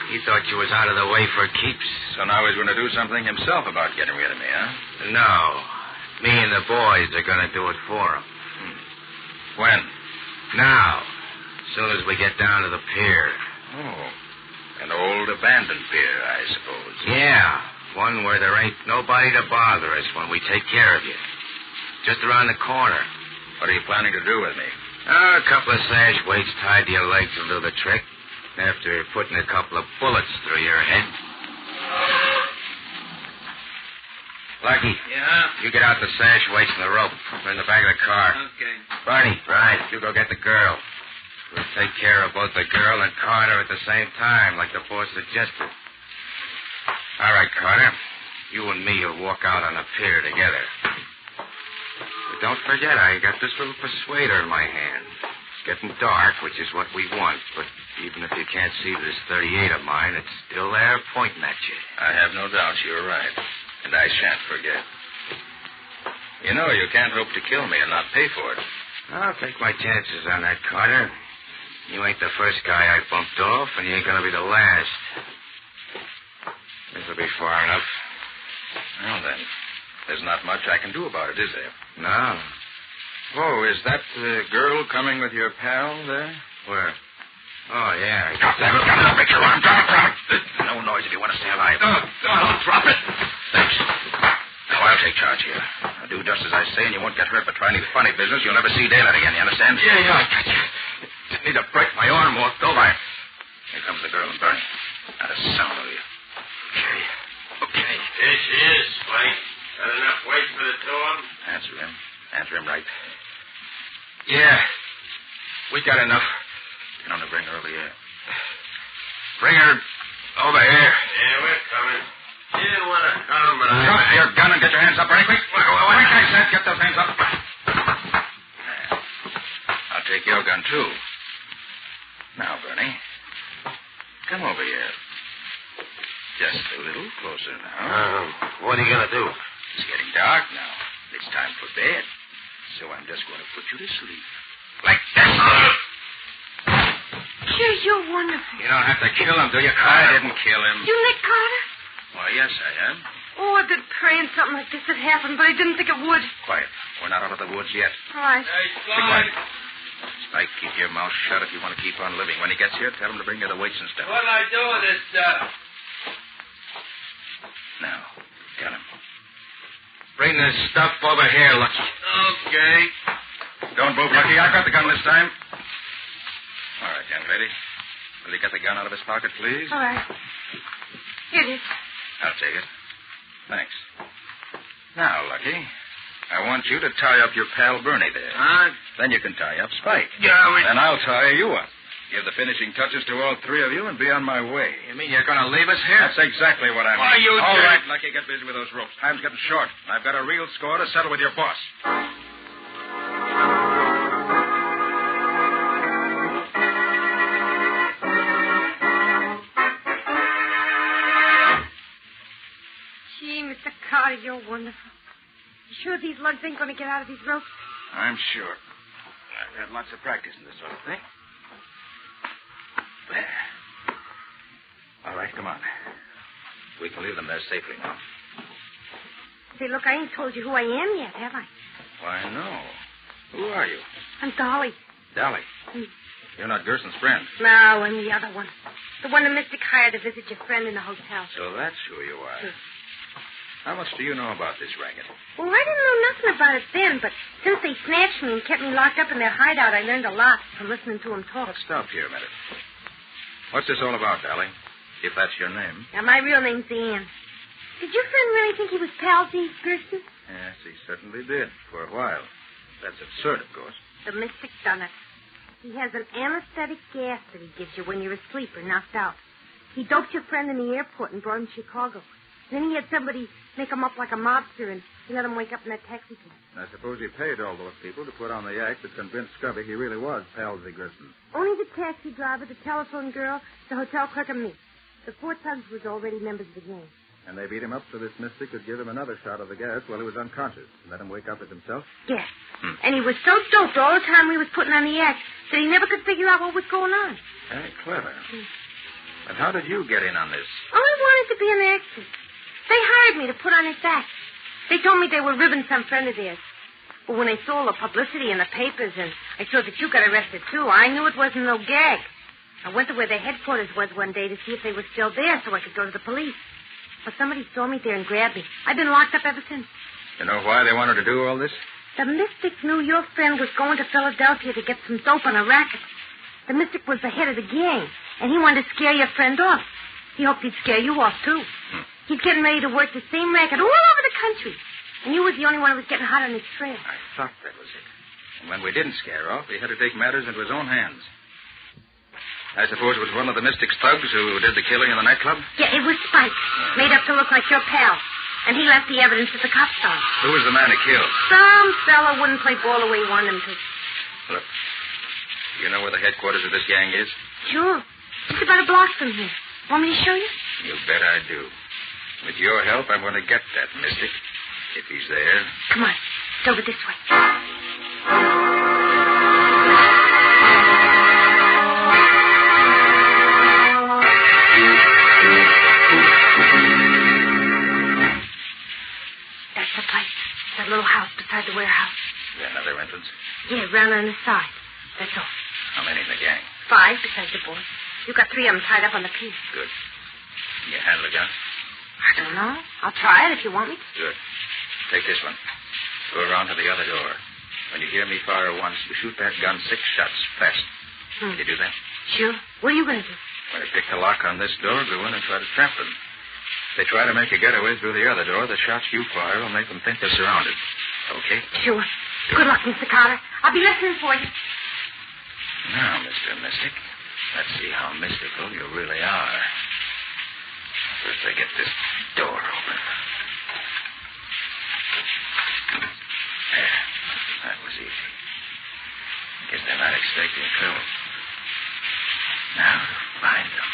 He thought you was out of the way for keeps. So now he's going to do something himself about getting rid of me, huh? No. Me and the boys are going to do it for him. When? Now. As soon as we get down to the pier. Oh. An old abandoned pier, I suppose. Yeah. One where there ain't nobody to bother us when we take care of you. Just around the corner. What are you planning to do with me? A couple of sash weights tied to your legs will do the trick. After putting a couple of bullets through your head. Lucky. Yeah? You get out the sash weights and the rope. They're in the back of the car. Okay. Barney. Right. You go get the girl. We'll take care of both the girl and Carter at the same time, like the boss suggested. All right, Carter. You and me will walk out on the pier together. But don't forget, I got this little persuader in my hand. It's getting dark, which is what we want. But even if you can't see this .38 of mine, it's still there pointing at you. I have no doubt you're right. And I shan't forget. You know you can't hope to kill me and not pay for it. I'll take my chances on that, Carter. You ain't the first guy I bumped off, and you ain't going to be the last. This'll be far enough. Well, then, there's not much I can do about it, is there? No. Oh, is that the girl coming with your pal there? Where? Oh, yeah. Drop that gun. I'll break your arm. Drop it. No noise if you want to stay alive. Don't drop it. Thanks. Now, I'll take charge here. I'll do just as I say, and you won't get hurt, but try any funny business. You'll never see daylight again, you understand? Yeah, I got you. Didn't need to break my arm off, though. Here comes the girl and Bernie. Not a sound of you. Okay. Here she is, Spike. Got enough weight for the two of them? Answer him right. Yeah. We got enough. Get on to bring her over here. Bring her over here. Yeah, we're coming. You didn't want to come, but I... Drop your gun and get your hands up, Bernie, quick. Quick, I said, get those hands up. I'll take your gun, too. Now, Bernie, come over here. Just a little closer now. What are you going to do? It's getting dark now. It's time for bed. So I'm just going to put you to sleep. Like that. Sure, you're wonderful. You don't have to kill him, do you? I didn't kill him. You Nick Carter? Why, yes, I am. Oh, I've been praying something like this would happen, but I didn't think it would. Quiet. We're not out of the woods yet. All right. Be quiet. Spike, keep your mouth shut if you want to keep on living. When he gets here, tell him to bring you the weights and stuff. What'll I do with this stuff? Now, tell him. Bring this stuff over here, Lucky. Okay. Don't move, Lucky. I've got the gun this time. All right, young lady. Will you get the gun out of his pocket, please? All right. Here it is. I'll take it. Thanks. Now, Lucky, I want you to tie up your pal Bernie there. Huh? Then you can tie up Spike. Yeah, Then I'll tie you up. Give the finishing touches to all three of you and be on my way. You mean you're going to leave us here? That's exactly what I mean. Why, you All jerk. right, Lucky, get busy with those ropes. Time's getting short. I've got a real score to settle with your boss. Gee, Mr. Carter, you're wonderful. You sure these lugs ain't going to get out of these ropes? I'm sure. I've had lots of practice in this sort of thing. There. All right, come on. We can leave them there safely now. Say, look, I ain't told you who I am yet, have I? Why, no. Who are you? I'm Dolly. Dolly. You're not Gerson's friend. No, I'm the other one. The one the mystic hired to visit your friend in the hotel. So that's who you are. Sure. How much do you know about this racket? Well, I didn't know nothing about it then, but since they snatched me and kept me locked up in their hideout, I learned a lot from listening to them talk. Let's stop here a minute. What's this all about, Dolly? If that's your name. Now, my real name's Ann. Did your friend really think he was Palsy, Gerson? Yes, he certainly did, for a while. That's absurd, of course. The mystic done it. He has an anesthetic gas that he gives you when you're asleep or knocked out. He doped your friend in the airport and brought him to Chicago. Then he had somebody make him up like a mobster, and he let him wake up in that taxi cab. I suppose he paid all those people to put on the act that convinced Scubby he really was Palsy Gerson. Only the taxi driver, the telephone girl, the hotel clerk, and me. The four thugs was already members of the gang. And they beat him up so this mystic could give him another shot of the gas while he was unconscious and let him wake up as himself? Yes. And he was so doped all the time we was putting on the act that he never could figure out what was going on. Very clever. But how did you get in on this? Oh, I wanted to be an actor. They hired me to put on his act. They told me they were ribbing some friend of theirs. But when I saw the publicity in the papers and I saw that you got arrested, too, I knew it wasn't no gag. I went to where their headquarters was one day to see if they were still there so I could go to the police. But somebody saw me there and grabbed me. I've been locked up ever since. You know why they wanted to do all this? The mystic knew your friend was going to Philadelphia to get some dope on a racket. The mystic was the head of the gang, and he wanted to scare your friend off. He hoped he'd scare you off, too. He's getting ready to work the same racket all over the country. And you was the only one who was getting hot on his trail. I thought that was it. And when we didn't scare off, he had to take matters into his own hands. I suppose it was one of the mystic's thugs who did the killing in the nightclub? Yeah, it was Spike. Made up to look like your pal. And he left the evidence at the cop car. Who was the man who killed? Some fella wouldn't play ball the way he wanted him to. Look, you know where the headquarters of this gang is? Sure. It's about a block from here. Want me to show you? You bet I do. With your help, I'm going to get that mystic. If he's there. Come on. It's over this way. That's the place. That little house beside the warehouse. Is there another entrance? Yeah, round on the side. That's all. How many in the gang? 5 besides the boy. You got 3 of them tied up on the piece. Good. Can you handle a gun? I don't know. I'll try it if you want me to. Good. Take this one. Go around to the other door. When you hear me fire once, you shoot that gun 6 shots fast. Can you do that? Sure. What are you going to do? When I pick the lock on this door, go in and try to trap them. If they try to make a getaway through the other door, the shots you fire will make them think they're surrounded. Okay? Sure. Good luck, Mr. Carter. I'll be listening for you. Now, Mr. Mystic, let's see how mystical you really are. First, I get this door open. There. That was easy. Guess they're not expecting trouble. Now, find them.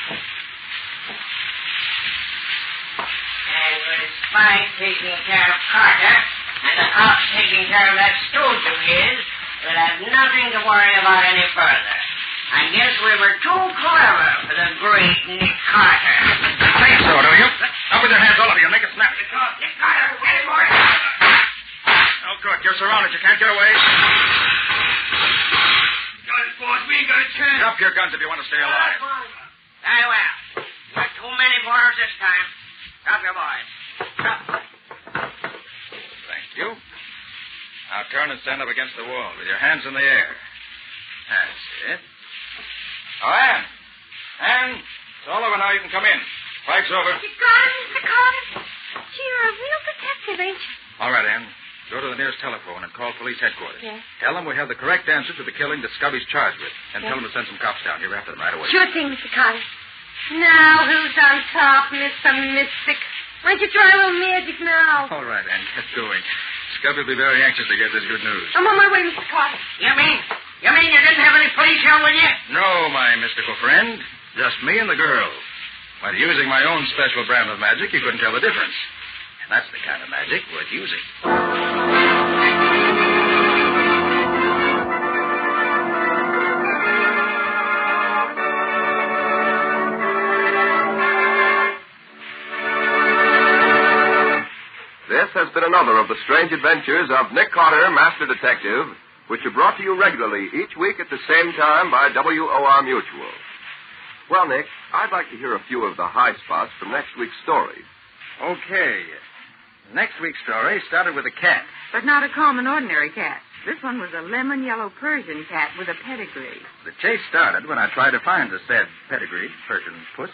And with Spike taking care of Carter, and the cops taking care of that stooge of his, we'll have nothing to worry about any further. I guess we were too clever for the great Nick Carter. Think so, do you? Up with your hands, all of you. Make it snap. Nick Carter, wait for it. Oh, good. You're surrounded. You can't get away. Guns, boys. We ain't got a chance. Drop your guns if you want to stay alive. Very well. We're too many for us this time. Drop your boys. Drop. Thank you. Now turn and stand up against the wall with your hands in the air. That's it. Oh, Anne, it's all over now. You can come in. Fight's over. Mr. Carter. Gee, you're a real detective, ain't you? All right, Anne. Go to the nearest telephone and call police headquarters. Yes. Tell them we have the correct answer to the killing that Scubby's charged with. And Yes. tell them to send some cops down here after them right away. Sure thing, Mr. Carter. Now, who's on top, Mr. Mystic? Why don't you try a little magic now? All right, Anne. Get going. Scubby will be very anxious to get this good news. I'm on my way, Mr. Carter. You mean you didn't have any police here with you? No, my mystical friend. Just me and the girl. By using my own special brand of magic, you couldn't tell the difference. And that's the kind of magic worth using. This has been another of the strange adventures of Nick Carter, Master Detective, which are brought to you regularly each week at the same time by WOR Mutual. Well, Nick, I'd like to hear a few of the high spots from next week's story. Okay. Next week's story started with a cat. But not a common, ordinary cat. This one was a lemon-yellow Persian cat with a pedigree. The chase started when I tried to find the said pedigreed Persian puss,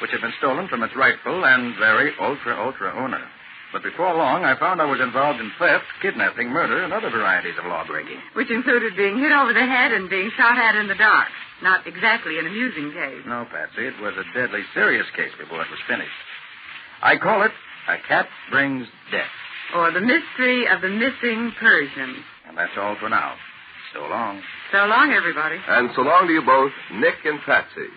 which had been stolen from its rightful and very ultra owner. But before long, I found I was involved in theft, kidnapping, murder, and other varieties of law-breaking. Which included being hit over the head and being shot at in the dark. Not exactly an amusing case. No, Patsy, it was a deadly serious case before it was finished. I call it A Cat Brings Death. Or The Mystery of the Missing Persian. And that's all for now. So long. So long, everybody. And so long to you both, Nick and Patsy.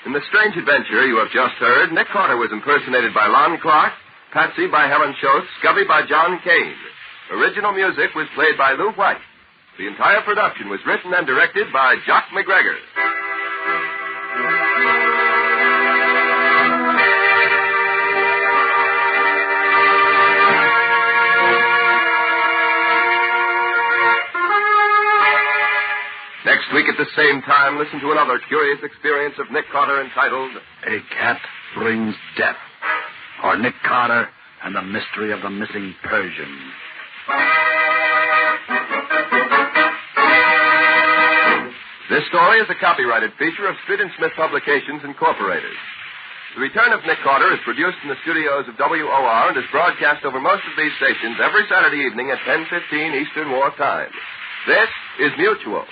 In the strange adventure you have just heard, Nick Carter was impersonated by Lon Clark, Patsy by Helen Schultz, Scubby by John Kane. Original music was played by Lou White. The entire production was written and directed by Jock McGregor. Next week at the same time, listen to another curious experience of Nick Carter entitled A Cat Brings Death, or Nick Carter and the Mystery of the Missing Persian. This story is a copyrighted feature of Street and Smith Publications, Incorporated. The Return of Nick Carter is produced in the studios of WOR and is broadcast over most of these stations every Saturday evening at 10:15 Eastern War Time. This is Mutual.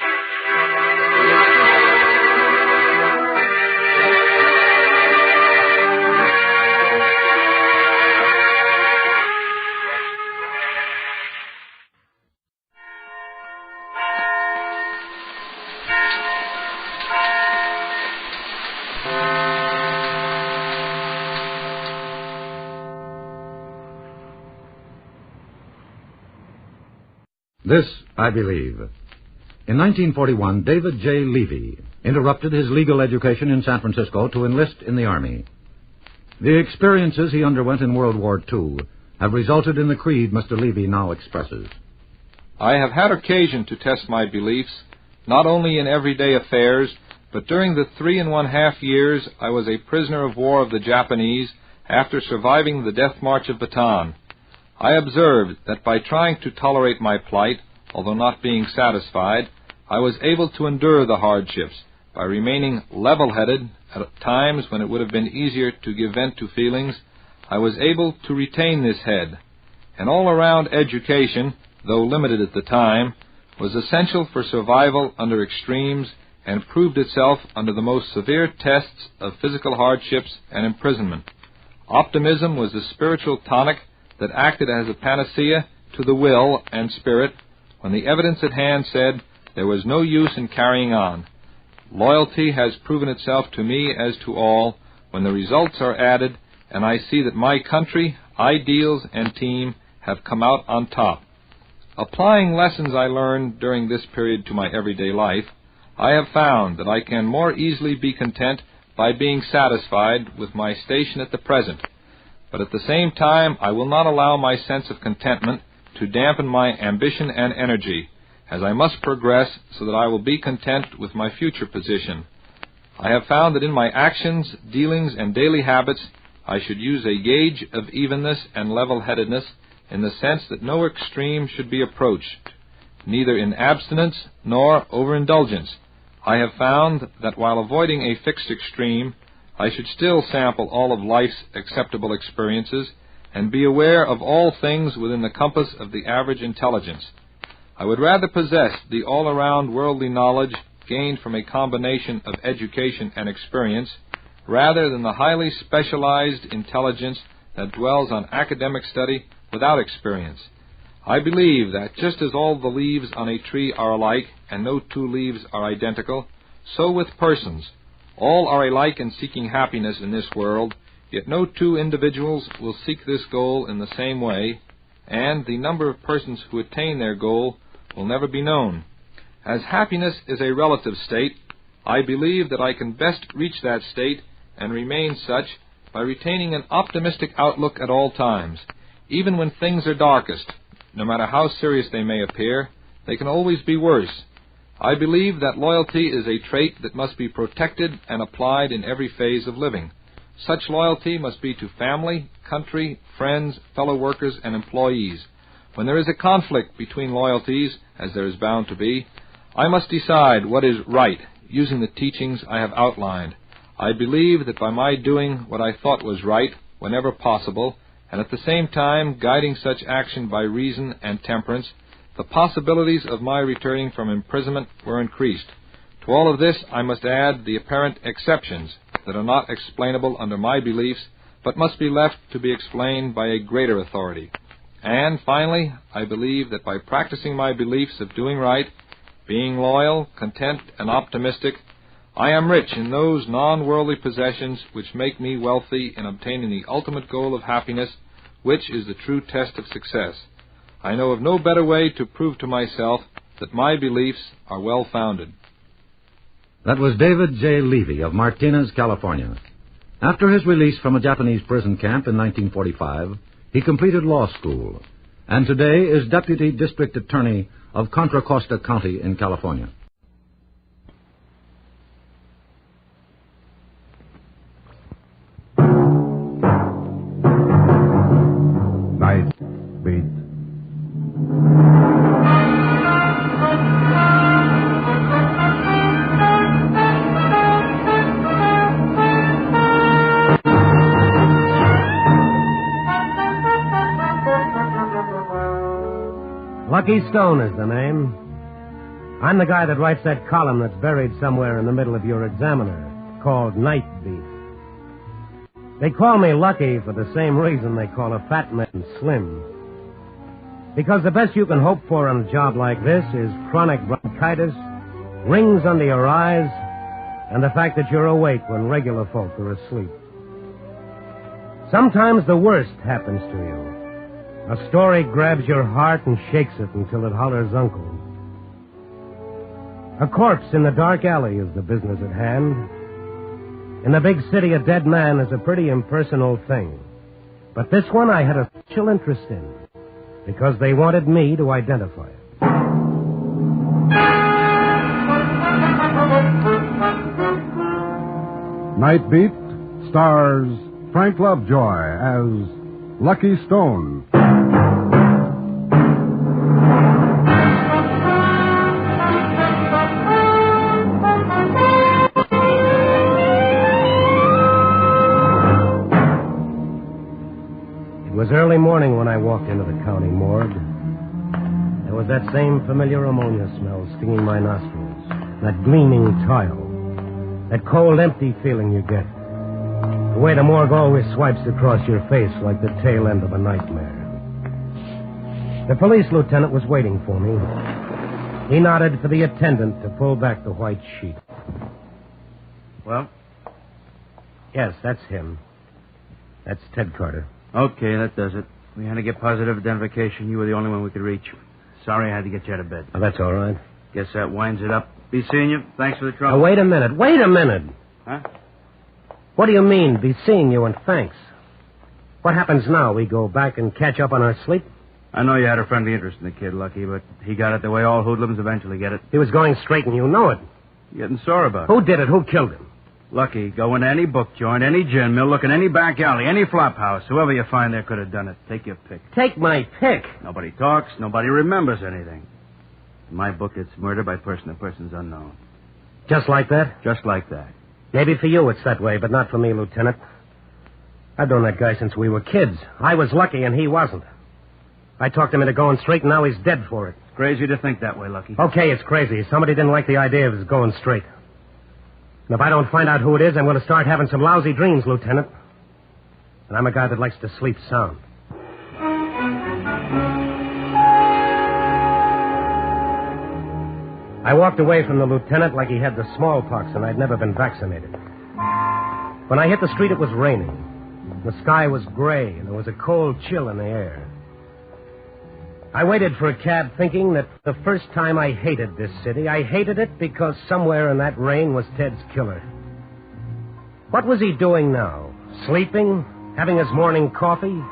This, I believe. In 1941, David J. Levy interrupted his legal education in San Francisco to enlist in the Army. The experiences he underwent in World War II have resulted in the creed Mr. Levy now expresses. I have had occasion to test my beliefs, not only in everyday affairs, but during the 3.5 years I was a prisoner of war of the Japanese after surviving the death march of Bataan. I observed that by trying to tolerate my plight, although not being satisfied, I was able to endure the hardships by remaining level-headed at times when it would have been easier to give vent to feelings. I was able to retain this head. An all-around education, though limited at the time, was essential for survival under extremes and proved itself under the most severe tests of physical hardships and imprisonment. Optimism was the spiritual tonic that acted as a panacea to the will and spirit when the evidence at hand said there was no use in carrying on. Loyalty has proven itself to me as to all when the results are added and I see that my country, ideals, and team have come out on top. Applying lessons I learned during this period to my everyday life, I have found that I can more easily be content by being satisfied with my station at the present. But at the same time, I will not allow my sense of contentment to dampen my ambition and energy, as I must progress so that I will be content with my future position. I have found that in my actions, dealings, and daily habits, I should use a gauge of evenness and level-headedness in the sense that no extreme should be approached, neither in abstinence nor overindulgence. I have found that while avoiding a fixed extreme, I should still sample all of life's acceptable experiences and be aware of all things within the compass of the average intelligence. I would rather possess the all-around worldly knowledge gained from a combination of education and experience rather than the highly specialized intelligence that dwells on academic study without experience. I believe that just as all the leaves on a tree are alike and no two leaves are identical, so with persons. All are alike in seeking happiness in this world, yet no two individuals will seek this goal in the same way, and the number of persons who attain their goal will never be known. As happiness is a relative state, I believe that I can best reach that state and remain such by retaining an optimistic outlook at all times. Even when things are darkest, no matter how serious they may appear, they can always be worse. I believe that loyalty is a trait that must be protected and applied in every phase of living. Such loyalty must be to family, country, friends, fellow workers, and employees. When there is a conflict between loyalties, as there is bound to be, I must decide what is right, using the teachings I have outlined. I believe that by my doing what I thought was right, whenever possible, and at the same time guiding such action by reason and temperance, the possibilities of my returning from imprisonment were increased. To all of this I must add the apparent exceptions that are not explainable under my beliefs, but must be left to be explained by a greater authority. And finally, I believe that by practicing my beliefs of doing right, being loyal, content, and optimistic, I am rich in those non-worldly possessions which make me wealthy in obtaining the ultimate goal of happiness, which is the true test of success. I know of no better way to prove to myself that my beliefs are well-founded. That was David J. Levy of Martinez, California. After his release from a Japanese prison camp in 1945, he completed law school, and today is Deputy District Attorney of Contra Costa County in California. Night beat. Lucky Stone is the name. I'm the guy that writes that column that's buried somewhere in the middle of your Examiner, called Night Beat. They call me Lucky for the same reason they call a fat man Slim. Because the best you can hope for on a job like this is chronic bronchitis, rings under your eyes, and the fact that you're awake when regular folk are asleep. Sometimes the worst happens to you. A story grabs your heart and shakes it until it hollers uncle. A corpse in the dark alley is the business at hand. In the big city, a dead man is a pretty impersonal thing. But this one I had a special interest in, because they wanted me to identify it. Night Beat stars Frank Lovejoy as Lucky Stone. It was early morning when I walked into the county morgue. There was that same familiar ammonia smell stinging my nostrils, that gleaming tile, that cold, empty feeling you get. The way the morgue always swipes across your face like the tail end of a nightmare. The police lieutenant was waiting for me. He nodded for the attendant to pull back the white sheet. Well? Yes, that's him. That's Ted Carter. Okay, that does it. We had to get positive identification. You were the only one we could reach. Sorry I had to get you out of bed. Oh, that's all right. Guess that winds it up. Be seeing you. Thanks for the trouble. Now, wait a minute. Huh? What do you mean, be seeing you and thanks? What happens now? We go back and catch up on our sleep? I know you had a friendly interest in the kid, Lucky, but he got it the way all hoodlums eventually get it. He was going straight and you know it. You're getting sore about it. Who did it? Who killed him? Lucky, go into any book joint, any gin mill, look in any back alley, any flop house. Whoever you find there could have done it. Take your pick. Take my pick? Nobody talks. Nobody remembers anything. In my book, it's murder by person of persons unknown. Just like that? Just like that. Maybe for you it's that way, but not for me, Lieutenant. I've known that guy since we were kids. I was lucky and he wasn't. I talked him into going straight and now he's dead for it. It's crazy to think that way, Lucky. Okay, it's crazy. Somebody didn't like the idea of his going straight. And if I don't find out who it is, I'm going to start having some lousy dreams, Lieutenant. And I'm a guy that likes to sleep sound. I walked away from the lieutenant like he had the smallpox and I'd never been vaccinated. When I hit the street, it was raining. The sky was gray and there was a cold chill in the air. I waited for a cab thinking that the first time I hated this city, I hated it because somewhere in that rain was Ted's killer. What was he doing now? Sleeping? Having his morning coffee?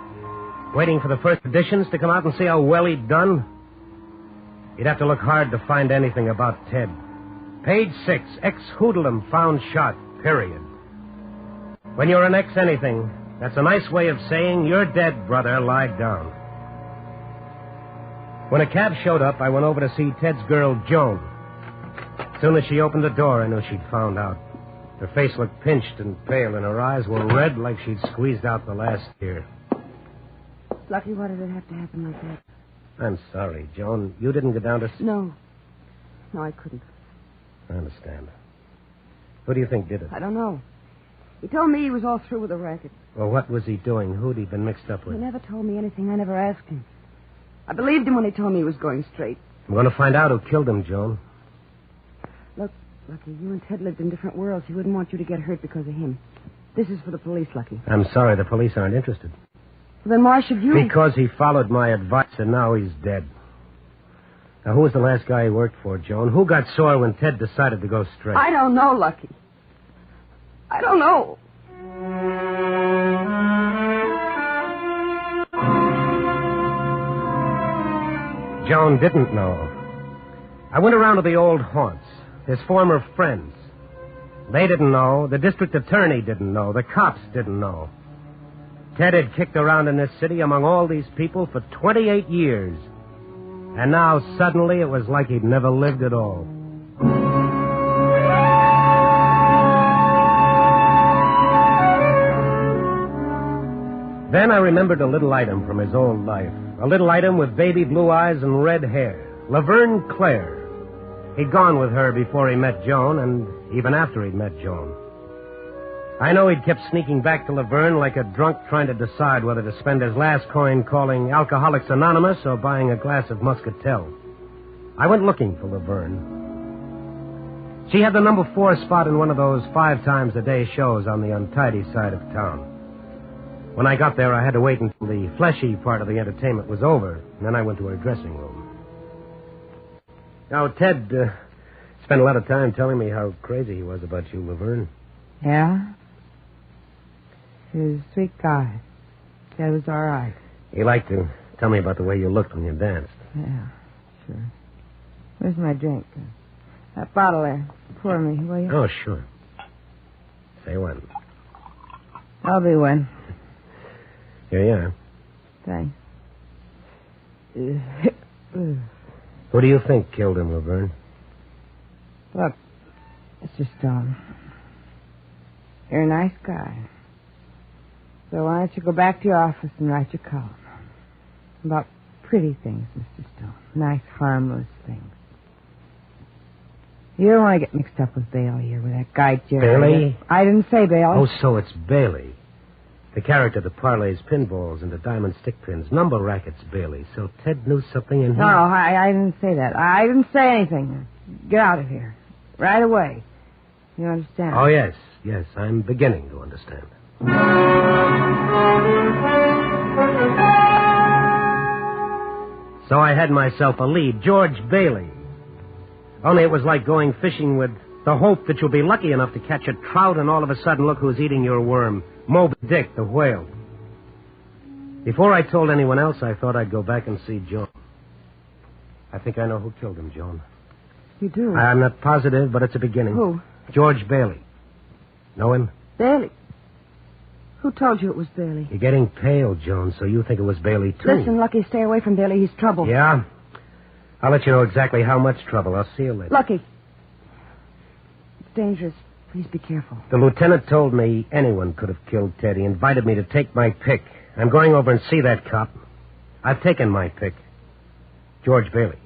Waiting for the first editions to come out and see how well he'd done? You'd have to look hard to find anything about Ted. Page 6, ex-hoodlum found shot, period. When you're an ex-anything, that's a nice way of saying you're dead, brother, lie down. When a cab showed up, I went over to see Ted's girl, Joan. As soon as she opened the door, I knew she'd found out. Her face looked pinched and pale, and her eyes were red like she'd squeezed out the last tear. Lucky, why did it have to happen like that? I'm sorry, Joan. You didn't go down to... No, I couldn't. I understand. Who do you think did it? I don't know. He told me he was all through with the racket. Well, what was he doing? Who'd he been mixed up with? He never told me anything. I never asked him. I believed him when he told me he was going straight. I'm going to find out who killed him, Joan. Look, Lucky, you and Ted lived in different worlds. He wouldn't want you to get hurt because of him. This is for the police, Lucky. I'm sorry, the police aren't interested. Then why should you... Because he followed my advice and now he's dead. Now, who was the last guy he worked for, Joan? Who got sore when Ted decided to go straight? I don't know, Lucky. I don't know. Joan didn't know. I went around to the old haunts, his former friends. They didn't know. The district attorney didn't know. The cops didn't know. Ted had kicked around in this city among all these people for 28 years. And now, suddenly, it was like he'd never lived at all. Then I remembered a little item from his old life. A little item with baby blue eyes and red hair. Laverne Clare. He'd gone with her before he met Joan, and even after he'd met Joan. I know he'd kept sneaking back to Laverne like a drunk trying to decide whether to spend his last coin calling Alcoholics Anonymous or buying a glass of Muscatel. I went looking for Laverne. She had the number 4 spot in one of those 5 times a day shows on the untidy side of town. When I got there, I had to wait until the fleshy part of the entertainment was over, and then I went to her dressing room. Now, Ted spent a lot of time telling me how crazy he was about you, Laverne. Yeah? He was a sweet guy. That was all right. He liked to tell me about the way you looked when you danced. Yeah, sure. Where's my drink? That bottle there. Pour me, will you? Oh, sure. Say when. I'll be when. Here you are. Thanks. Who do you think killed him, Laverne? Look, Mr. Stone. You're a nice guy. So why don't you go back to your office and write your column about pretty things, Mr. Stone. Nice, harmless things. You don't want to get mixed up with Bailey or with that guy, Jerry. Bailey? I didn't say Bailey. Oh, so it's Bailey. The character that parlays pinballs into diamond stick pins. Number rackets, Bailey. So Ted knew something in him. No, I didn't say that. I didn't say anything. Get out of here. Right away. You understand? Oh, yes. Yes, I'm beginning to understand. So I had myself a lead, George Bailey. Only it was like going fishing with the hope that you'll be lucky enough to catch a trout, and all of a sudden, look who's eating your worm. Moby Dick, the whale. Before I told anyone else, I thought I'd go back and see Joan. I think I know who killed him, Joan. You do? I'm not positive, but it's a beginning. Who? George Bailey. Know him? Bailey. Who told you it was Bailey? You're getting pale, Joan, so you think it was Bailey, too. Listen, Lucky, stay away from Bailey. He's trouble. Yeah? I'll let you know exactly how much trouble. I'll see you later. Lucky. It's dangerous. Please be careful. The lieutenant told me anyone could have killed Ted. He invited me to take my pick. I'm going over and see that cop. I've taken my pick. George Bailey.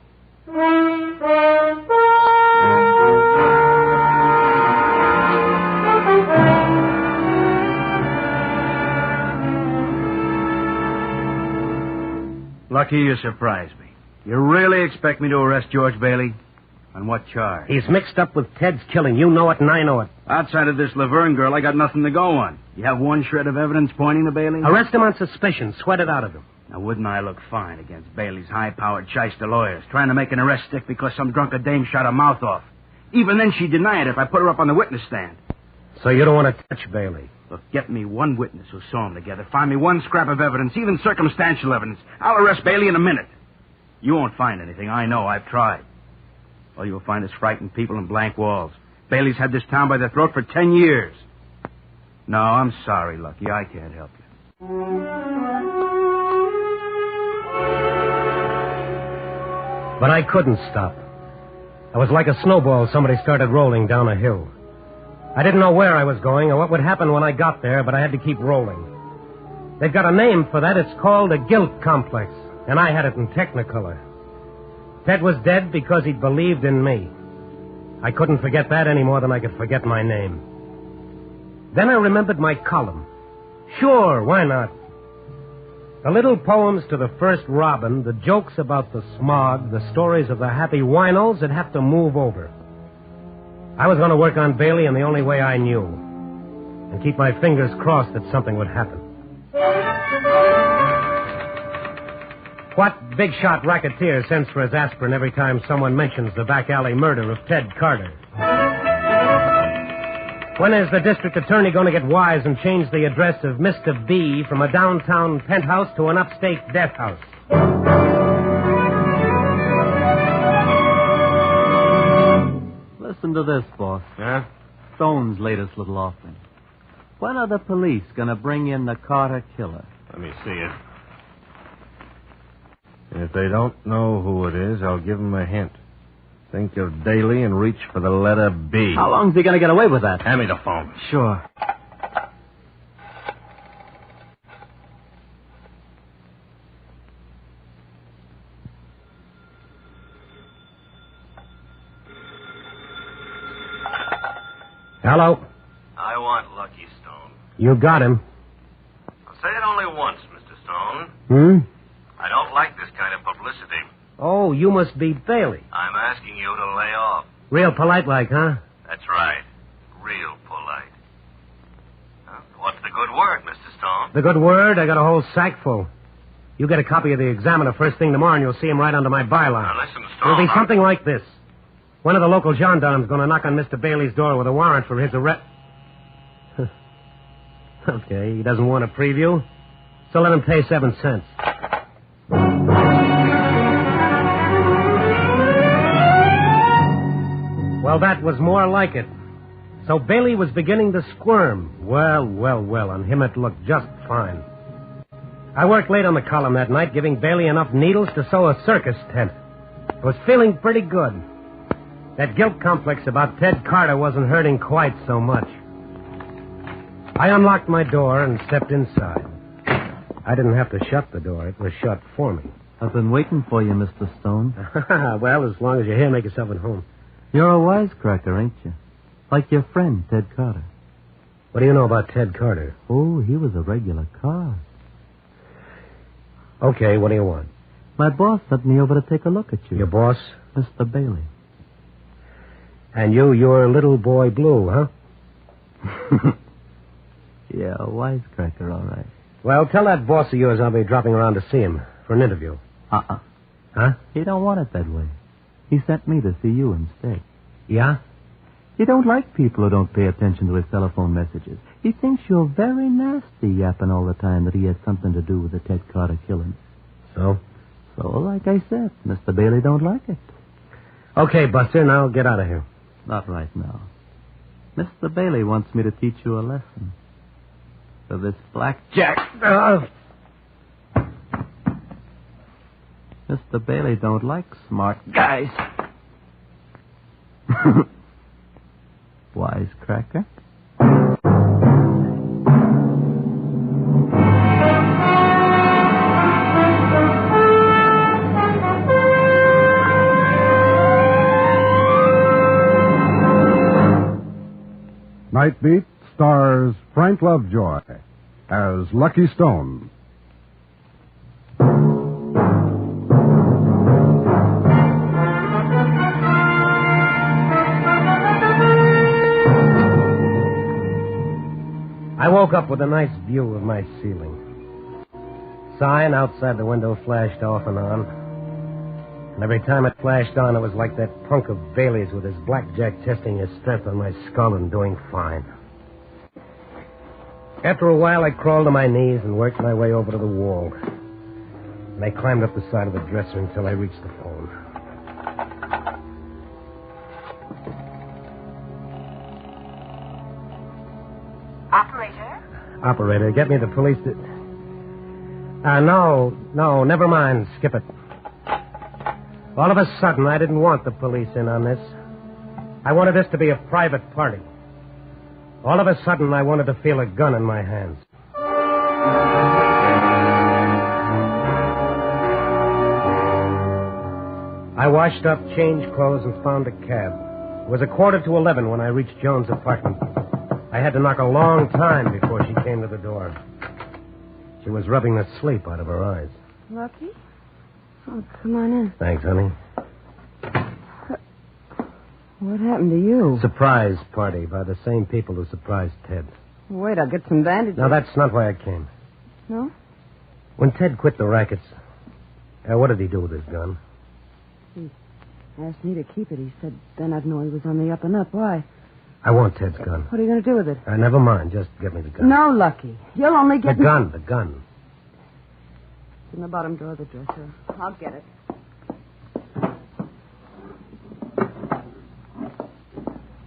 Lucky, you surprised me. You really expect me to arrest George Bailey? On what charge? He's mixed up with Ted's killing. You know it and I know it. Outside of this Laverne girl, I got nothing to go on. You have one shred of evidence pointing to Bailey? Arrest him on suspicion. Sweat it out of him. Now, wouldn't I look fine against Bailey's high-powered shyster lawyers, trying to make an arrest stick because some drunken dame shot her mouth off? Even then, she'd deny it if I put her up on the witness stand. So you don't want to touch Bailey? Look, get me one witness who saw them together. Find me one scrap of evidence, even circumstantial evidence. I'll arrest Bailey in a minute. You won't find anything. I know. I've tried. All you'll find is frightened people and blank walls. Bailey's had this town by the throat for 10 years. No, I'm sorry, Lucky. I can't help you. But I couldn't stop. I was like a snowball somebody started rolling down a hill. I didn't know where I was going or what would happen when I got there, but I had to keep rolling. They've got a name for that. It's called a guilt complex, and I had it in Technicolor. Ted was dead because he'd believed in me. I couldn't forget that any more than I could forget my name. Then I remembered my column. Sure, why not? The little poems to the first robin, the jokes about the smog, the stories of the happy winos that have to move over. I was going to work on Bailey in the only way I knew, and keep my fingers crossed that something would happen. What big-shot racketeer sends for his aspirin every time someone mentions the back-alley murder of Ted Carter? When is the district attorney going to get wise and change the address of Mr. B from a downtown penthouse to an upstate death house? Listen to this, boss. Huh? Stone's latest little offering. When are the police going to bring in the Carter killer? Let me see it. If they don't know who it is, I'll give them a hint. Think of Daly and reach for the letter B. How long's he going to get away with that? Hand me the phone. Sure. Hello? I want Lucky Stone. You got him. I'll say it only once, Mr. Stone. Hmm? I don't like this kind of publicity. Oh, you must be Bailey. I'm asking you to lay off. Real polite like, huh? That's right. Real polite. What's the good word, Mr. Stone? The good word, I got a whole sack full. You get a copy of the Examiner first thing tomorrow, and you'll see him right under my byline. Now, listen, Stone. It'll be something like this. One of the local gendarmes going to knock on Mr. Bailey's door with a warrant for his arrest. Okay, he doesn't want a preview, so let him pay 7 cents. Well, that was more like it. So Bailey was beginning to squirm. Well, on him it looked just fine. I worked late on the column that night, giving Bailey enough needles to sew a circus tent. I was feeling pretty good. That guilt complex about Ted Carter wasn't hurting quite so much. I unlocked my door and stepped inside. I didn't have to shut the door. It was shut for me. I've been waiting for you, Mr. Stone. Well, as long as you're here, make yourself at home. You're a wisecracker, ain't you? Like your friend, Ted Carter. What do you know about Ted Carter? Oh, he was a regular card. Okay, what do you want? My boss sent me over to take a look at you. Your boss? Mr. Bailey. And you're little boy Blue, huh? Yeah, a wisecracker, all right. Well, tell that boss of yours I'll be dropping around to see him for an interview. Huh? He don't want it that way. He sent me to see you instead. Yeah? He don't like people who don't pay attention to his telephone messages. He thinks you're very nasty, yapping all the time that he had something to do with the Ted Carter killing. So? So, like I said, Mr. Bailey don't like it. Okay, Buster, now get out of here. Not right now. Mr. Bailey wants me to teach you a lesson. For this blackjack. Mr. Bailey don't like smart guys. Wisecracker. Night Beat stars Frank Lovejoy as Lucky Stone. I woke up with a nice view of my ceiling. Sign outside the window flashed off and on. And every time it flashed on, it was like that punk of Bailey's with his blackjack testing his strength on my skull and doing fine. After a while, I crawled to my knees and worked my way over to the wall. And I climbed up the side of the dresser until I reached the phone. Operator, get me the police. No, never mind. Skip it. All of a sudden, I didn't want the police in on this. I wanted this to be a private party. All of a sudden, I wanted to feel a gun in my hands. I washed up, changed clothes, and found a cab. It was 11:15 when I reached Joan's apartment. I had to knock a long time before she came to the door. She was rubbing the sleep out of her eyes. Lucky? Oh, come on in. Thanks, honey. What happened to you? Surprise party by the same people who surprised Ted. Wait, I'll get some bandages. No, that's not why I came. No? When Ted quit the rackets, what did he do with his gun? He asked me to keep it. He said then I'd know he was on the up and up. Why? I want Ted's gun. What are you going to do with it? Never mind. Just get me the gun. No, Lucky. You'll only get the gun. It's in the bottom drawer of the dresser. I'll get it.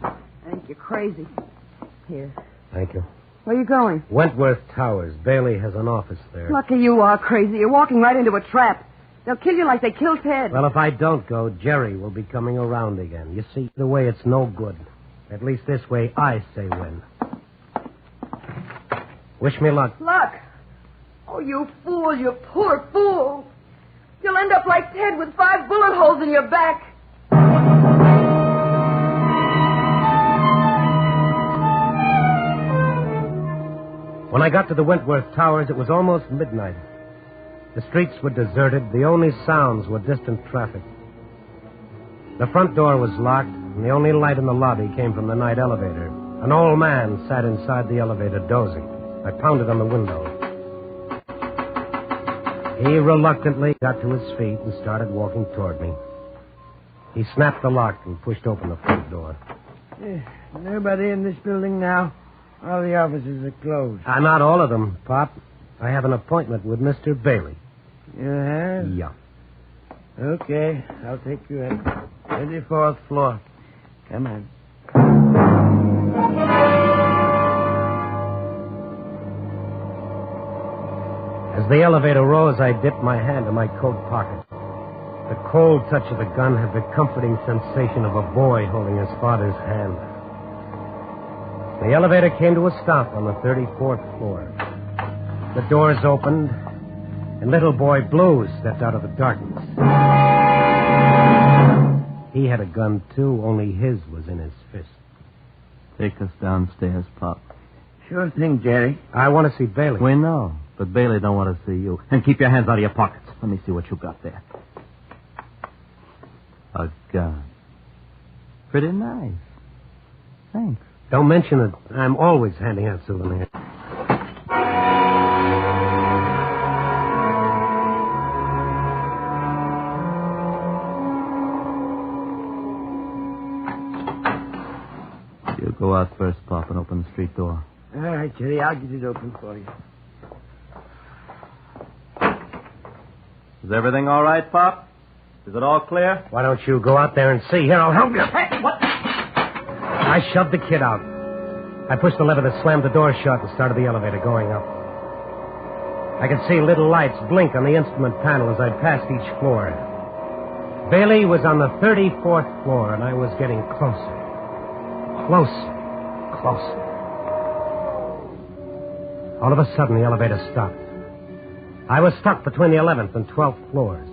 I think you're crazy. Here. Thank you. Where are you going? Wentworth Towers. Bailey has an office there. Lucky you are crazy. You're walking right into a trap. They'll kill you like they killed Ted. Well, if I don't go, Jerry will be coming around again. You see, the way it's no good. At least this way I say when. Wish me luck. Luck? Oh, you fool, you poor fool. You'll end up like Ted with 5 bullet holes in your back. When I got to the Wentworth Towers, it was almost midnight. The streets were deserted. The only sounds were distant traffic. The front door was locked, and the only light in the lobby came from the night elevator. An old man sat inside the elevator dozing. I pounded on the window. He reluctantly got to his feet and started walking toward me. He snapped the lock and pushed open the front door. Nobody in this building now? All the offices are closed. Not all of them, Pop. I have an appointment with Mr. Bailey. You have? Yeah. Okay, I'll take you in. 24th floor. Come on. As the elevator rose, I dipped my hand in my coat pocket. The cold touch of the gun had the comforting sensation of a boy holding his father's hand. The elevator came to a stop on the 34th floor. The doors opened, and little boy Blue stepped out of the darkness. He had a gun, too, only his was in his fist. Take us downstairs, Pop. Sure thing, Jerry. I want to see Bailey. We know, but Bailey don't want to see you. And keep your hands out of your pockets. Let me see what you got there. A gun. Pretty nice. Thanks. Don't mention it. I'm always handing out souvenirs. and open the street door. All right, Jerry, I'll get it open for you. Is everything all right, Pop? Is it all clear? Why don't you go out there and see? Here, I'll help you. Hey, what? I shoved the kid out. I pushed the lever that slammed the door shut and started the elevator going up. I could see little lights blink on the instrument panel as I passed each floor. Bailey was on the 34th floor, and I was getting closer. Closer. All of a sudden, the elevator stopped. I was stuck between the 11th and 12th floors.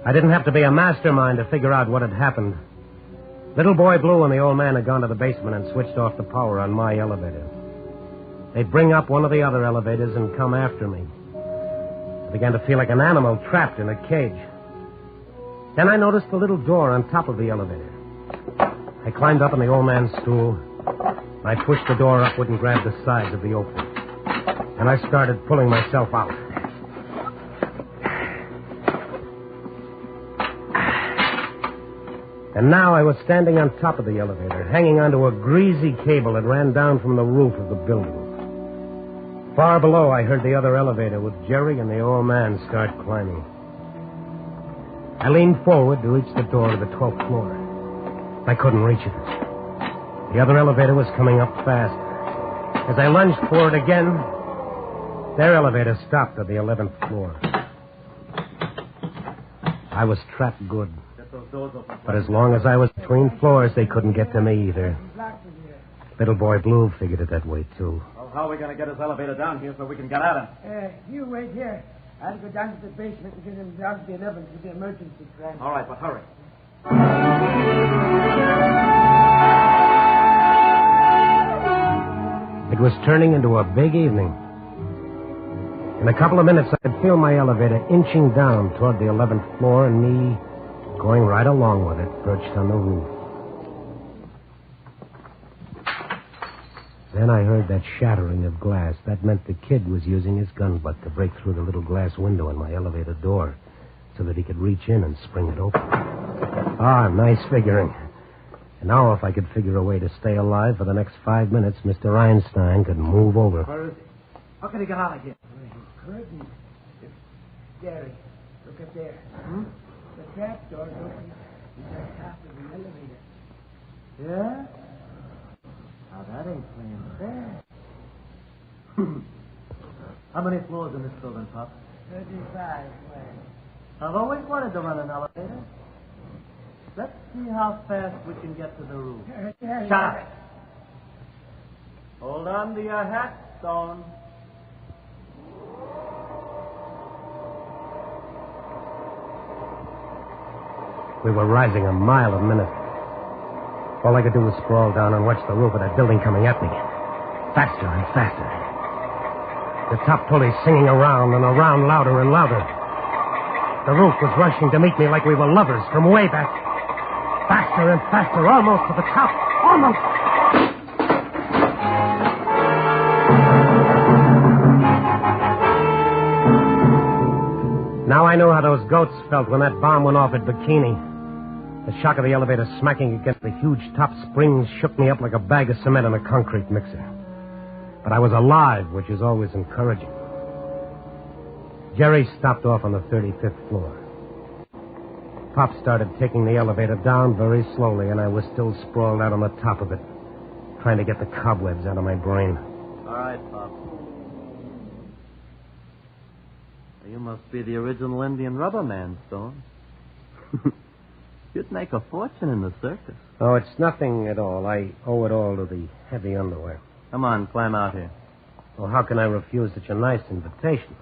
I didn't have to be a mastermind to figure out what had happened. Little Boy Blue and the old man had gone to the basement and switched off the power on my elevator. They'd bring up one of the other elevators and come after me. I began to feel like an animal trapped in a cage. Then I noticed the little door on top of the elevator. I climbed up on the old man's stool. I pushed the door upward and grabbed the sides of the opening. And I started pulling myself out. And now I was standing on top of the elevator, hanging onto a greasy cable that ran down from the roof of the building. Far below, I heard the other elevator with Jerry and the old man start climbing. I leaned forward to reach the door to the 12th floor. I couldn't reach it. The other elevator was coming up fast. As I lunged forward again, their elevator stopped at the 11th floor. I was trapped good. But as long as I was between floors, they couldn't get to me either. Little Boy Blue figured it that way, too. Well, how are we going to get his elevator down here so we can get at him? You wait here. I'll go down to the basement and get him down to the 11th with the emergency plan. All right, but hurry. It was turning into a big evening. In a couple of minutes, I could feel my elevator inching down toward the 11th floor and me going right along with it, perched on the roof. Then I heard that shattering of glass. That meant the kid was using his gun butt to break through the little glass window in my elevator door so that he could reach in and spring it open. Ah, nice figuring. And now if I could figure a way to stay alive for the next 5 minutes, Mr. Einstein could move over. Where is he? How can he get out of here? Curtain. Gary, look up there. The trap door open. He's on top of the elevator. Yeah? Now, that ain't playing fair. How many floors in this building, Pop? 35. I've always wanted to run an elevator. Let's see how fast we can get to the roof. Shut up. Hold on to your hat, Stone. We were rising a mile a minute. All I could do was sprawl down and watch the roof of that building coming at me. Faster and faster. The top pulley singing around and around, louder and louder. The roof was rushing to meet me like we were lovers from way back. Faster and faster, almost to the top. Almost. Now I know how those goats felt when that bomb went off at Bikini. The shock of the elevator smacking against the huge top springs shook me up like a bag of cement in a concrete mixer. But I was alive, which is always encouraging. Jerry stopped off on the 35th floor. Pop started taking the elevator down very slowly, and I was still sprawled out on the top of it, trying to get the cobwebs out of my brain. All right, Pop. You must be the original Indian rubber man, Stone. You'd make a fortune in the circus. Oh, it's nothing at all. I owe it all to the heavy underwear. Come on, climb out here. Well, how can I refuse such a nice invitation?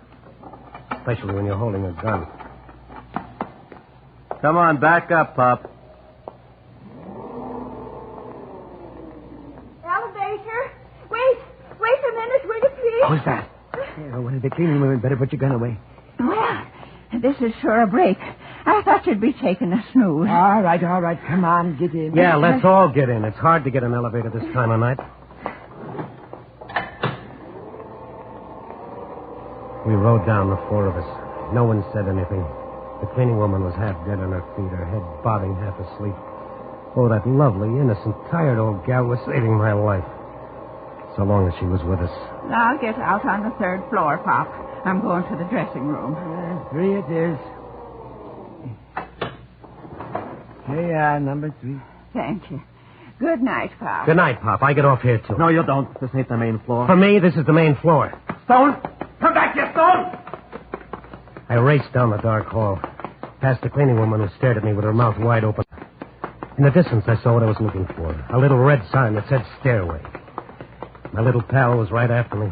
Especially when you're holding a gun. Come on, back up, Pop. Elevator? Wait a minute, will you please? Who's that? One of the cleaning women. Better put your gun away. Well, this is sure a break. I thought you'd be taking a snooze. All right. Come on, get in. Yeah, let's all get in. It's hard to get an elevator this time of night. We rode down, the four of us. No one said anything. The cleaning woman was half dead on her feet, her head bobbing, half asleep. Oh, that lovely, innocent, tired old gal was saving my life. so long as she was with us. I'll get out on the 3rd floor, Pop. I'm going to the dressing room. 3 it is. Here you are, number 3. Thank you. Good night, Pop. Good night, Pop. I get off here, too. No, you don't. This ain't the main floor. For me, this is the main floor. Stone! Come back here, Stone! I raced down the dark hall, past the cleaning woman who stared at me with her mouth wide open. In the distance, I saw what I was looking for. A little red sign that said stairway. My little pal was right after me.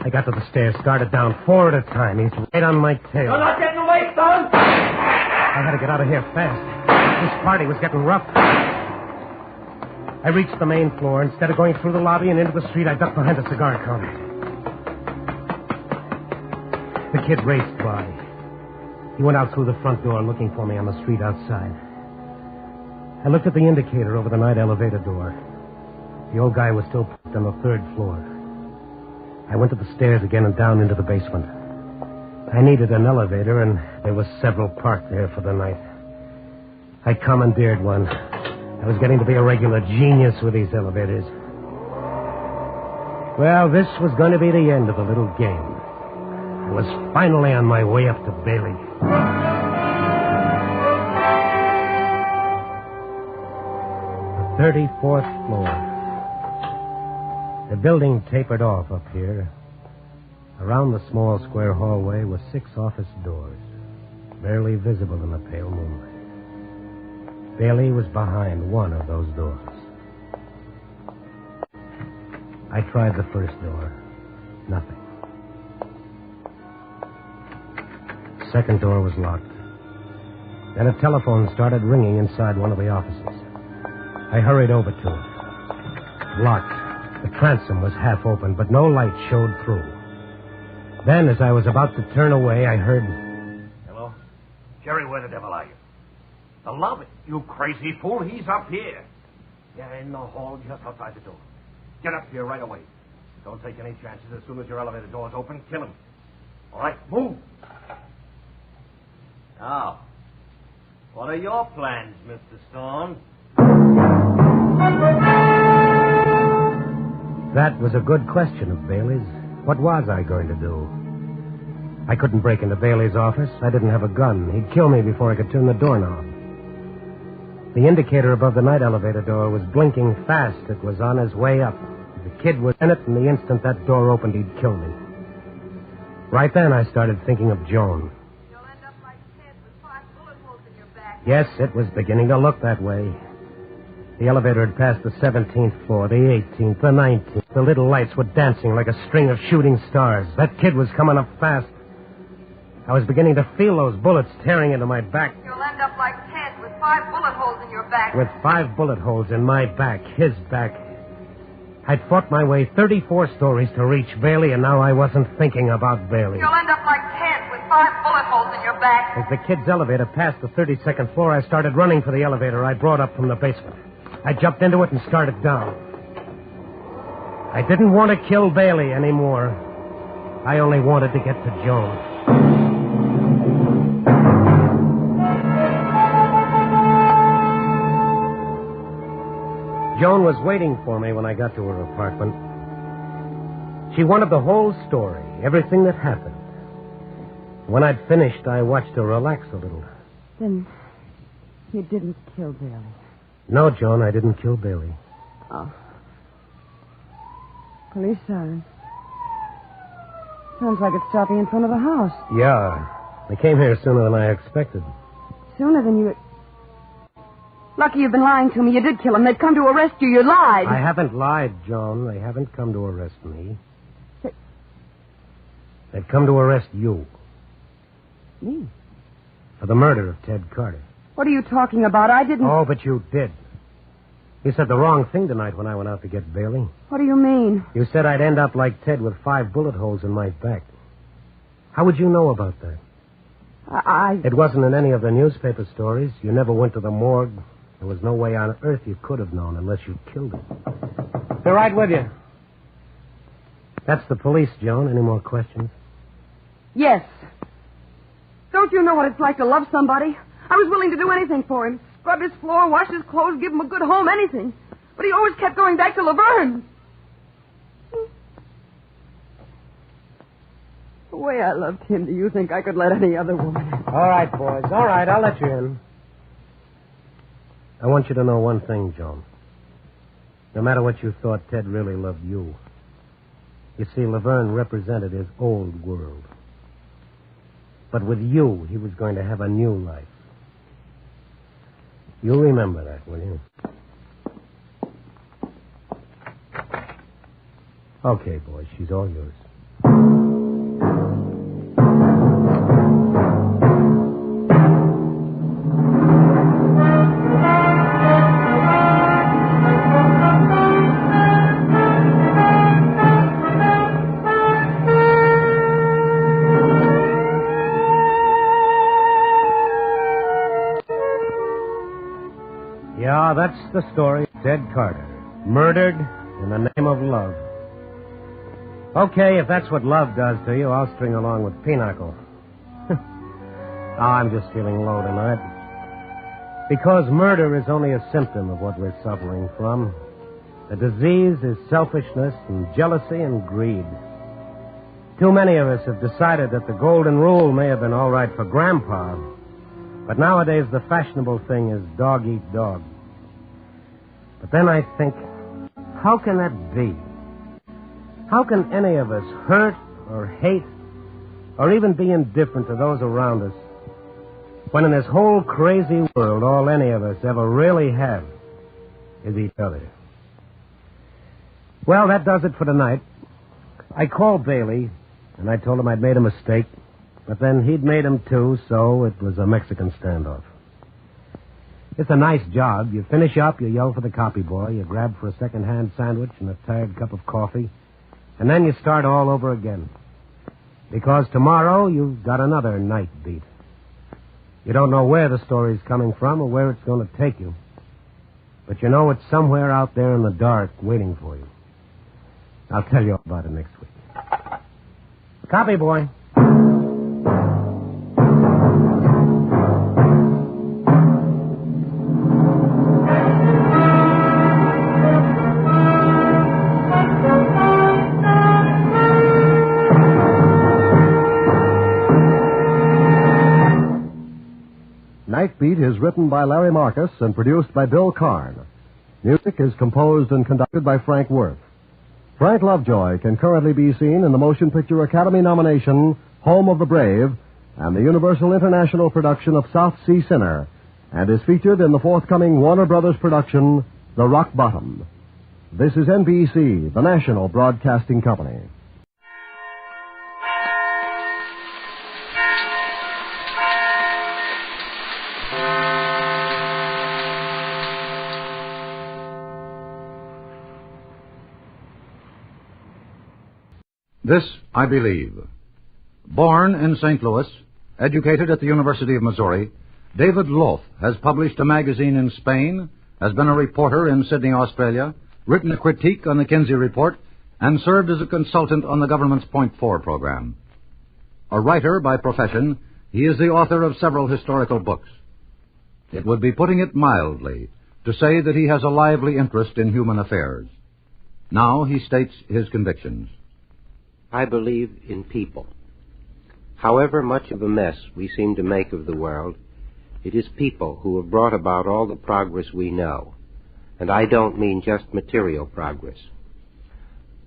I got to the stairs, started down 4 at a time. He's right on my tail. You're not getting away, Stone! I had to get out of here fast. This party was getting rough. I reached the main floor. Instead of going through the lobby and into the street, I ducked behind the cigar counter. The kid raced by. He went out through the front door looking for me on the street outside. I looked at the indicator over the night elevator door. The old guy was still parked on the 3rd floor. I went to the stairs again and down into the basement. I needed an elevator, and there were several parked there for the night. I commandeered one. I was getting to be a regular genius with these elevators. Well, this was going to be the end of the little game. I was finally on my way up to Bailey. The 34th floor. The building tapered off up here. Around the small square hallway were 6 office doors, barely visible in the pale moonlight. Bailey was behind one of those doors. I tried the first door. Nothing. Second door was locked. Then a telephone started ringing inside one of the offices. I hurried over to it. Locked. The transom was half open, but no light showed through. Then, as I was about to turn away, I heard... Hello? Jerry, where the devil are you? The lobby. You crazy fool. He's up here. Yeah, in the hall just outside the door. Get up here right away. Don't take any chances. As soon as your elevator door's open, kill him. All right, move. Now, what are your plans, Mr. Stone? That was a good question of Bailey's. What was I going to do? I couldn't break into Bailey's office. I didn't have a gun. He'd kill me before I could turn the doorknob. The indicator above the night elevator door was blinking fast. It was on his way up. The kid was in it, and the instant that door opened, he'd kill me. Right then, I started thinking of Joan. You'll end up like Ted with 5 bullet holes in your back. Yes, it was beginning to look that way. The elevator had passed the 17th floor, the 18th, the 19th. The little lights were dancing like a string of shooting stars. That kid was coming up fast. I was beginning to feel those bullets tearing into my back. You'll end up like Ted with 5 bullet holes in your back. With 5 bullet holes in my back, his back. I'd fought my way 34 stories to reach Bailey, and now I wasn't thinking about Bailey. You'll end up like Ted with 5 bullet holes in your back. As the kid's elevator passed the 32nd floor, I started running for the elevator I brought up from the basement. I jumped into it and started down. I didn't want to kill Bailey anymore. I only wanted to get to Joan. Joan was waiting for me when I got to her apartment. She wanted the whole story, everything that happened. When I'd finished, I watched her relax a little. Then you didn't kill Bailey. No, Joan, I didn't kill Bailey. Oh. Police siren. Sounds like it's stopping in front of the house. Yeah. They came here sooner than I expected. Sooner than you... Lucky you've been lying to me. You did kill him. They've come to arrest you. You lied. I haven't lied, Joan. They haven't come to arrest me. They've come to arrest you. Me? For the murder of Ted Carter. What are you talking about? I didn't... Oh, but you did. You said the wrong thing tonight when I went out to get Bailey. What do you mean? You said I'd end up like Ted with 5 bullet holes in my back. How would you know about that? It wasn't in any of the newspaper stories. You never went to the morgue. There was no way on earth you could have known unless you killed him. They're right with you. That's the police, Joan. Any more questions? Yes. Don't you know what it's like to love somebody? I was willing to do anything for him. Scrub his floor, wash his clothes, give him a good home, anything. But he always kept going back to Laverne. way I loved him, do you think I could let any other woman in? All right, boys. All right, I'll let you in. I want you to know one thing, Joan. No matter what you thought, Ted really loved you. You see, Laverne represented his old world. But with you, he was going to have a new life. You'll remember that, will you? Okay, boys, she's all yours. Yeah, that's the story of Ted Carter, murdered in the name of love. Okay, if that's what love does to you, I'll string along with Pinochle. I'm just feeling low tonight. Because murder is only a symptom of what we're suffering from. The disease is selfishness and jealousy and greed. Too many of us have decided that the golden rule may have been all right for Grandpa, but nowadays the fashionable thing is dog eat dog. But then I think, how can that be? How can any of us hurt or hate or even be indifferent to those around us when in this whole crazy world all any of us ever really have is each other? Well, that does it for tonight. I called Bailey, and I told him I'd made a mistake, but then he'd made him too, so it was a Mexican standoff. It's a nice job. You finish up, you yell for the copy boy, you grab for a second-hand sandwich and a tired cup of coffee, and then you start all over again. Because tomorrow you've got another night beat. You don't know where the story's coming from or where it's going to take you. But you know it's somewhere out there in the dark waiting for you. I'll tell you all about it next week. Copy, boy. Night Beat is written by Larry Marcus and produced by Bill Karn. Music is composed and conducted by Frank Worth. Frank Lovejoy can currently be seen in the Motion Picture Academy nomination Home of the Brave and the Universal International production of South Sea Sinner, and is featured in the forthcoming Warner Brothers production The Rock Bottom. This is NBC, the national broadcasting company. This I believe. Born in St. Louis, educated at the University of Missouri, David Loaf has published a magazine in Spain, has been a reporter in Sydney, Australia, written a critique on the Kinsey Report, and served as a consultant on the government's Point 4 program. A writer by profession, he is the author of several historical books. It would be putting it mildly to say that he has a lively interest in human affairs. Now he states his convictions. I believe in people. However much of a mess we seem to make of the world, it is people who have brought about all the progress we know. And I don't mean just material progress.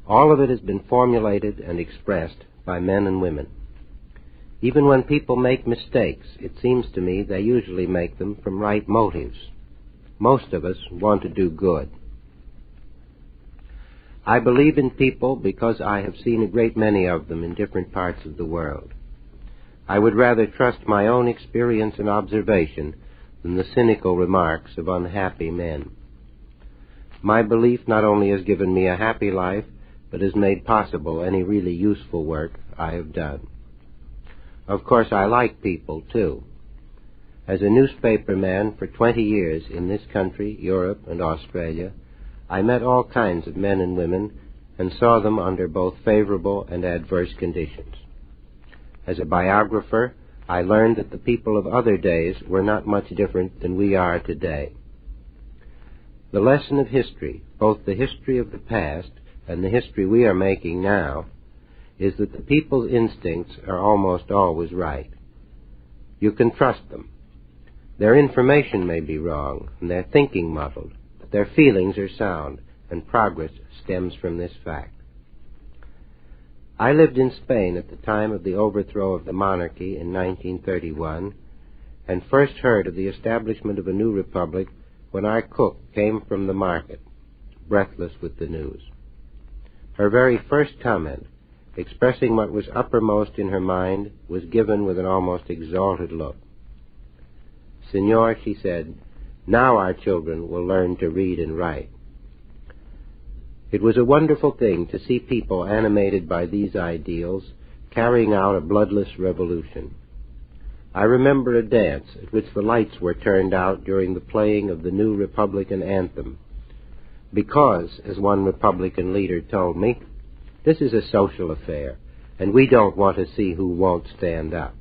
All of it has been formulated and expressed by men and women. Even when people make mistakes, it seems to me they usually make them from right motives. Most of us want to do good. I believe in people because I have seen a great many of them in different parts of the world. I would rather trust my own experience and observation than the cynical remarks of unhappy men. My belief not only has given me a happy life, but has made possible any really useful work I have done. Of course, I like people, too. As a newspaper man for 20 years in this country, Europe, and Australia, I met all kinds of men and women and saw them under both favorable and adverse conditions. As a biographer, I learned that the people of other days were not much different than we are today. The lesson of history, both the history of the past and the history we are making now, is that the people's instincts are almost always right. You can trust them. Their information may be wrong, and their thinking muddled, but their feelings are sound, and progress stems from this fact. I lived in Spain at the time of the overthrow of the monarchy in 1931, and first heard of the establishment of a new republic when our cook came from the market, breathless with the news. Her very first comment, expressing what was uppermost in her mind, was given with an almost exalted look. "Senor," she said, "now our children will learn to read and write." It was a wonderful thing to see people animated by these ideals carrying out a bloodless revolution. I remember a dance at which the lights were turned out during the playing of the new Republican anthem, because, as one Republican leader told me, this is a social affair, and we don't want to see who won't stand up.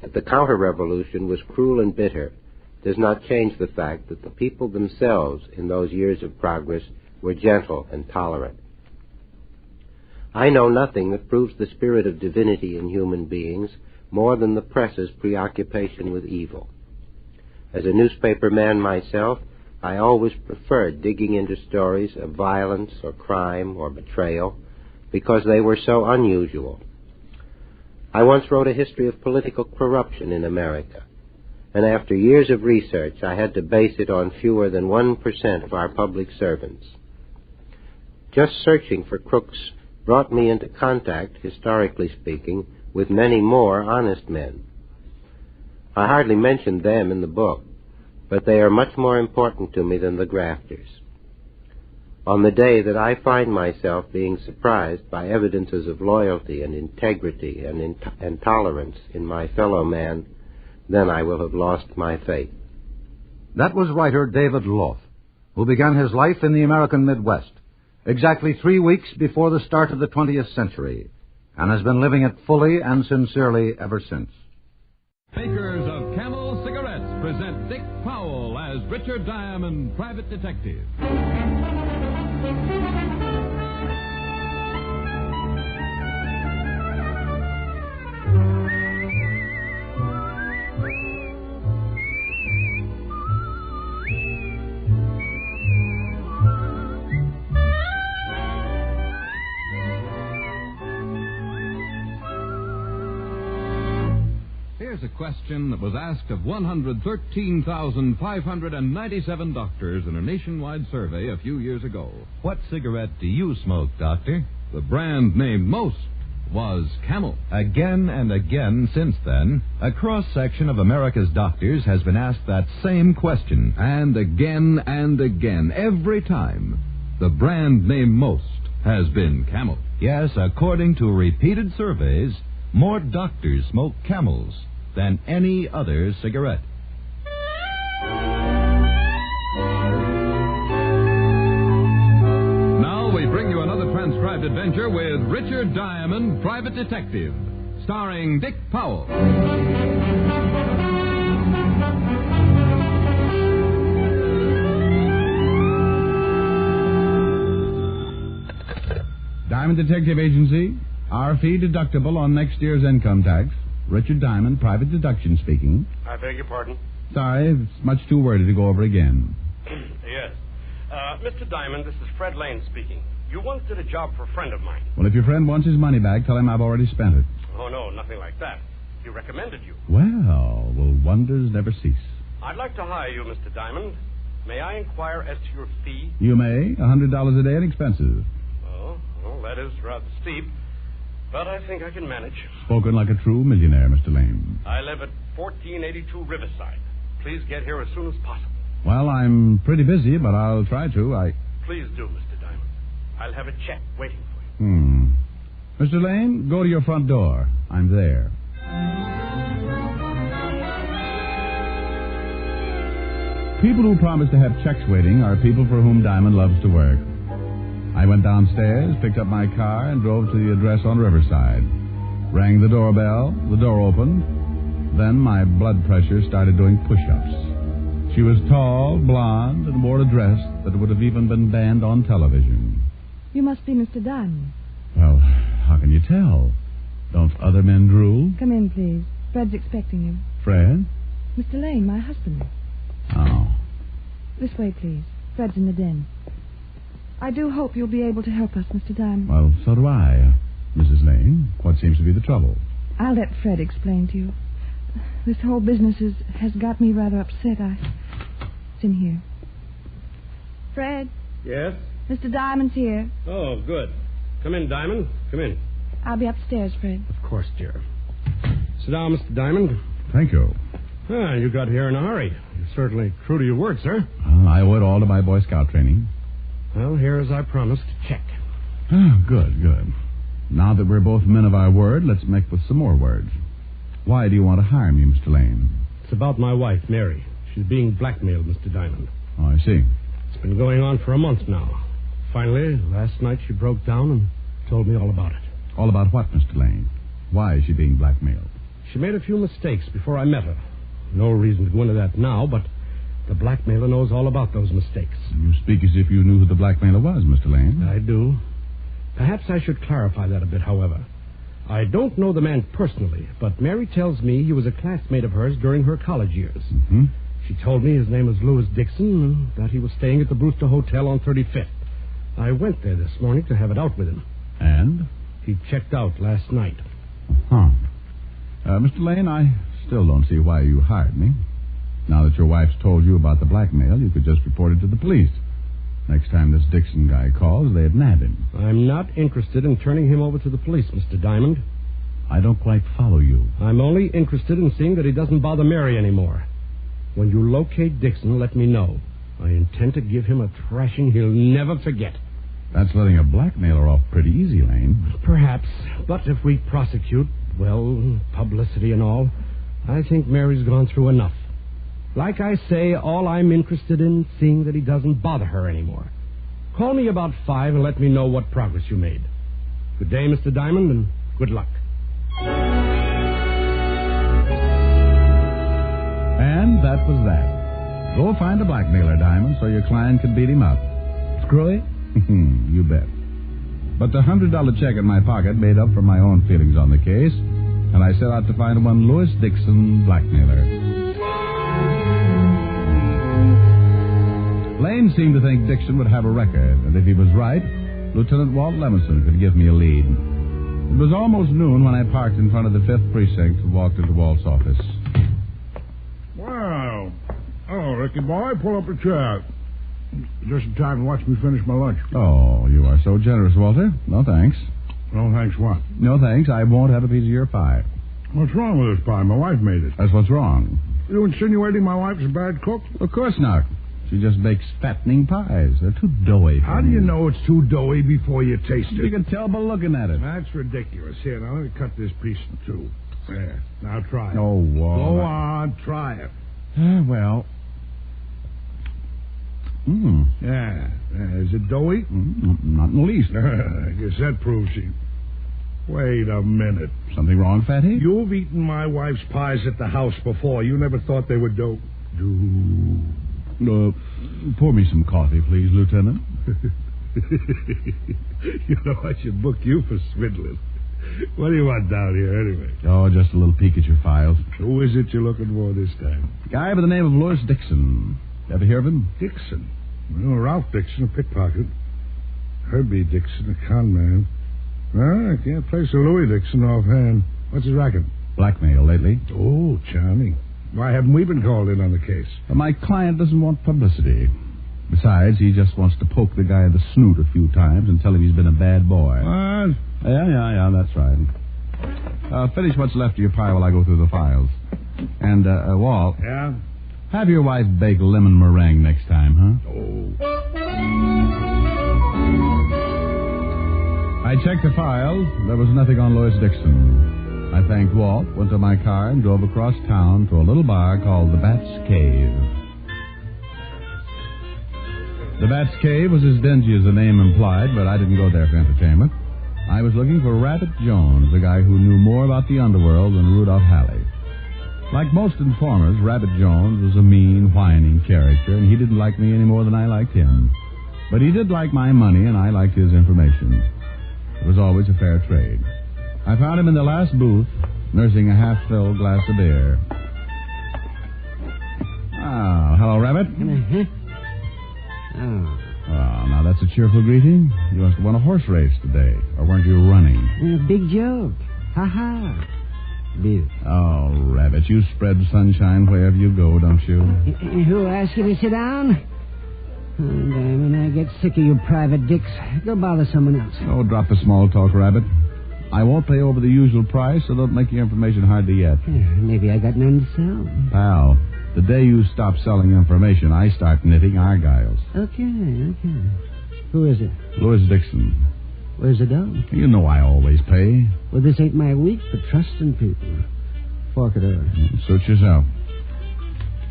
That the counter-revolution was cruel and bitter does not change the fact that the people themselves in those years of progress were gentle and tolerant. I know nothing that proves the spirit of divinity in human beings more than the press's preoccupation with evil. As a newspaper man myself, I always preferred digging into stories of violence or crime or betrayal because they were so unusual. I once wrote a history of political corruption in America, and after years of research, I had to base it on fewer than 1% of our public servants. Just searching for crooks brought me into contact, historically speaking, with many more honest men. I hardly mentioned them in the book, but they are much more important to me than the grafters. On the day that I find myself being surprised by evidences of loyalty and integrity and tolerance in my fellow man, then I will have lost my faith. That was writer David Loth, who began his life in the American Midwest exactly 3 weeks before the start of the 20th century, and has been living it fully and sincerely ever since. Makers of Camel Cigarettes present Dick Powell as Richard Diamond, private detective. Here's a question that was asked of 113,597 doctors in a nationwide survey a few years ago. What cigarette do you smoke, doctor? The brand named most was Camel. Again and again since then, a cross-section of America's doctors has been asked that same question, and again, every time. The brand named most has been Camel. Yes, according to repeated surveys, more doctors smoke Camels than any other cigarette. Now we bring you another transcribed adventure with Richard Diamond, Private Detective, starring Dick Powell. Diamond Detective Agency, our fee deductible on next year's income tax. Richard Diamond, private deduction speaking. I beg your pardon? Sorry, it's much too wordy to go over again. Yes. Mr. Diamond, this is Fred Lane speaking. You once did a job for a friend of mine. Well, if your friend wants his money back, tell him I've already spent it. Oh, no, nothing like that. He recommended you. Well, wonders never cease. I'd like to hire you, Mr. Diamond. May I inquire as to your fee? You may. $100 a day and expenses. Oh, well, that is rather steep. But I think I can manage. Spoken like a true millionaire, Mr. Lane. I live at 1482 Riverside. Please get here as soon as possible. Well, I'm pretty busy, but I'll try to. Please do, Mr. Diamond. I'll have a check waiting for you. Mr. Lane, go to your front door. I'm there. People who promise to have checks waiting are people for whom Diamond loves to work. I went downstairs, picked up my car, and drove to the address on Riverside. Rang the doorbell, the door opened. Then my blood pressure started doing push-ups. She was tall, blonde, and wore a dress that would have even been banned on television. You must be Mr. Diamond. Well, how can you tell? Don't other men drool? Come in, please. Fred's expecting you. Fred? Mr. Lane, my husband. Oh. This way, please. Fred's in the den. I do hope you'll be able to help us, Mr. Diamond. Well, so do I. Mrs. Lane, what seems to be the trouble? I'll let Fred explain to you. This whole business has got me rather upset. It's in here. Fred? Yes? Mr. Diamond's here. Oh, good. Come in, Diamond. Come in. I'll be upstairs, Fred. Of course, dear. Sit down, Mr. Diamond. Thank you. Ah, you got here in a hurry. You're certainly true to your word, sir. I owe it all to my Boy Scout training. Well, here, as I promised, check. Oh, good, good. Now that we're both men of our word, let's make with some more words. Why do you want to hire me, Mr. Lane? It's about my wife, Mary. She's being blackmailed, Mr. Diamond. Oh, I see. It's been going on for a month now. Finally, last night she broke down and told me all about it. All about what, Mr. Lane? Why is she being blackmailed? She made a few mistakes before I met her. No reason to go into that now, but the blackmailer knows all about those mistakes. You speak as if you knew who the blackmailer was, Mr. Lane. I do. Perhaps I should clarify that a bit, however. I don't know the man personally, but Mary tells me he was a classmate of hers during her college years. Mm-hmm. She told me his name was Louis Dixon and that he was staying at the Brewster Hotel on 35th. I went there this morning to have it out with him. And? He checked out last night. Huh. Mr. Lane, I still don't see why you hired me. Now that your wife's told you about the blackmail, you could just report it to the police. Next time this Dixon guy calls, they'd nab him. I'm not interested in turning him over to the police, Mr. Diamond. I don't quite follow you. I'm only interested in seeing that he doesn't bother Mary anymore. When you locate Dixon, let me know. I intend to give him a thrashing he'll never forget. That's letting a blackmailer off pretty easy, Lane. Perhaps. But if we prosecute, well, publicity and all, I think Mary's gone through enough. Like I say, all I'm interested in seeing that he doesn't bother her anymore. Call me about 5 and let me know what progress you made. Good day, Mr. Diamond, and good luck. And that was that. Go find a blackmailer, Diamond, so your client can beat him up. Screwy? You bet. But the $100 check in my pocket made up for my own feelings on the case, and I set out to find one Louis Dixon blackmailer. Lane seemed to think Dixon would have a record, and if he was right, Lieutenant Walt Lemonson could give me a lead. It was almost noon when I parked in front of the 5th Precinct and walked into Walt's office. Wow. Oh, Ricky boy, pull up a chair. Just in time to watch me finish my lunch. Oh, you are so generous, Walter. No thanks. No thanks what? No thanks. I won't have a piece of your pie. What's wrong with this pie? My wife made it. That's what's wrong. You insinuating my wife's a bad cook? Of course not. She just bakes fattening pies. They're too doughy. How do you know it's too doughy before you taste it? You can tell by looking at it. That's ridiculous. Here, now let me cut this piece in two. There. Now try it. Oh, Walt. Go on, try it. Well. Yeah. Is it doughy? Not in the least. I guess that proves she... Wait a minute. Something wrong, Fatty? You've eaten my wife's pies at the house before. You never thought they were dough. Pour me some coffee, please, Lieutenant. You know, I should book you for swindling. What do you want down here, anyway? Oh, just a little peek at your files. Who is it you're looking for this time? A guy by the name of Louis Dixon. Ever hear of him? Dixon? Well, Ralph Dixon, a pickpocket. Herbie Dixon, a con man. Well, I can't place a Louis Dixon offhand. What's his racket? Blackmail lately. Oh, charming. Why haven't we been called in on the case? My client doesn't want publicity. Besides, he just wants to poke the guy in the snoot a few times and tell him he's been a bad boy. What? Yeah, that's right. Finish what's left of your pie while I go through the files. And, Walt. Yeah? Have your wife bake lemon meringue next time, huh? Oh. I checked the files. There was nothing on Louis Dixon. I thanked Walt, went to my car, and drove across town to a little bar called the Bat's Cave. The Bat's Cave was as dingy as the name implied, but I didn't go there for entertainment. I was looking for Rabbit Jones, a guy who knew more about the underworld than Rudolph Halley. Like most informers, Rabbit Jones was a mean, whining character, and he didn't like me any more than I liked him. But he did like my money, and I liked his information. It was always a fair trade. I found him in the last booth, nursing a half-filled glass of beer. Oh, hello, Rabbit. Oh. Well, now that's a cheerful greeting. You must have won a horse race today, or weren't you running? Big joke. Ha-ha. Bill. Oh, Rabbit, you spread sunshine wherever you go, don't you? Who asked you to sit down? Oh, damn it, I get sick of you private dicks. Go bother someone else. Oh, drop the small talk, Rabbit. I won't pay over the usual price, so don't make your information hard to get. Maybe I got none to sell. Pal, the day you stop selling information, I start knitting argyles. Okay. Who is it? Louis Dixon. Where's the dough? You know I always pay. Well, this ain't my week for trusting people. Fork it over. Suit yourself.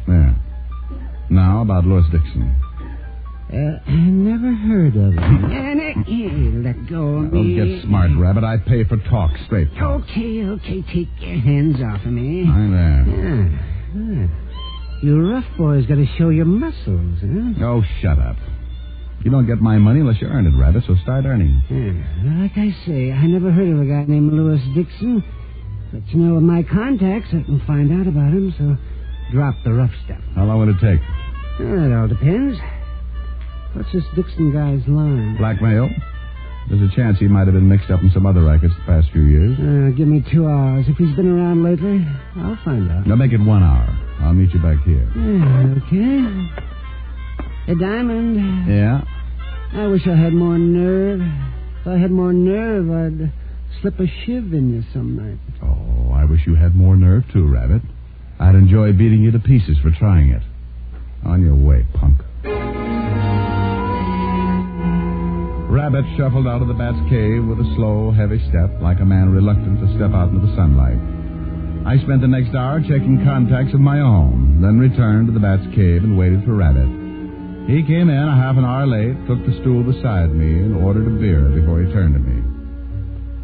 There. Now about Louis Dixon. Never heard of him. Let go of me. Don't get smart, Rabbit. I pay for talk, straight talk. Okay. Take your hands off of me. Hi there. You rough boys got to show your muscles, huh? Oh, shut up. You don't get my money unless you earn it, Rabbit, so start earning. Like I say, I never heard of a guy named Louis Dixon. But you know, with my contacts, I can find out about him, so drop the rough stuff. How long will it take? It all depends. What's this Dixon guy's line? Blackmail. There's a chance he might have been mixed up in some other rackets the past few years. Give me 2 hours. If he's been around lately, I'll find out. Now make it 1 hour. I'll meet you back here. Okay. Hey, Diamond. Yeah? I wish I had more nerve. If I had more nerve, I'd slip a shiv in you some night. Oh, I wish you had more nerve, too, Rabbit. I'd enjoy beating you to pieces for trying it. On your way, punk. Rabbit shuffled out of the bat's cave with a slow, heavy step, like a man reluctant to step out into the sunlight. I spent the next hour checking contacts of my own, then returned to the bat's cave and waited for Rabbit. He came in a half an hour late, took the stool beside me, and ordered a beer before he turned to me.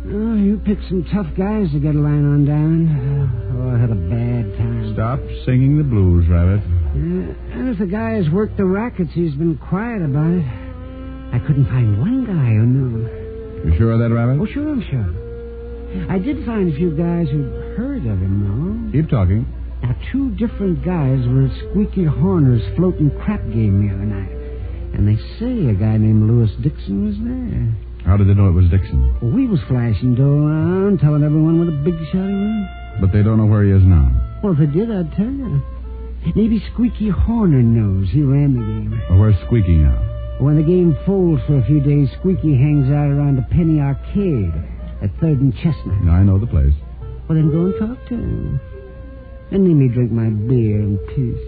Oh, you picked some tough guys to get a line on down. Oh, I had a bad time. Stop singing the blues, Rabbit. And if the guy has worked the rackets, he's been quiet about it. I couldn't find one guy who knew. You sure of that, Rabbit? Oh, sure, I'm sure. I did find a few guys who'd heard of him, though. Keep talking. Now, 2 different guys were at Squeaky Horner's floating crap game the other night. And they say a guy named Louis Dixon was there. How did they know it was Dixon? Well, we was flashing dough around, telling everyone what a big shot he was. But they don't know where he is now. Well, if they did, I'd tell you. Maybe Squeaky Horner knows. He ran the game. Well, where's Squeaky now? When the game folds for a few days, Squeaky hangs out around the Penny Arcade at 3rd and Chestnut. I know the place. Well, then go and talk to him. And let me drink my beer in peace.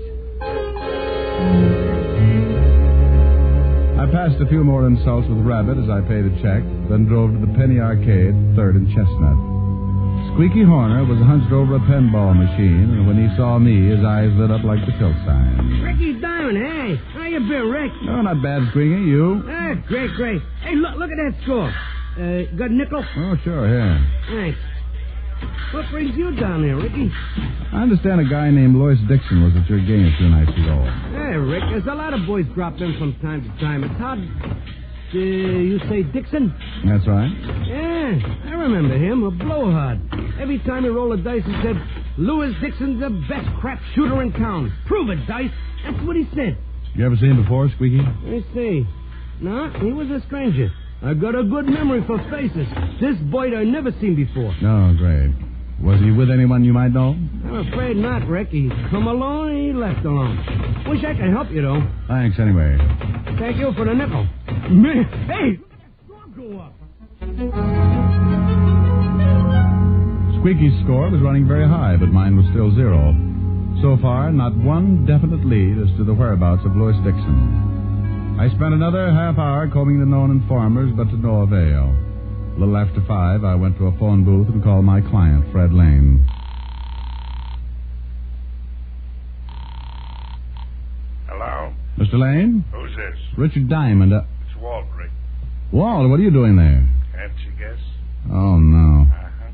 I passed a few more insults with Rabbit as I paid a check, then drove to the Penny Arcade, 3rd and Chestnut. Squeaky Horner was hunched over a pinball machine, and when he saw me, his eyes lit up like the tilt sign. Ricky Diamond, hey. How you been, Rick? Oh, not bad, Squeaky. You? Great. Hey, look at that score. Got a nickel? Oh, sure, here. Thanks. What brings you down here, Ricky? I understand a guy named Louis Dixon was at your game a few nights ago. Hey, Rick, there's a lot of boys drop in from time to time. It's hard... you say Dixon? That's right. Yeah, I remember him, a blowhard. Every time he rolled a dice, he said, Louis Dixon's the best crap shooter in town. Prove it, Dice. That's what he said. You ever seen him before, Squeaky? Let me see. No, he was a stranger. I got a good memory for faces. This boy I never seen before. Oh, great. Was he with anyone you might know? I'm afraid not, Rick. He come alone and he left alone. Wish I could help you, though. Thanks, anyway. Thank you for the nickel. Man, hey, look at that score go up. Squeaky's score was running very high, but mine was still 0. So far, not one definite lead as to the whereabouts of Louis Dixon. I spent another half hour combing the known informers, but to no avail. A little after 5, I went to a phone booth and called my client, Fred Lane. Hello? Mr. Lane? Who's this? Richard Diamond. It's Walt, Rick. Walt, what are you doing there? Can't you guess? Oh, no. Uh-huh.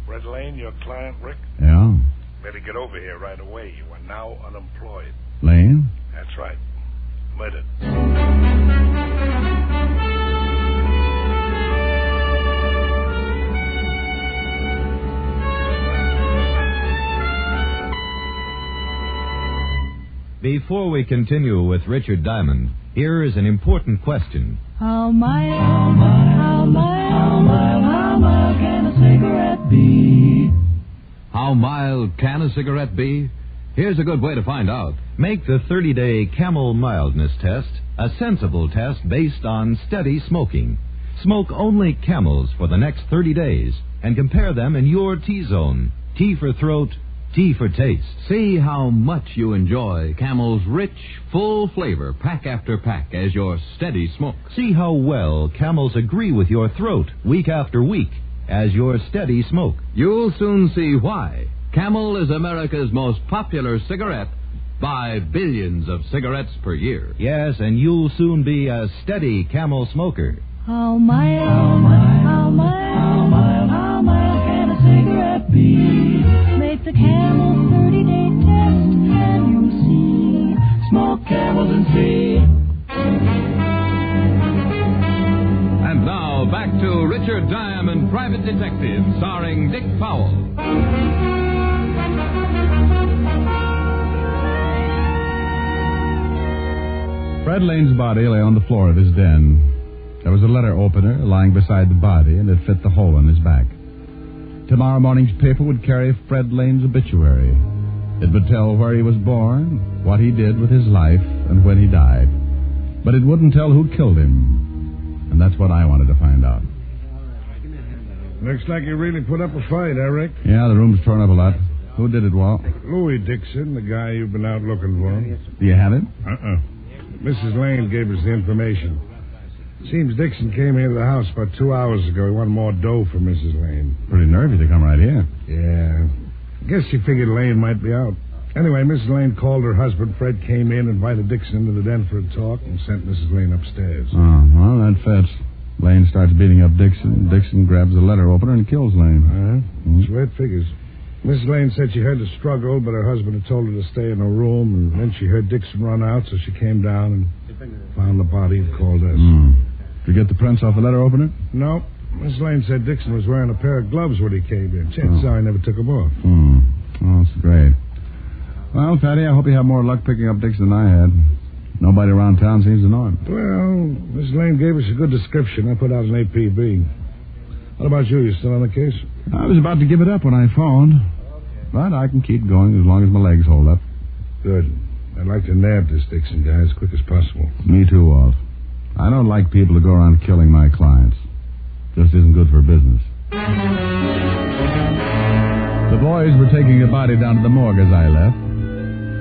Fred Lane, your client, Rick? Yeah? Better get over here right away. You are now unemployed. Lane? That's right. Murdered. Before we continue with Richard Diamond, here is an important question. How mild can a cigarette be? How mild can a cigarette be? Here's a good way to find out. Make the 30-day Camel Mildness Test a sensible test based on steady smoking. Smoke only Camels for the next 30 days and compare them in your T-zone. T for throat, T for taste. See how much you enjoy Camel's rich, full flavor pack after pack as your steady smoke. See how well Camels agree with your throat week after week as your steady smoke. You'll soon see why Camel is America's most popular cigarette by billions of cigarettes per year. Yes, and you'll soon be a steady Camel smoker. How mild can a cigarette be? Make the Camel 30-day test and you'll see. Smoke Camels and see. And now, back to Richard Diamond, Private Detective, starring Dick Powell. Fred Lane's body lay on the floor of his den. There was a letter opener lying beside the body, and it fit the hole in his back. Tomorrow morning's paper would carry Fred Lane's obituary. It would tell where he was born, what he did with his life, and when he died. But it wouldn't tell who killed him. And that's what I wanted to find out. Looks like you really put up a fight, Rick? Yeah, the room's torn up a lot. Who did it, Walt? Louis Dixon, the guy you've been out looking for. Do you have him? Mrs. Lane gave us the information. Seems Dixon came here to the house about 2 hours ago. He wanted more dough for Mrs. Lane. Pretty nervy to come right here. Yeah. Guess she figured Lane might be out. Anyway, Mrs. Lane called her husband. Fred came in, invited Dixon into the den for a talk, and sent Mrs. Lane upstairs. Oh, well, that fits. Lane starts beating up Dixon. Dixon grabs the letter opener and kills Lane. That's the way it figures. Mrs. Lane said she heard the struggle, but her husband had told her to stay in her room, and then she heard Dixon run out, so she came down and found the body and called us. Did you get the prints off the letter opener? No. Mrs. Lane said Dixon was wearing a pair of gloves when he came in. Chances are he never took them off. Oh, that's great. Well, Fatty, I hope you have more luck picking up Dixon than I had. Nobody around town seems to know him. Well, Mrs. Lane gave us a good description. I put out an APB. What about you? You still on the case? I was about to give it up when I phoned. But I can keep going as long as my legs hold up. Good. I'd like to nab this Dixon guy as quick as possible. Me too, Walt. I don't like people to go around killing my clients. Just isn't good for business. The boys were taking the body down to the morgue as I left.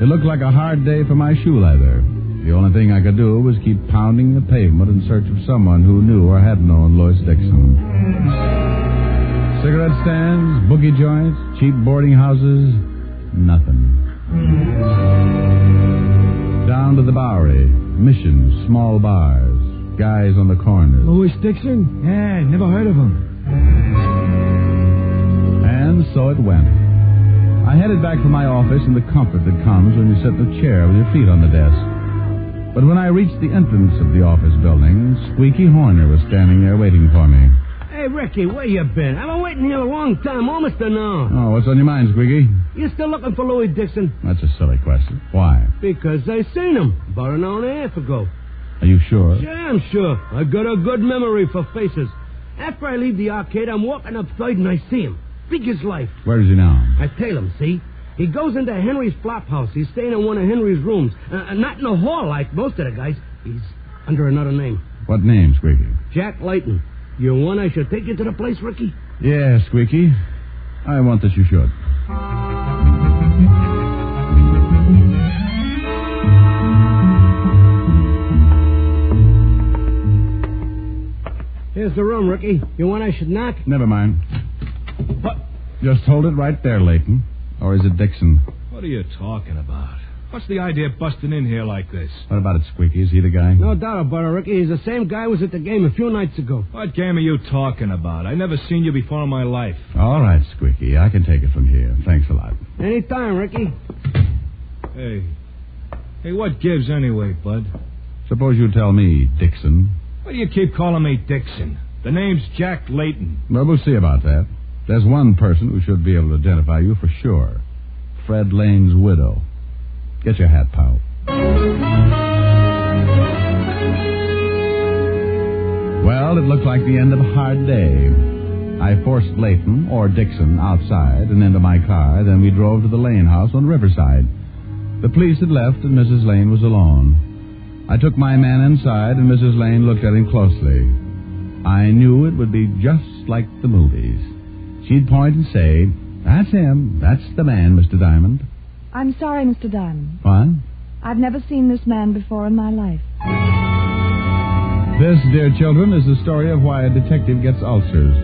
It looked like a hard day for my shoe leather. The only thing I could do was keep pounding the pavement in search of someone who knew or had known Lois Dixon. Cigarette stands, boogie joints, cheap boarding houses, nothing. Down to the Bowery, missions, small bars, guys on the corners. Louis Dixon? Yeah, never heard of him. And so it went. I headed back for my office in the comfort that comes when you sit in a chair with your feet on the desk. But when I reached the entrance of the office building, Squeaky Horner was standing there waiting for me. Hey, Ricky, where you been? I've been waiting here a long time, almost an hour. Oh, what's on your mind, Squeaky? You still looking for Louis Dixon? That's a silly question. Why? Because I seen him about an hour and a half ago. Are you sure? Yeah, I'm sure. I got a good memory for faces. After I leave the arcade, I'm walking upside and I see him. Big as life. Where is he now? I tail him, see? He goes into Henry's flop house. He's staying in one of Henry's rooms. Not in the hall like most of the guys. He's under another name. What name, Squeaky? Jack Layton. You want I should take you to the place, Ricky? Yeah, Squeaky. I want that you should. Here's the room, Ricky. You want I should knock? Never mind. What? Just hold it right there, Layton. Or is it Dixon? What are you talking about? What's the idea of busting in here like this? What about it, Squeaky? Is he the guy? No doubt about it, Ricky. He's the same guy who was at the game a few nights ago. What game are you talking about? I never seen you before in my life. All right, Squeaky. I can take it from here. Thanks a lot. Anytime, Ricky. Hey, what gives anyway, bud? Suppose you tell me, Dixon. Why do you keep calling me Dixon? The name's Jack Layton. Well, we'll see about that. There's one person who should be able to identify you for sure. Fred Lane's widow. Get your hat, pal. Well, it looked like the end of a hard day. I forced Layton, or Dixon, outside and into my car. Then we drove to the Lane house on Riverside. The police had left and Mrs. Lane was alone. I took my man inside and Mrs. Lane looked at him closely. I knew it would be just like the movies. She'd point and say, "That's him. That's the man, Mr. Diamond." I'm sorry, Mr. Diamond. What? I've never seen this man before in my life. This, dear children, is the story of why a detective gets ulcers.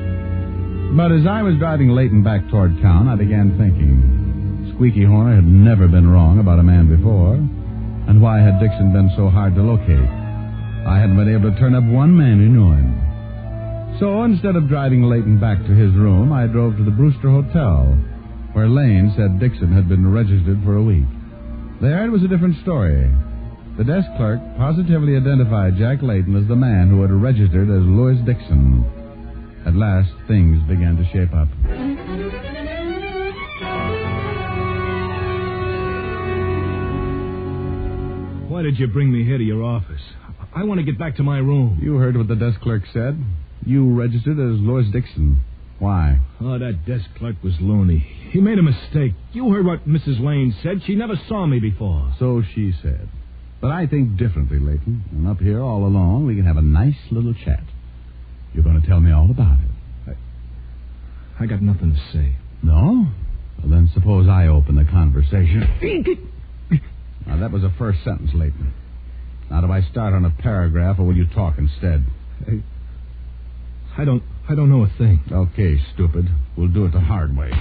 But as I was driving Layton back toward town, I began thinking. Squeaky Horner had never been wrong about a man before. And why had Dixon been so hard to locate? I hadn't been able to turn up one man who knew him. So instead of driving Layton back to his room, I drove to the Brewster Hotel, where Lane said Dixon had been registered for a week. There it was a different story. The desk clerk positively identified Jack Layton as the man who had registered as Louis Dixon. At last, things began to shape up. Why did you bring me here to your office? I want to get back to my room. You heard what the desk clerk said. You registered as Louis Dixon. Why? Oh, that desk clerk was loony. He made a mistake. You heard what Mrs. Lane said. She never saw me before. So she said. But I think differently, Layton. And up here all alone, we can have a nice little chat. You're going to tell me all about it. I got nothing to say. No? Well, then suppose I open the conversation. Now, that was the first sentence, Layton. Now, do I start on a paragraph, or will you talk instead? I don't know a thing. Okay, stupid. We'll do it the hard way.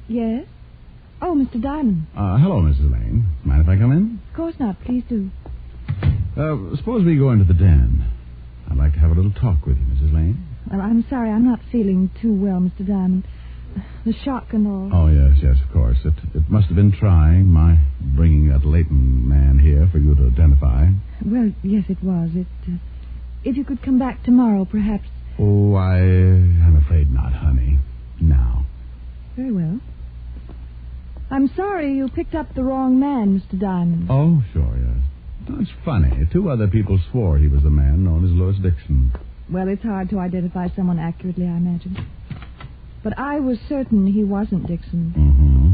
Yes? Oh, Mr. Diamond. Hello, Mrs. Lane. Mind if I come in? Of course not. Please do. Suppose we go into the den. I'd like to have a little talk with you, Mrs. Lane. Well, I'm sorry. I'm not feeling too well, Mr. Diamond. The shock and all. Oh, yes, of course. It must have been trying, my bringing that Layton man here for you to identify. Well, yes, it was. If you could come back tomorrow, perhaps. Oh, I'm afraid not, honey. Now. Very well. I'm sorry you picked up the wrong man, Mr. Diamond. Oh, sure, yes. Oh, it's funny. 2 other people swore he was the man known as Louis Dixon. Well, it's hard to identify someone accurately, I imagine. But I was certain he wasn't Dixon. Mm-hmm.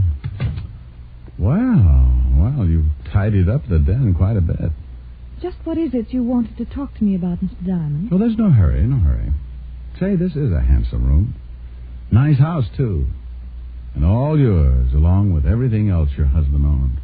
Well, you've tidied up the den quite a bit. Just what is it you wanted to talk to me about, Mr. Diamond? Well, there's no hurry. Say, this is a handsome room. Nice house, too. And all yours, along with everything else your husband owned.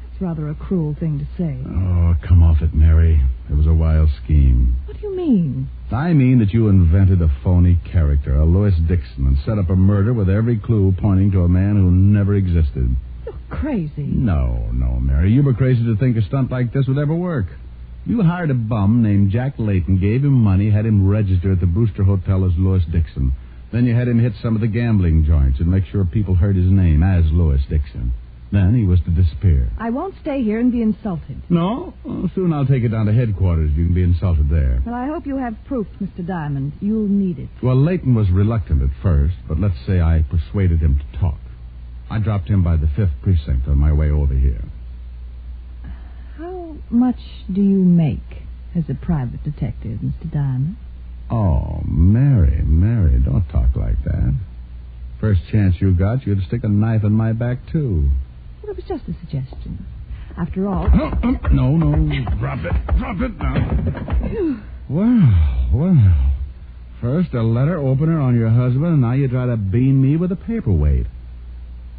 That's rather a cruel thing to say. Oh, come off it, Mary. It was a wild scheme. What do you mean? I mean that you invented a phony character, a Louis Dixon, and set up a murder with every clue pointing to a man who never existed. You're crazy. No, Mary. You were crazy to think a stunt like this would ever work. You hired a bum named Jack Layton, gave him money, had him register at the Brewster Hotel as Louis Dixon. Then you had him hit some of the gambling joints and make sure people heard his name as Louis Dixon. Then he was to disappear. I won't stay here and be insulted. No? Well, soon I'll take you down to headquarters. You can be insulted there. Well, I hope you have proof, Mr. Diamond. You'll need it. Well, Layton was reluctant at first, but let's say I persuaded him to talk. I dropped him by the 5th precinct on my way over here. How much do you make as a private detective, Mr. Diamond? Oh, Mary, don't talk like that. First chance you got, you'd stick a knife in my back, too. Well, it was just a suggestion. After all... No, drop it now. Well. First a letter opener on your husband, and now you try to bean me with a paperweight.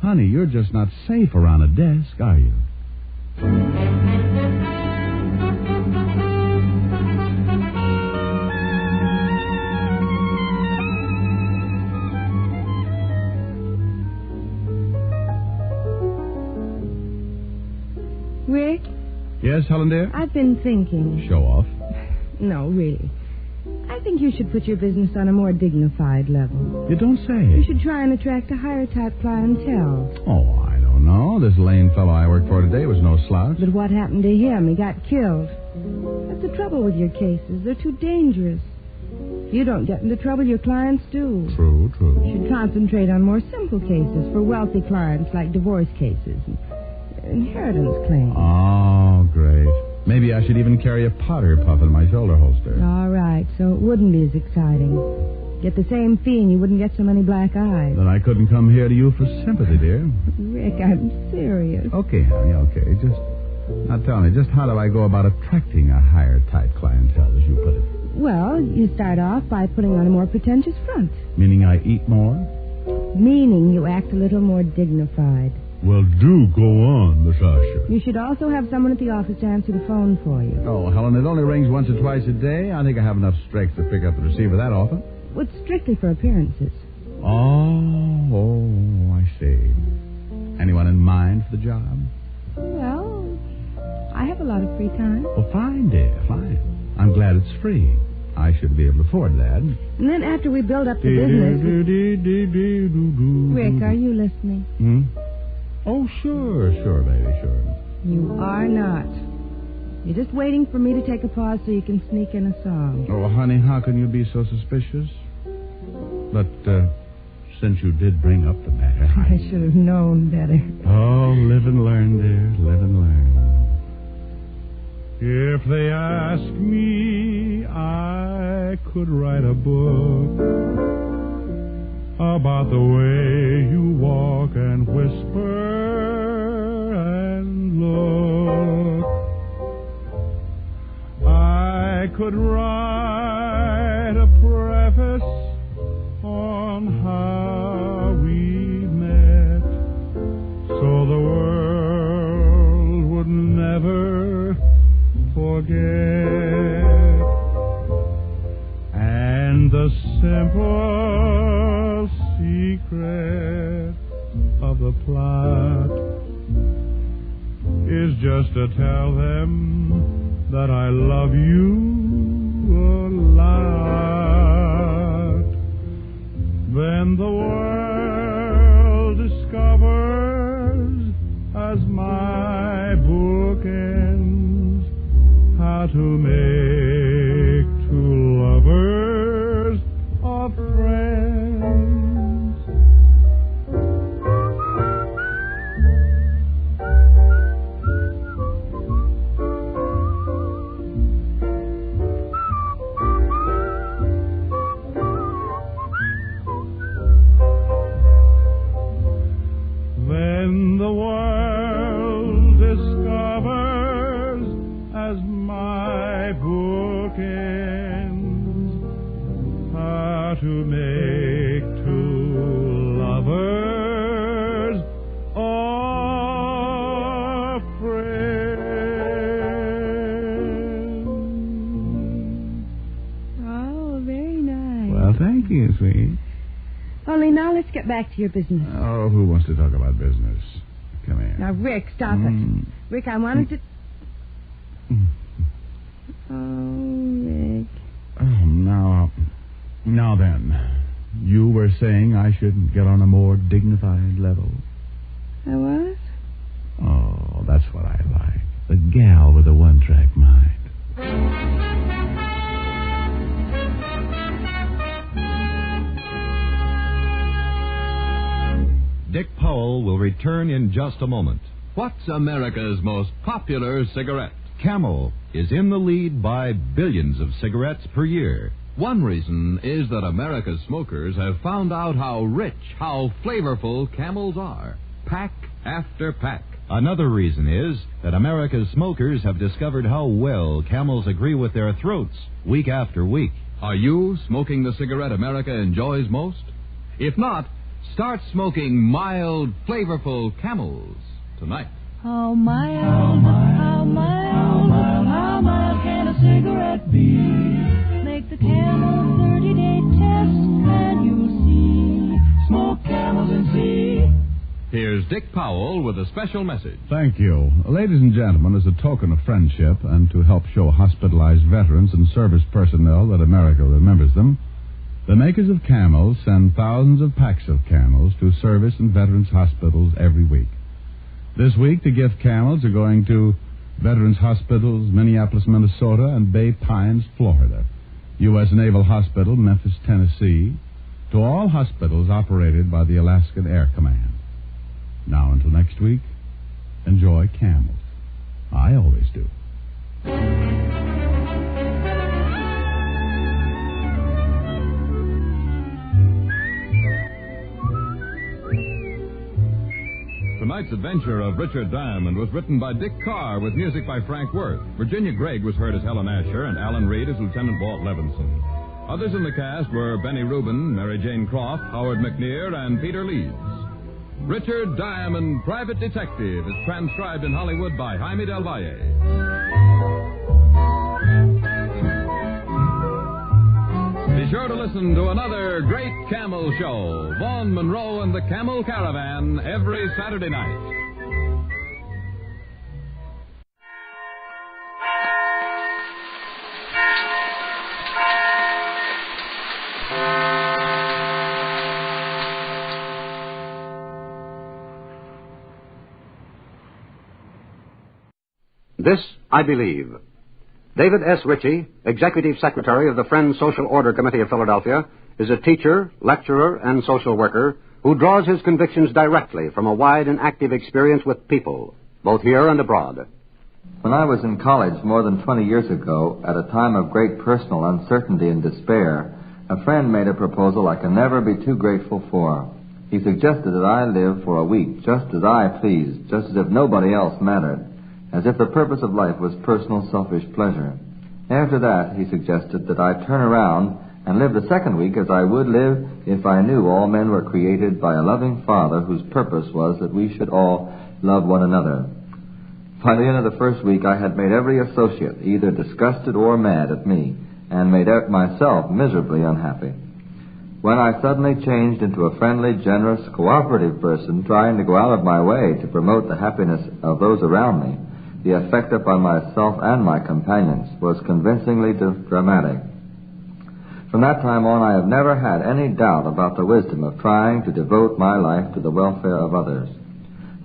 Honey, you're just not safe around a desk, are you? Rick? Yes, Helen, dear? I've been thinking. Show off. No, really. I think you should put your business on a more dignified level. You don't say. You should try and attract a higher type clientele. Oh, I don't know. This Lane fellow I worked for today was no slouch. But what happened to him? He got killed. That's the trouble with your cases. They're too dangerous. If You don't get into trouble, your clients do. True. You should concentrate on more simple cases for wealthy clients, like divorce cases and inheritance claims. Oh, great. Maybe I should even carry a powder puff in my shoulder holster. All right, so it wouldn't be as exciting. Get the same fee and you wouldn't get so many black eyes. Then I couldn't come here to you for sympathy, dear. Rick, I'm serious. Okay, honey, okay. Now tell me, just how do I go about attracting a higher type clientele, as you put it? Well, you start off by putting on a more pretentious front. Meaning I eat more? Meaning you act a little more dignified. Well, do go on, Natasha. You should also have someone at the office to answer the phone for you. Oh, Helen, it only rings once or twice a day. I think I have enough strength to pick up the receiver that often. Well, it's strictly for appearances. Oh, I see. Anyone in mind for the job? Well, I have a lot of free time. Well, fine, dear, fine. I'm glad it's free. I should be able to afford that. And then after we build up the business... Rick, are you listening? Oh, sure, baby, sure. You are not. You're just waiting for me to take a pause so you can sneak in a song. Oh, honey, how can you be so suspicious? But, since you did bring up the matter... I should have known better. Oh, live and learn, dear, live and learn. If they ask me, I could write a book about the way you walk and whisper and look. I could write a preface on how we met, so the world would never forget. And the simple secret of the plot is just to tell them that I love you a lot. Then the world discovers, as my book ends, how to make two lovers of friends. Then the world discovers, as my book ends, how to make two lovers of friends. Oh, very nice. Well, thank you, sweet. Only now let's get back to your business. Oh, who wants to talk about business? Come here. Now, Rick, stop it. Rick, I wanted to... Oh, Rick. Oh, now then. You were saying I should get on a more dignified level. I was? Oh, that's what I like. The gal with a one-track mind. Dick Powell will return in just a moment. What's America's most popular cigarette? Camel is in the lead by billions of cigarettes per year. One reason is that America's smokers have found out how rich, how flavorful Camels are, pack after pack. Another reason is that America's smokers have discovered how well Camels agree with their throats week after week. Are you smoking the cigarette America enjoys most? If not, start smoking mild, flavorful Camels tonight. How mild can a cigarette be? Make the Camel 30-day test and you'll see. Smoke Camels and see. Here's Dick Powell with a special message. Thank you. Ladies and gentlemen, as a token of friendship and to help show hospitalized veterans and service personnel that America remembers them, the makers of Camels send thousands of packs of Camels to service and veterans hospitals every week. This week, the gift Camels are going to Veterans Hospitals, Minneapolis, Minnesota, and Bay Pines, Florida. U.S. Naval Hospital, Memphis, Tennessee, to all hospitals operated by the Alaskan Air Command. Now, until next week, enjoy Camels. I always do. Tonight's adventure of Richard Diamond was written by Dick Carr with music by Frank Worth. Virginia Gregg was heard as Helen Asher and Alan Reed as Lieutenant Walt Levinson. Others in the cast were Benny Rubin, Mary Jane Croft, Howard McNear, and Peter Leeds. Richard Diamond, Private Detective, is transcribed in Hollywood by Jaime Del Valle. Be sure to listen to another great Camel show, Vaughn Monroe and the Camel Caravan, every Saturday night. This, I believe. David S. Ritchie, Executive Secretary of the Friends Social Order Committee of Philadelphia, is a teacher, lecturer, and social worker who draws his convictions directly from a wide and active experience with people, both here and abroad. When I was in college more than 20 years ago, at a time of great personal uncertainty and despair, a friend made a proposal I can never be too grateful for. He suggested that I live for a week just as I pleased, just as if nobody else mattered, as if the purpose of life was personal selfish pleasure. After that, he suggested that I turn around and live the second week as I would live if I knew all men were created by a loving Father whose purpose was that we should all love one another. By the end of the first week, I had made every associate either disgusted or mad at me, and made myself miserably unhappy. When I suddenly changed into a friendly, generous, cooperative person, trying to go out of my way to promote the happiness of those around me, the effect upon myself and my companions was convincingly dramatic. From that time on, I have never had any doubt about the wisdom of trying to devote my life to the welfare of others.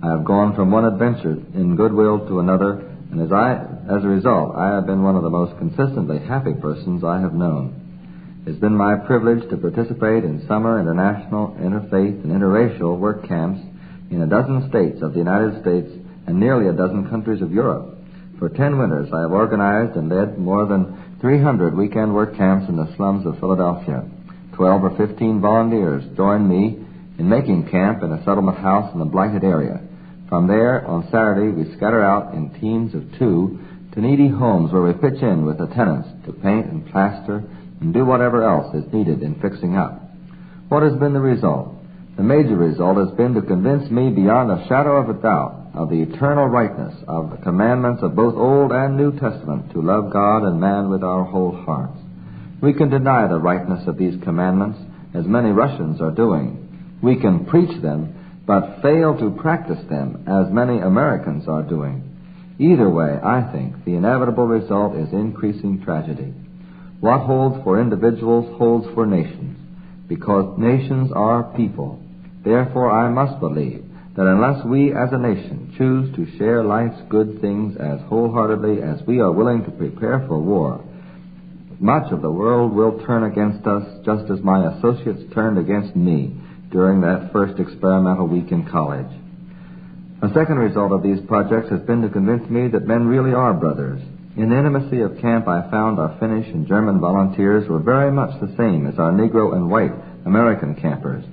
I have gone from one adventure in goodwill to another, and as a result, I have been one of the most consistently happy persons I have known. It's been my privilege to participate in summer, international, interfaith, and interracial work camps in a dozen states of the United States and nearly a dozen countries of Europe. For 10 winters, I have organized and led more than 300 weekend work camps in the slums of Philadelphia. 12 or 15 volunteers joined me in making camp in a settlement house in the blighted area. From there, on Saturday, we scatter out in teams of 2 to needy homes where we pitch in with the tenants to paint and plaster and do whatever else is needed in fixing up. What has been the result? The major result has been to convince me beyond a shadow of a doubt of the eternal rightness of the commandments of both Old and New Testament to love God and man with our whole hearts. We can deny the rightness of these commandments, as many Russians are doing. We can preach them, but fail to practice them, as many Americans are doing. Either way, I think, the inevitable result is increasing tragedy. What holds for individuals holds for nations, because nations are people. Therefore, I must believe that unless we as a nation choose to share life's good things as wholeheartedly as we are willing to prepare for war, much of the world will turn against us just as my associates turned against me during that first experimental week in college. A second result of these projects has been to convince me that men really are brothers. In the intimacy of camp, I found our Finnish and German volunteers were very much the same as our Negro and white American campers.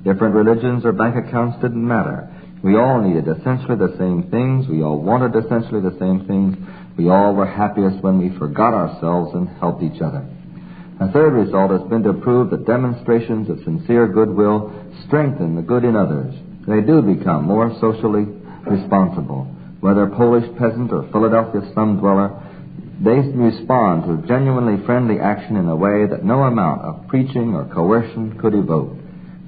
Different religions or bank accounts didn't matter. We all needed essentially the same things. We all wanted essentially the same things. We all were happiest when we forgot ourselves and helped each other. A third result has been to prove that demonstrations of sincere goodwill strengthen the good in others. They do become more socially responsible. Whether Polish peasant or Philadelphia slum dweller, they respond to genuinely friendly action in a way that no amount of preaching or coercion could evoke.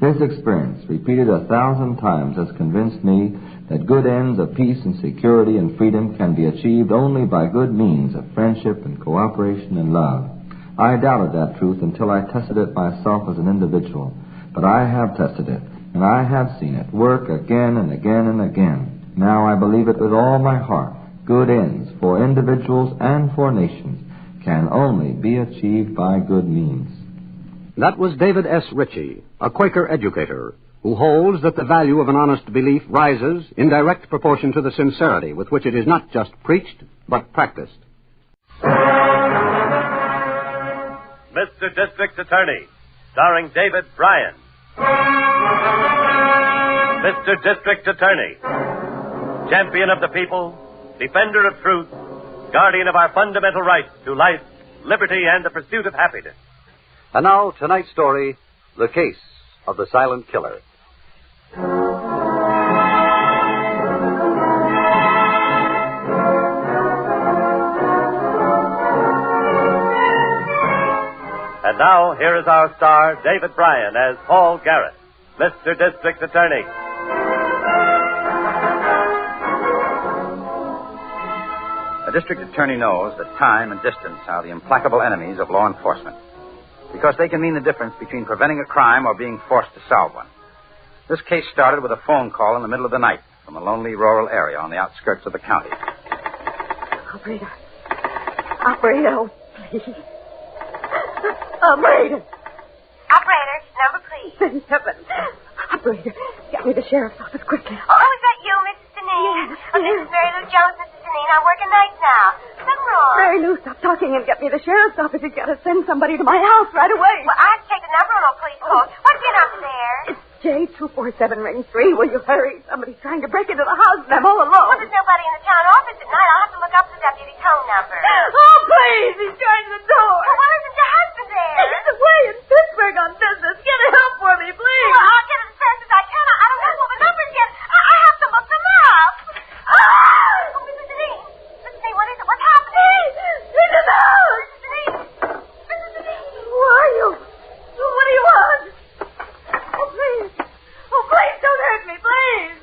This experience, repeated 1,000 times, has convinced me that good ends of peace and security and freedom can be achieved only by good means of friendship and cooperation and love. I doubted that truth until I tested it myself as an individual. But I have tested it, and I have seen it work again and again and again. Now I believe it with all my heart. Good ends for individuals and for nations can only be achieved by good means. That was David S. Ritchie, a Quaker educator, who holds that the value of an honest belief rises in direct proportion to the sincerity with which it is not just preached, but practiced. Mr. District Attorney, starring David Bryan. Mr. District Attorney, champion of the people, defender of truth, guardian of our fundamental rights to life, liberty, and the pursuit of happiness. And now, tonight's story, The Case of the Silent Killer. And now, here is our star, David Bryan, as Paul Garrett, Mr. District Attorney. A district attorney knows that time and distance are the implacable enemies of law enforcement, because they can mean the difference between preventing a crime or being forced to solve one. This case started with a phone call in the middle of the night from a lonely rural area on the outskirts of the county. Operator. Operator, please. Operator. Operator, number please. Thank heaven. Operator, get me the sheriff's office quickly. Oh, is that you, Mrs. Deneen? Yes, Oh, this is Mary Lou Jones, Mrs. Deneen. I'm working nights now. Something wrong? Mary Lou, stop talking and get me the sheriff's office. You've got to send somebody to my house right away. Well, I have to take the number on all police calls. What's your number there? It's J247 ring 3. Will you hurry? Somebody's trying to break into the house and I'm all alone. Well, there's nobody in the town office at night. I'll have to look up the deputy's home number. Oh, please. He's trying the door. Well, why isn't your husband there? He's away in Pittsburgh on business. Get help for me, please. Well, I'll get it as fast as I can. I don't have all the numbers yet. I have to look them up. Oh, Mrs. Deneen. Mrs. Deneen, what is it? What's happening? He's in the house. Mrs. Deneen. Mrs. Deneen. Who are you? What do you want? Oh, please. Oh, please, don't hurt me, please.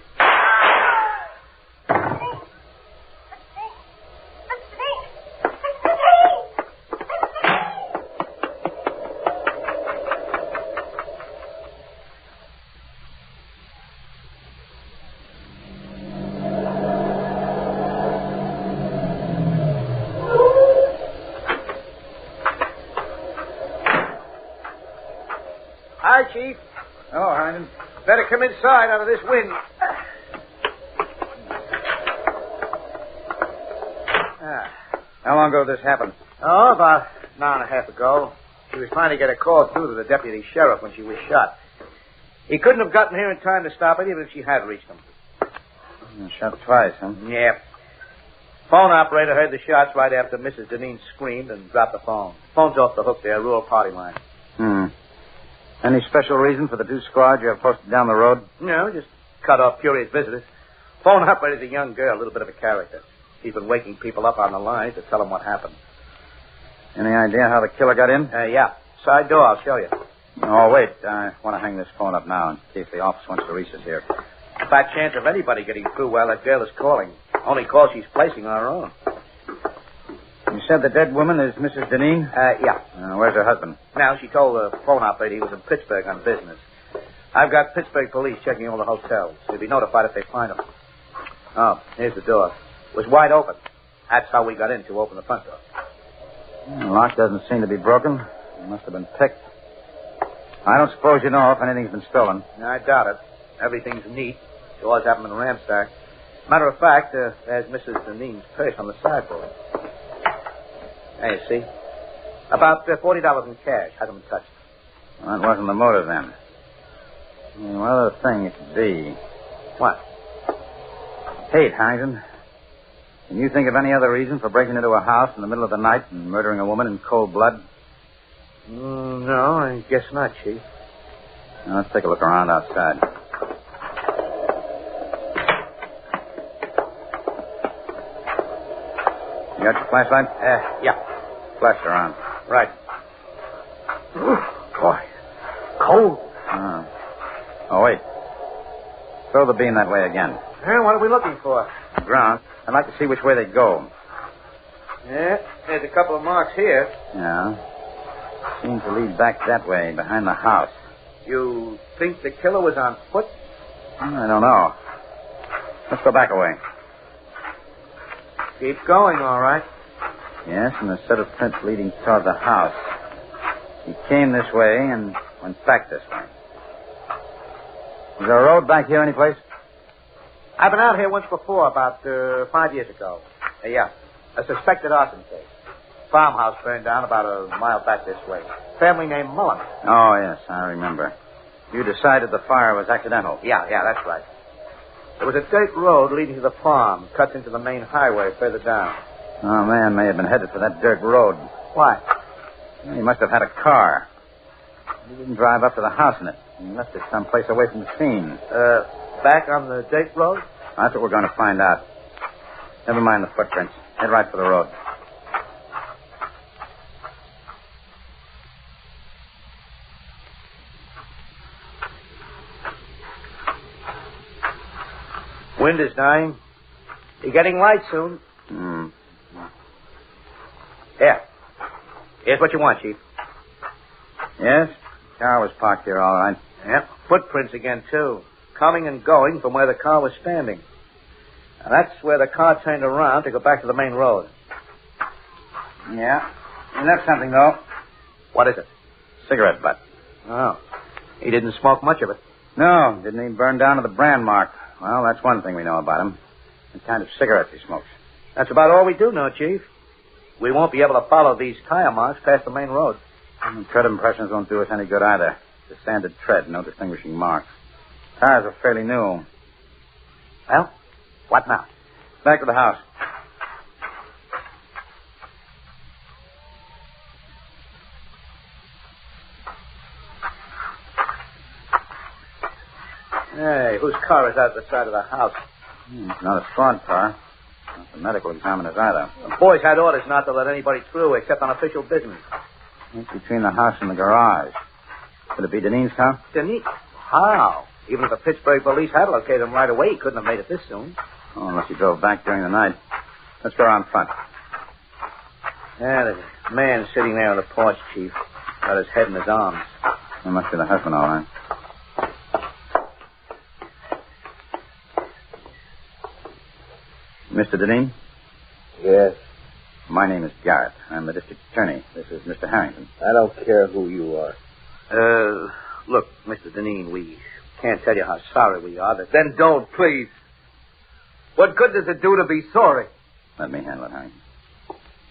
Hi, Chief. Oh, Hyman. Better come inside out of this wind. How long ago did this happen? Oh, about an hour and a half ago. She was trying to get a call through to the deputy sheriff when she was shot. He couldn't have gotten here in time to stop it, even if she had reached him. Shot twice, huh? Yeah. Phone operator heard the shots right after Mrs. Deneen screamed and dropped the phone. Phone's off the hook there, rural party line. Any special reason for the two squads you have posted down the road? No, just cut off curious visitors. Phone operator's a young girl, a little bit of a character. She's been waking people up on the line to tell them what happened. Any idea how the killer got in? Yeah. Side door, I'll show you. Oh, wait. I want to hang this phone up now in case the office wants to reach us here. Fat chance of anybody getting through while that girl is calling. Only call she's placing on her own. You said the dead woman is Mrs. Deneen? Yeah. Where's her husband? Now, she told the phone operator he was in Pittsburgh on business. I've got Pittsburgh police checking all the hotels. They'll be notified if they find him. Oh, here's the door. It was wide open. That's how we got in to open the front door. The lock doesn't seem to be broken. It must have been picked. I don't suppose you know if anything's been stolen. I doubt it. Everything's neat. Doors haven't been ransacked. Matter of fact, there's Mrs. Deneen's purse on the sideboard. There you see. About $40 in cash. Hasn't been touched. Well, that wasn't the motive then. One other thing it could be. What? Hate, Harrington. Can you think of any other reason for breaking into a house in the middle of the night and murdering a woman in cold blood? No, I guess not, Chief. Now, let's take a look around outside. You got your flashlight? Yeah. Flash it around. Right. Boy. Cold. Oh, wait. Throw the beam that way again. What are we looking for? The ground. I'd like to see which way they go. Yeah, there's a couple of marks here. Yeah. Seems to lead back that way, behind the house. You think the killer was on foot? I don't know. Let's go back a way. Keep going, all right. Yes, and a set of prints leading toward the house. He came this way and went back this way. Is there a road back here anyplace? I've been out here once before, about 5 years ago. Yeah, a suspected arson case. Farmhouse burned down about a mile back this way. Family named Mullen. Oh, yes, I remember. You decided the fire was accidental. Yeah, that's right. There was a dirt road leading to the farm. Cuts into the main highway further down. Oh, man may have been headed for that dirt road. Why? Well, he must have had a car. He didn't drive up to the house in it. He left it someplace away from the scene. Back on the dirt road? That's what we're going to find out. Never mind the footprints. Head right for the road. Wind is dying. You're getting light soon. Here. Here's what you want, Chief. Yes? Car was parked here, all right. Yep. Footprints again, too. Coming and going from where the car was standing. Now, that's where the car turned around to go back to the main road. Yeah. He left something, though. What is it? Cigarette butt. Oh. He didn't smoke much of it. No, didn't even burn down to the brand mark. Well, that's one thing we know about him. The kind of cigarettes he smokes. That's about all we do know, Chief. We won't be able to follow these tire marks past the main road. Tread impressions won't do us any good either. It's a sanded tread, no distinguishing marks. Tires are fairly new. Well, what now? Back to the house. Hey, whose car is out the side of the house? It's not a squad car. Not the medical examiner's either. The boys had orders not to let anybody through except on official business. It's between the house and the garage. Could it be Deneen's car? Deneen? How? Even if the Pittsburgh police had located him right away, he couldn't have made it this soon. Oh, unless he drove back during the night. Let's go around front. Yeah, there's a man sitting there on the porch, Chief. Got his head in his arms. That must be the husband, all right. Mr. Deneen? Yes. My name is Garrett. I'm the district attorney. This is Mr. Harrington. I don't care who you are. Look, Mr. Deneen, we can't tell you how sorry we are that... Then don't, please. What good does it do to be sorry? Let me handle it, Harrington.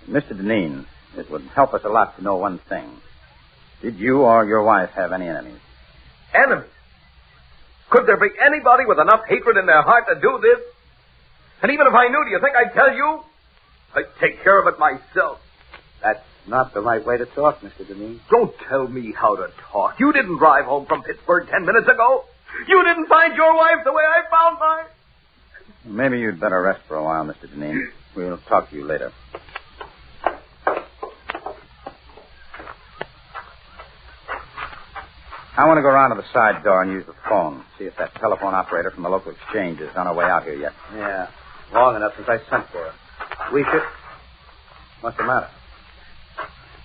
Mr. Deneen, it would help us a lot to know one thing. Did you or your wife have any enemies? Enemies? Could there be anybody with enough hatred in their heart to do this? And even if I knew, do you think I'd tell you? I'd take care of it myself. That's not the right way to talk, Mr. Deneen. Don't tell me how to talk. You didn't drive home from Pittsburgh 10 minutes ago. You didn't find your wife the way I found mine. Maybe you'd better rest for a while, Mr. Deneen. We'll talk to you later. I want to go around to the side door and use the phone. See if that telephone operator from the local exchange is on her way out here yet. Yeah. Long enough since I sent for her. We should... What's the matter?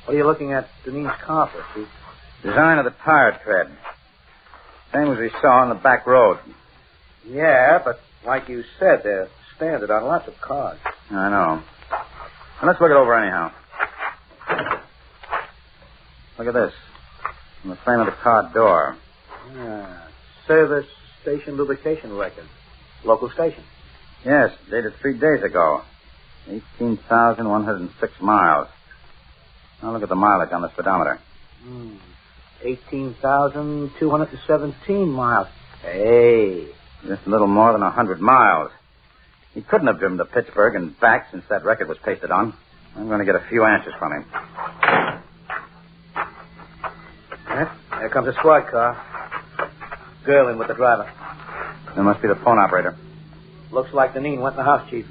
What are you looking at Deneen's car for, Chief? Design of the tire tread. Same as we saw on the back road. Yeah, but like you said, they're standard on lots of cars. I know. Well, let's look it over anyhow. Look at this. On the frame of the car door. Yeah. Service station lubrication record. Local station. Yes, dated 3 days ago. 18,106 miles. Now look at the mileage on the speedometer. 18,217 miles. Hey. Just a little more than 100 miles. He couldn't have driven to Pittsburgh and back since that record was pasted on. I'm going to get a few answers from him. There comes a squad car. Girl in with the driver. That must be the phone operator. Looks like Deneen went in the house, Chief.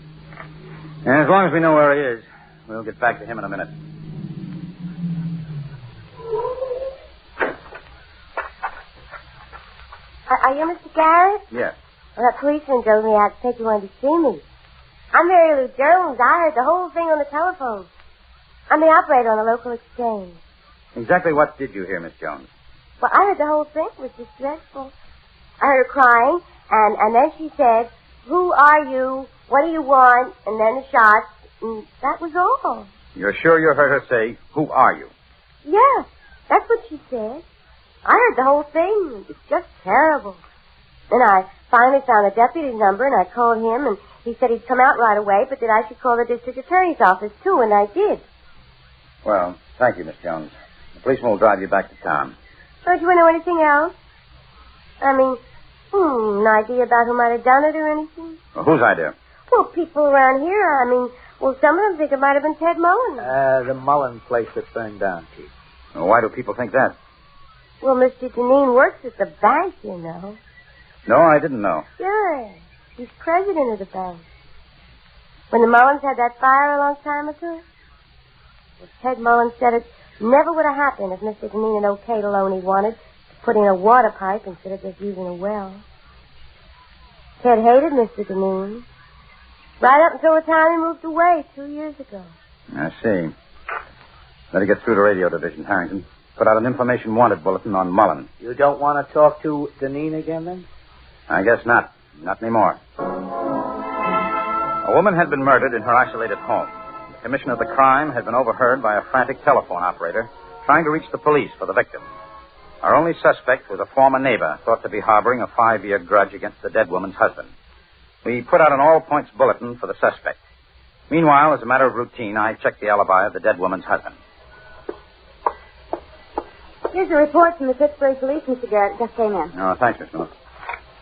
And as long as we know where he is, we'll get back to him in a minute. Are you Mr. Garrett? Yes. Well, that policeman drove me out to say he wanted to see me. I'm Mary Lou Jones. I heard the whole thing on the telephone. I'm the operator on the local exchange. Exactly what did you hear, Miss Jones? Well, I heard the whole thing. It was just dreadful. I heard her crying, and then she said, "Who are you? What do you want?" And then the shots, and that was all. You're sure you heard her say, "Who are you"? Yeah, that's what she said. I heard the whole thing. It's just terrible. Then I finally found the deputy's number, and I called him, and he said he'd come out right away, but that I should call the district attorney's office, too, and I did. Well, thank you, Miss Jones. The policeman will drive you back to town. Don't you want to know anything else? I mean, an idea about who might have done it or anything? Well, whose idea? Well, people around here, some of them think it might have been Ted Mullen. The Mullen place that burned down, Chief. Well, why do people think that? Well, Mr. Deneen works at the bank, you know. No, I didn't know. Sure. He's president of the bank. When the Mullens had that fire a long time ago, well, Ted Mullen said it never would have happened if Mr. Deneen had okayed a loan he wanted to put in a water pipe instead of just using a well. Ted hated Mr. Deneen. Right up until the time he moved away 2 years ago. I see. Better get through to radio division, Harrington. Put out an information wanted bulletin on Mullen. You don't want to talk to Deneen again, then? I guess not. Not anymore. A woman had been murdered in her isolated home. The commission of the crime had been overheard by a frantic telephone operator trying to reach the police for the victim. Our only suspect was a former neighbor thought to be harboring a 5-year grudge against the dead woman's husband. We put out an all-points bulletin for the suspect. Meanwhile, as a matter of routine, I checked the alibi of the dead woman's husband. Here's a report from the Pittsburgh police, Mr. Garrett. Just came in. Oh, thanks, Miss Miller.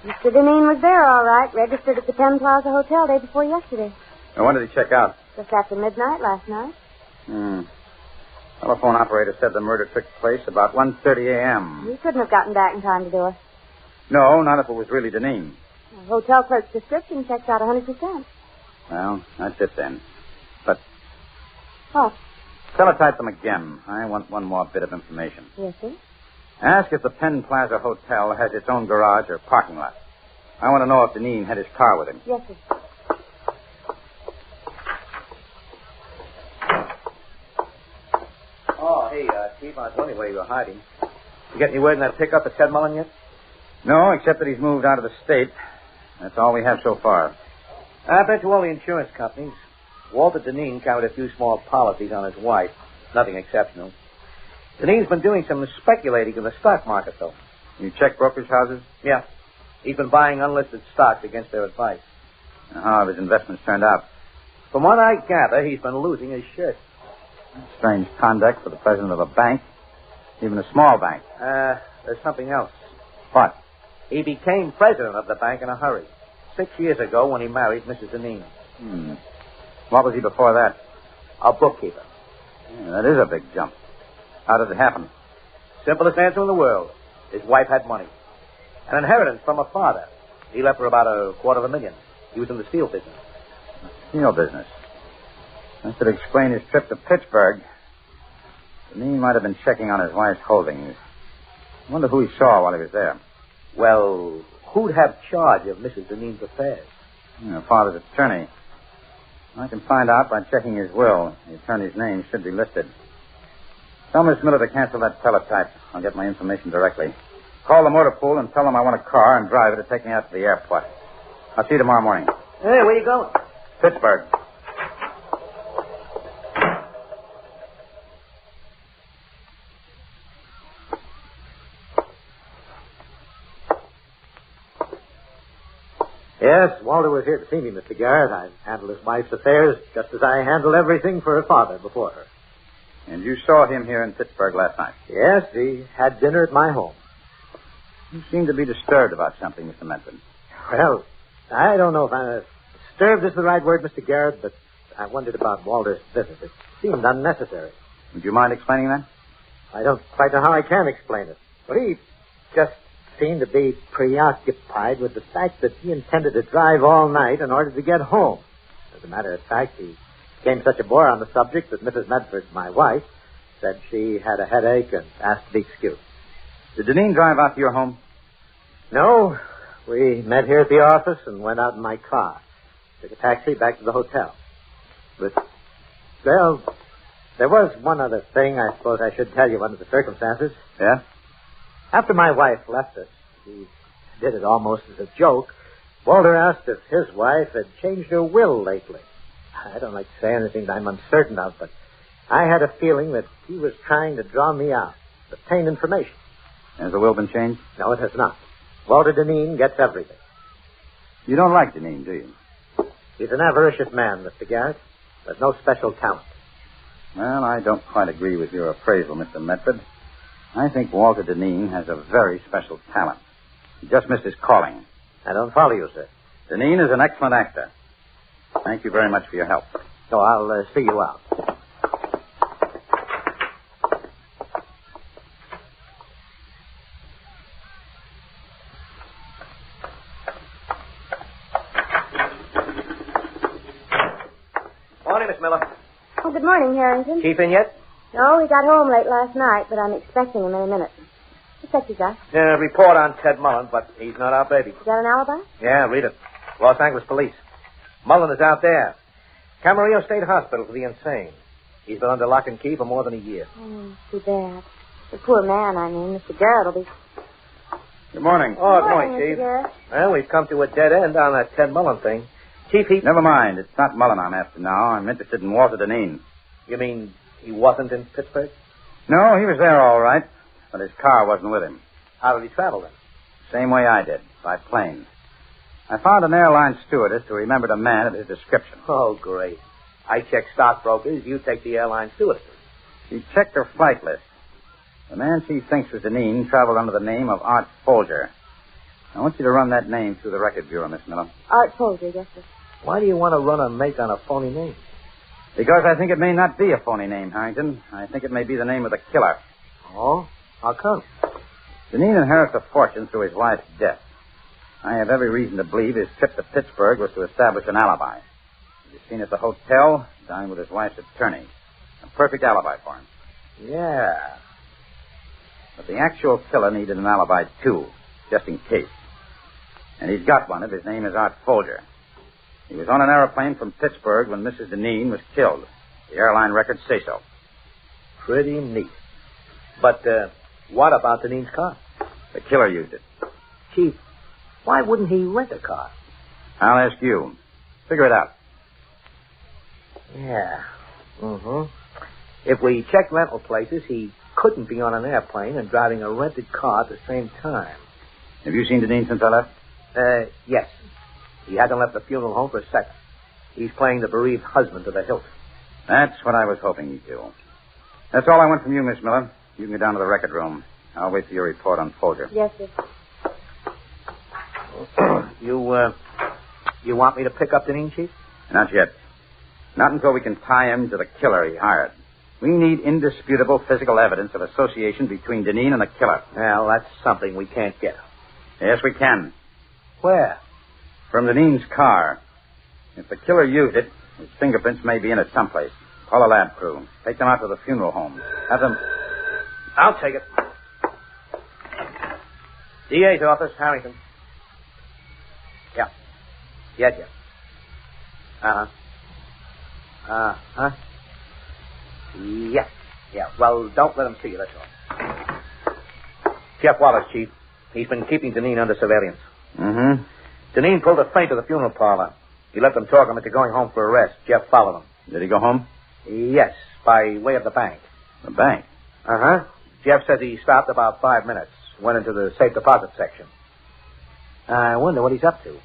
Mr. Deneen was there, all right. Registered at the Penn Plaza Hotel day before yesterday. Now, when did he check out? Just after midnight last night. Telephone operator said the murder took place about 1:30 a.m. He couldn't have gotten back in time to do it. No, not if it was really Deneen. The hotel clerk's description checks out 100%. Well, that's it then. But What? teletype them again. I want one more bit of information. Yes, sir. Ask if the Penn Plaza Hotel has its own garage or parking lot. I want to know if Deneen had his car with him. Yes, sir. Oh, hey, Chief, I was wondering where you were hiding. You get any word in that pickup at Ted Mullen yet? No, except that he's moved out of the state. That's all we have so far. I bet to all the insurance companies. Walter Deneen carried a few small policies on his wife. Nothing exceptional. Deneen's been doing some speculating in the stock market, though. You check brokerage houses? Yeah. He's been buying unlisted stocks against their advice. How have his investments turned out? From what I gather, he's been losing his shirt. Strange conduct for the president of a bank. Even a small bank. There's something else. What? He became president of the bank in a hurry. 6 years ago when he married Mrs. Deneen. What was he before that? A bookkeeper. Yeah, that is a big jump. How did it happen? Simplest answer in the world. His wife had money. An inheritance from her father. He left her about $250,000. He was in the steel business. Steel business? That should explain his trip to Pittsburgh. Deneen might have been checking on his wife's holdings. I wonder who he saw while he was there. Well, who'd have charge of Mrs. Deneen's affairs? Her father's attorney. I can find out by checking his will. The attorney's name should be listed. Tell Miss Miller to cancel that teletype. I'll get my information directly. Call the motor pool and tell them I want a car and driver to take me out to the airport. I'll see you tomorrow morning. Hey, where you going? Pittsburgh. Yes, Walter was here to see me, Mr. Garrett. I handled his wife's affairs just as I handled everything for her father before her. And you saw him here in Pittsburgh last night? Yes, he had dinner at my home. You seem to be disturbed about something, Mr. Menton. Well, I don't know if disturbed is the right word, Mr. Garrett, but I wondered about Walter's visit. It seemed unnecessary. Would you mind explaining that? I don't quite know how I can explain it. But he just seemed to be preoccupied with the fact that he intended to drive all night in order to get home. As a matter of fact, he became such a bore on the subject that Mrs. Medford, my wife, said she had a headache and asked to be excused. Did Deneen drive out to your home? No. We met here at the office and went out in my car. Took a taxi back to the hotel. But, well, there was one other thing I suppose I should tell you under the circumstances. Yeah? After my wife left us, he did it almost as a joke, Walter asked if his wife had changed her will lately. I don't like to say anything that I'm uncertain of, but I had a feeling that he was trying to draw me out, obtain information. Has the will been changed? No, it has not. Walter Deneen gets everything. You don't like Deneen, do you? He's an avaricious man, Mr. Garrett. There's no special talent. Well, I don't quite agree with your appraisal, Mr. Medford. I think Walter Deneen has a very special talent. He just missed his calling. I don't follow you, sir. Deneen is an excellent actor. Thank you very much for your help. So I'll see you out. Morning, Miss Miller. Oh, good morning, Harrington. Chief in yet? No, he got home late last night, but I'm expecting him any minute. What's that you got? Report on Ted Mullen, but he's not our baby. You got an alibi? Yeah, read it. Los Angeles Police. Mullen is out there. Camarillo State Hospital for the insane. He's been under lock and key for more than a year. Oh, too bad. The poor man, I mean. Mr. Garrett will be... Good morning. Oh, good morning, Mr. Chief. Garrett. Well, we've come to a dead end on that Ted Mullen thing. Chief, Never mind. It's not Mullen I'm after now. I'm interested in Walter Deneen. You mean he wasn't in Pittsburgh? No, he was there all right, but his car wasn't with him. How did he travel then? Same way I did, by plane. I found an airline stewardess who remembered a man of his description. Oh, great. I check stockbrokers. You take the airline stewardess. She checked her flight list. The man she thinks was Deneen traveled under the name of Art Folger. I want you to run that name through the record bureau, Miss Miller. Art Folger, yes, sir. Why do you want to run a make on a phony name? Because I think it may not be a phony name, Harrington. I think it may be the name of the killer. Oh? How come? Deneen inherits a fortune through his wife's death. I have every reason to believe his trip to Pittsburgh was to establish an alibi. He was seen at the hotel, dined with his wife's attorney. A perfect alibi for him. Yeah. But the actual killer needed an alibi, too, just in case. And he's got one. His name is Art Folger. He was on an airplane from Pittsburgh when Mrs. Deneen was killed. The airline records say so. Pretty neat. But what about Deneen's car? The killer used it. Chief, why wouldn't he rent a car? I'll ask you. Figure it out. Yeah. Mm-hmm. If we check rental places, he couldn't be on an airplane and driving a rented car at the same time. Have you seen Deneen since I left? Yes. He hasn't left the funeral home for a second. He's playing the bereaved husband to the hilt. That's what I was hoping you'd do. That's all I want from you, Miss Miller. You can go down to the record room. I'll wait for your report on Folger. Yes, sir. You want me to pick up Deneen, Chief? Not yet. Not until we can tie him to the killer he hired. We need indisputable physical evidence of association between Deneen and the killer. Well, that's something we can't get. Yes, we can. Where? From Deneen's car. If the killer used it, his fingerprints may be in it someplace. Call a lab crew. Take them out to the funeral home. Have them... I'll take it. DA's office, Harrington. Yeah. Yes. Uh-huh. Uh-huh. Yes. Yeah. Well, don't let him see you, that's all. Jeff Wallace, Chief. He's been keeping Deneen under surveillance. Mm-hmm. Deneen pulled a feint to the funeral parlor. He let them talk him into going home for a rest. Jeff followed him. Did he go home? Yes, by way of the bank. The bank? Uh-huh. Jeff says he stopped about 5 minutes. Went into the safe deposit section. I wonder what he's up to.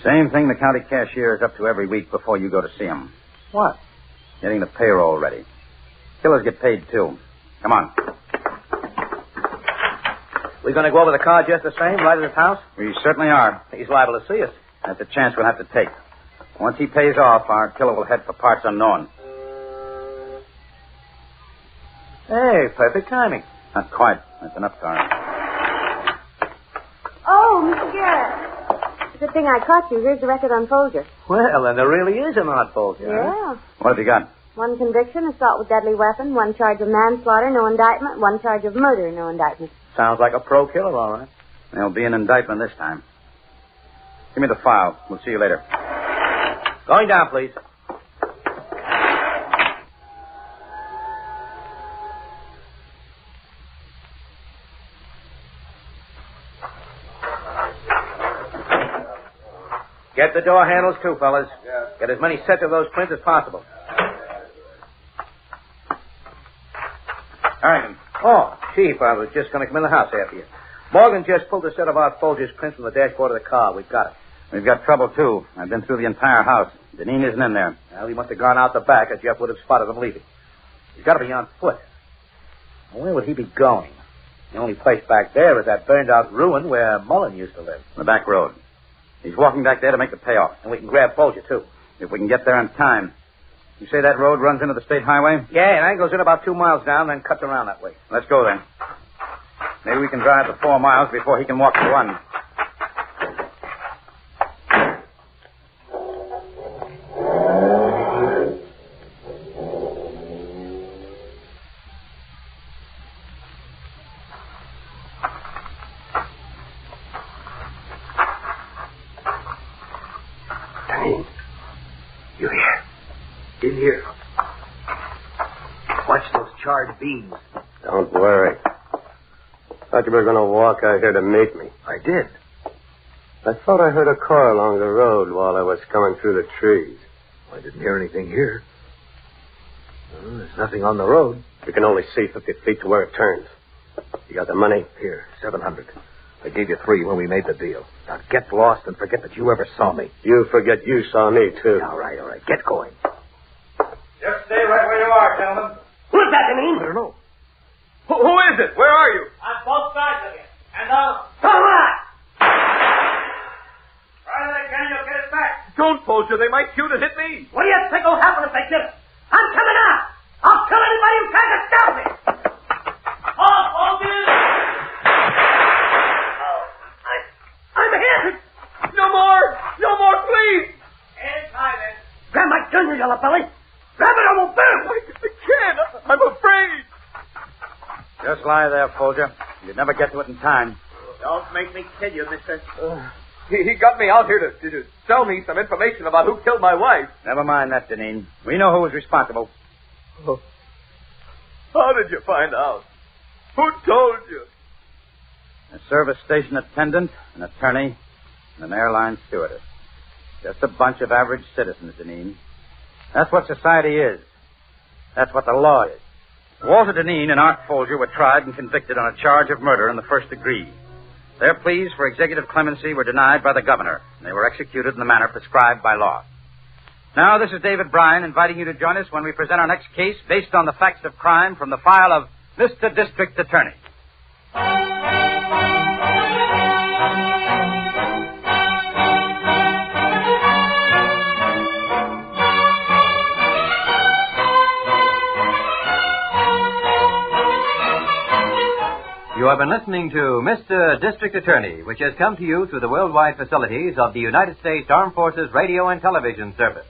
Same thing the county cashier is up to every week before you go to see him. What? Getting the payroll ready. Killers get paid, too. Come on. We going to go over the car just the same, right at his house? We certainly are. He's liable to see us. That's a chance we'll have to take. Once he pays off, our killer will head for parts unknown. Hey, perfect timing. Not quite. That's enough time. Oh, Mr. Garrett. Good thing I caught you. Here's the record on Folger. Well, then there really is an odd Folger. Yeah. What have you got? 1 conviction, assault with deadly weapon. 1 charge of manslaughter, no indictment. 1 charge of murder, no indictment. Sounds like a pro killer, all right. There'll be an indictment this time. Give me the file. We'll see you later. Going down, please. Get the door handles, too, fellas. Yeah. Get as many sets of those prints as possible. Harrigan. Oh, Chief, I was just going to come in the house after you. Morgan just pulled a set of our Folger's prints from the dashboard of the car. We've got it. We've got trouble, too. I've been through the entire house. Deneen isn't in there. Well, he must have gone out the back, or Jeff would have spotted him leaving. He's got to be on foot. Where would he be going? The only place back there is that burned-out ruin where Mullen used to live. The back road. He's walking back there to make the payoff. And we can grab Folger, too. If we can get there in time. You say that road runs into the state highway? Yeah, it angles in about 2 miles down, then cuts around that way. Let's go, then. Maybe we can drive the 4 miles before he can walk the 1. You here? In here. Watch those charred beams. Don't worry. Thought you were going to walk out here to meet me. I did. I thought I heard a car along the road while I was coming through the trees. I didn't hear anything here. Well, there's nothing on the road. We can only see 50 feet to where it turns. You got the money? Here, $700. I gave you $3 when we made the deal. Now get lost and forget that you ever saw me. You forget you saw me, too. All right. Get going. Just stay right where you are, gentlemen. Who's that, Deneen? I don't know. Who is it? Where are you? On both sides of you. And on. Come on! Try that again, you'll get it back. Don't, Folger. They might shoot and hit me. What do you think will happen if they get it? I'm coming out! I'll kill anybody who tries to stop me! Hold, Folger! I'm hit! No more, please! Inside it. Grab my gun, you yellow belly! Grab it or we'll burn! I can't. I'm afraid. Just lie there, Folger. You'd never get to it in time. Don't make me kill you, mister. He got me out here to tell me some information about who killed my wife. Never mind that, Deneen. We know who was responsible. Oh. How did you find out? Who told you? A service station attendant, an attorney, and an airline stewardess. Just a bunch of average citizens, Deneen. That's what society is. That's what the law is. Walter Deneen and Art Folger were tried and convicted on a charge of murder in the first degree. Their pleas for executive clemency were denied by the governor, and they were executed in the manner prescribed by law. Now, this is David Bryan inviting you to join us when we present our next case based on the facts of crime from the file of Mr. District Attorney. You have been listening to Mr. District Attorney, which has come to you through the worldwide facilities of the United States Armed Forces Radio and Television Service.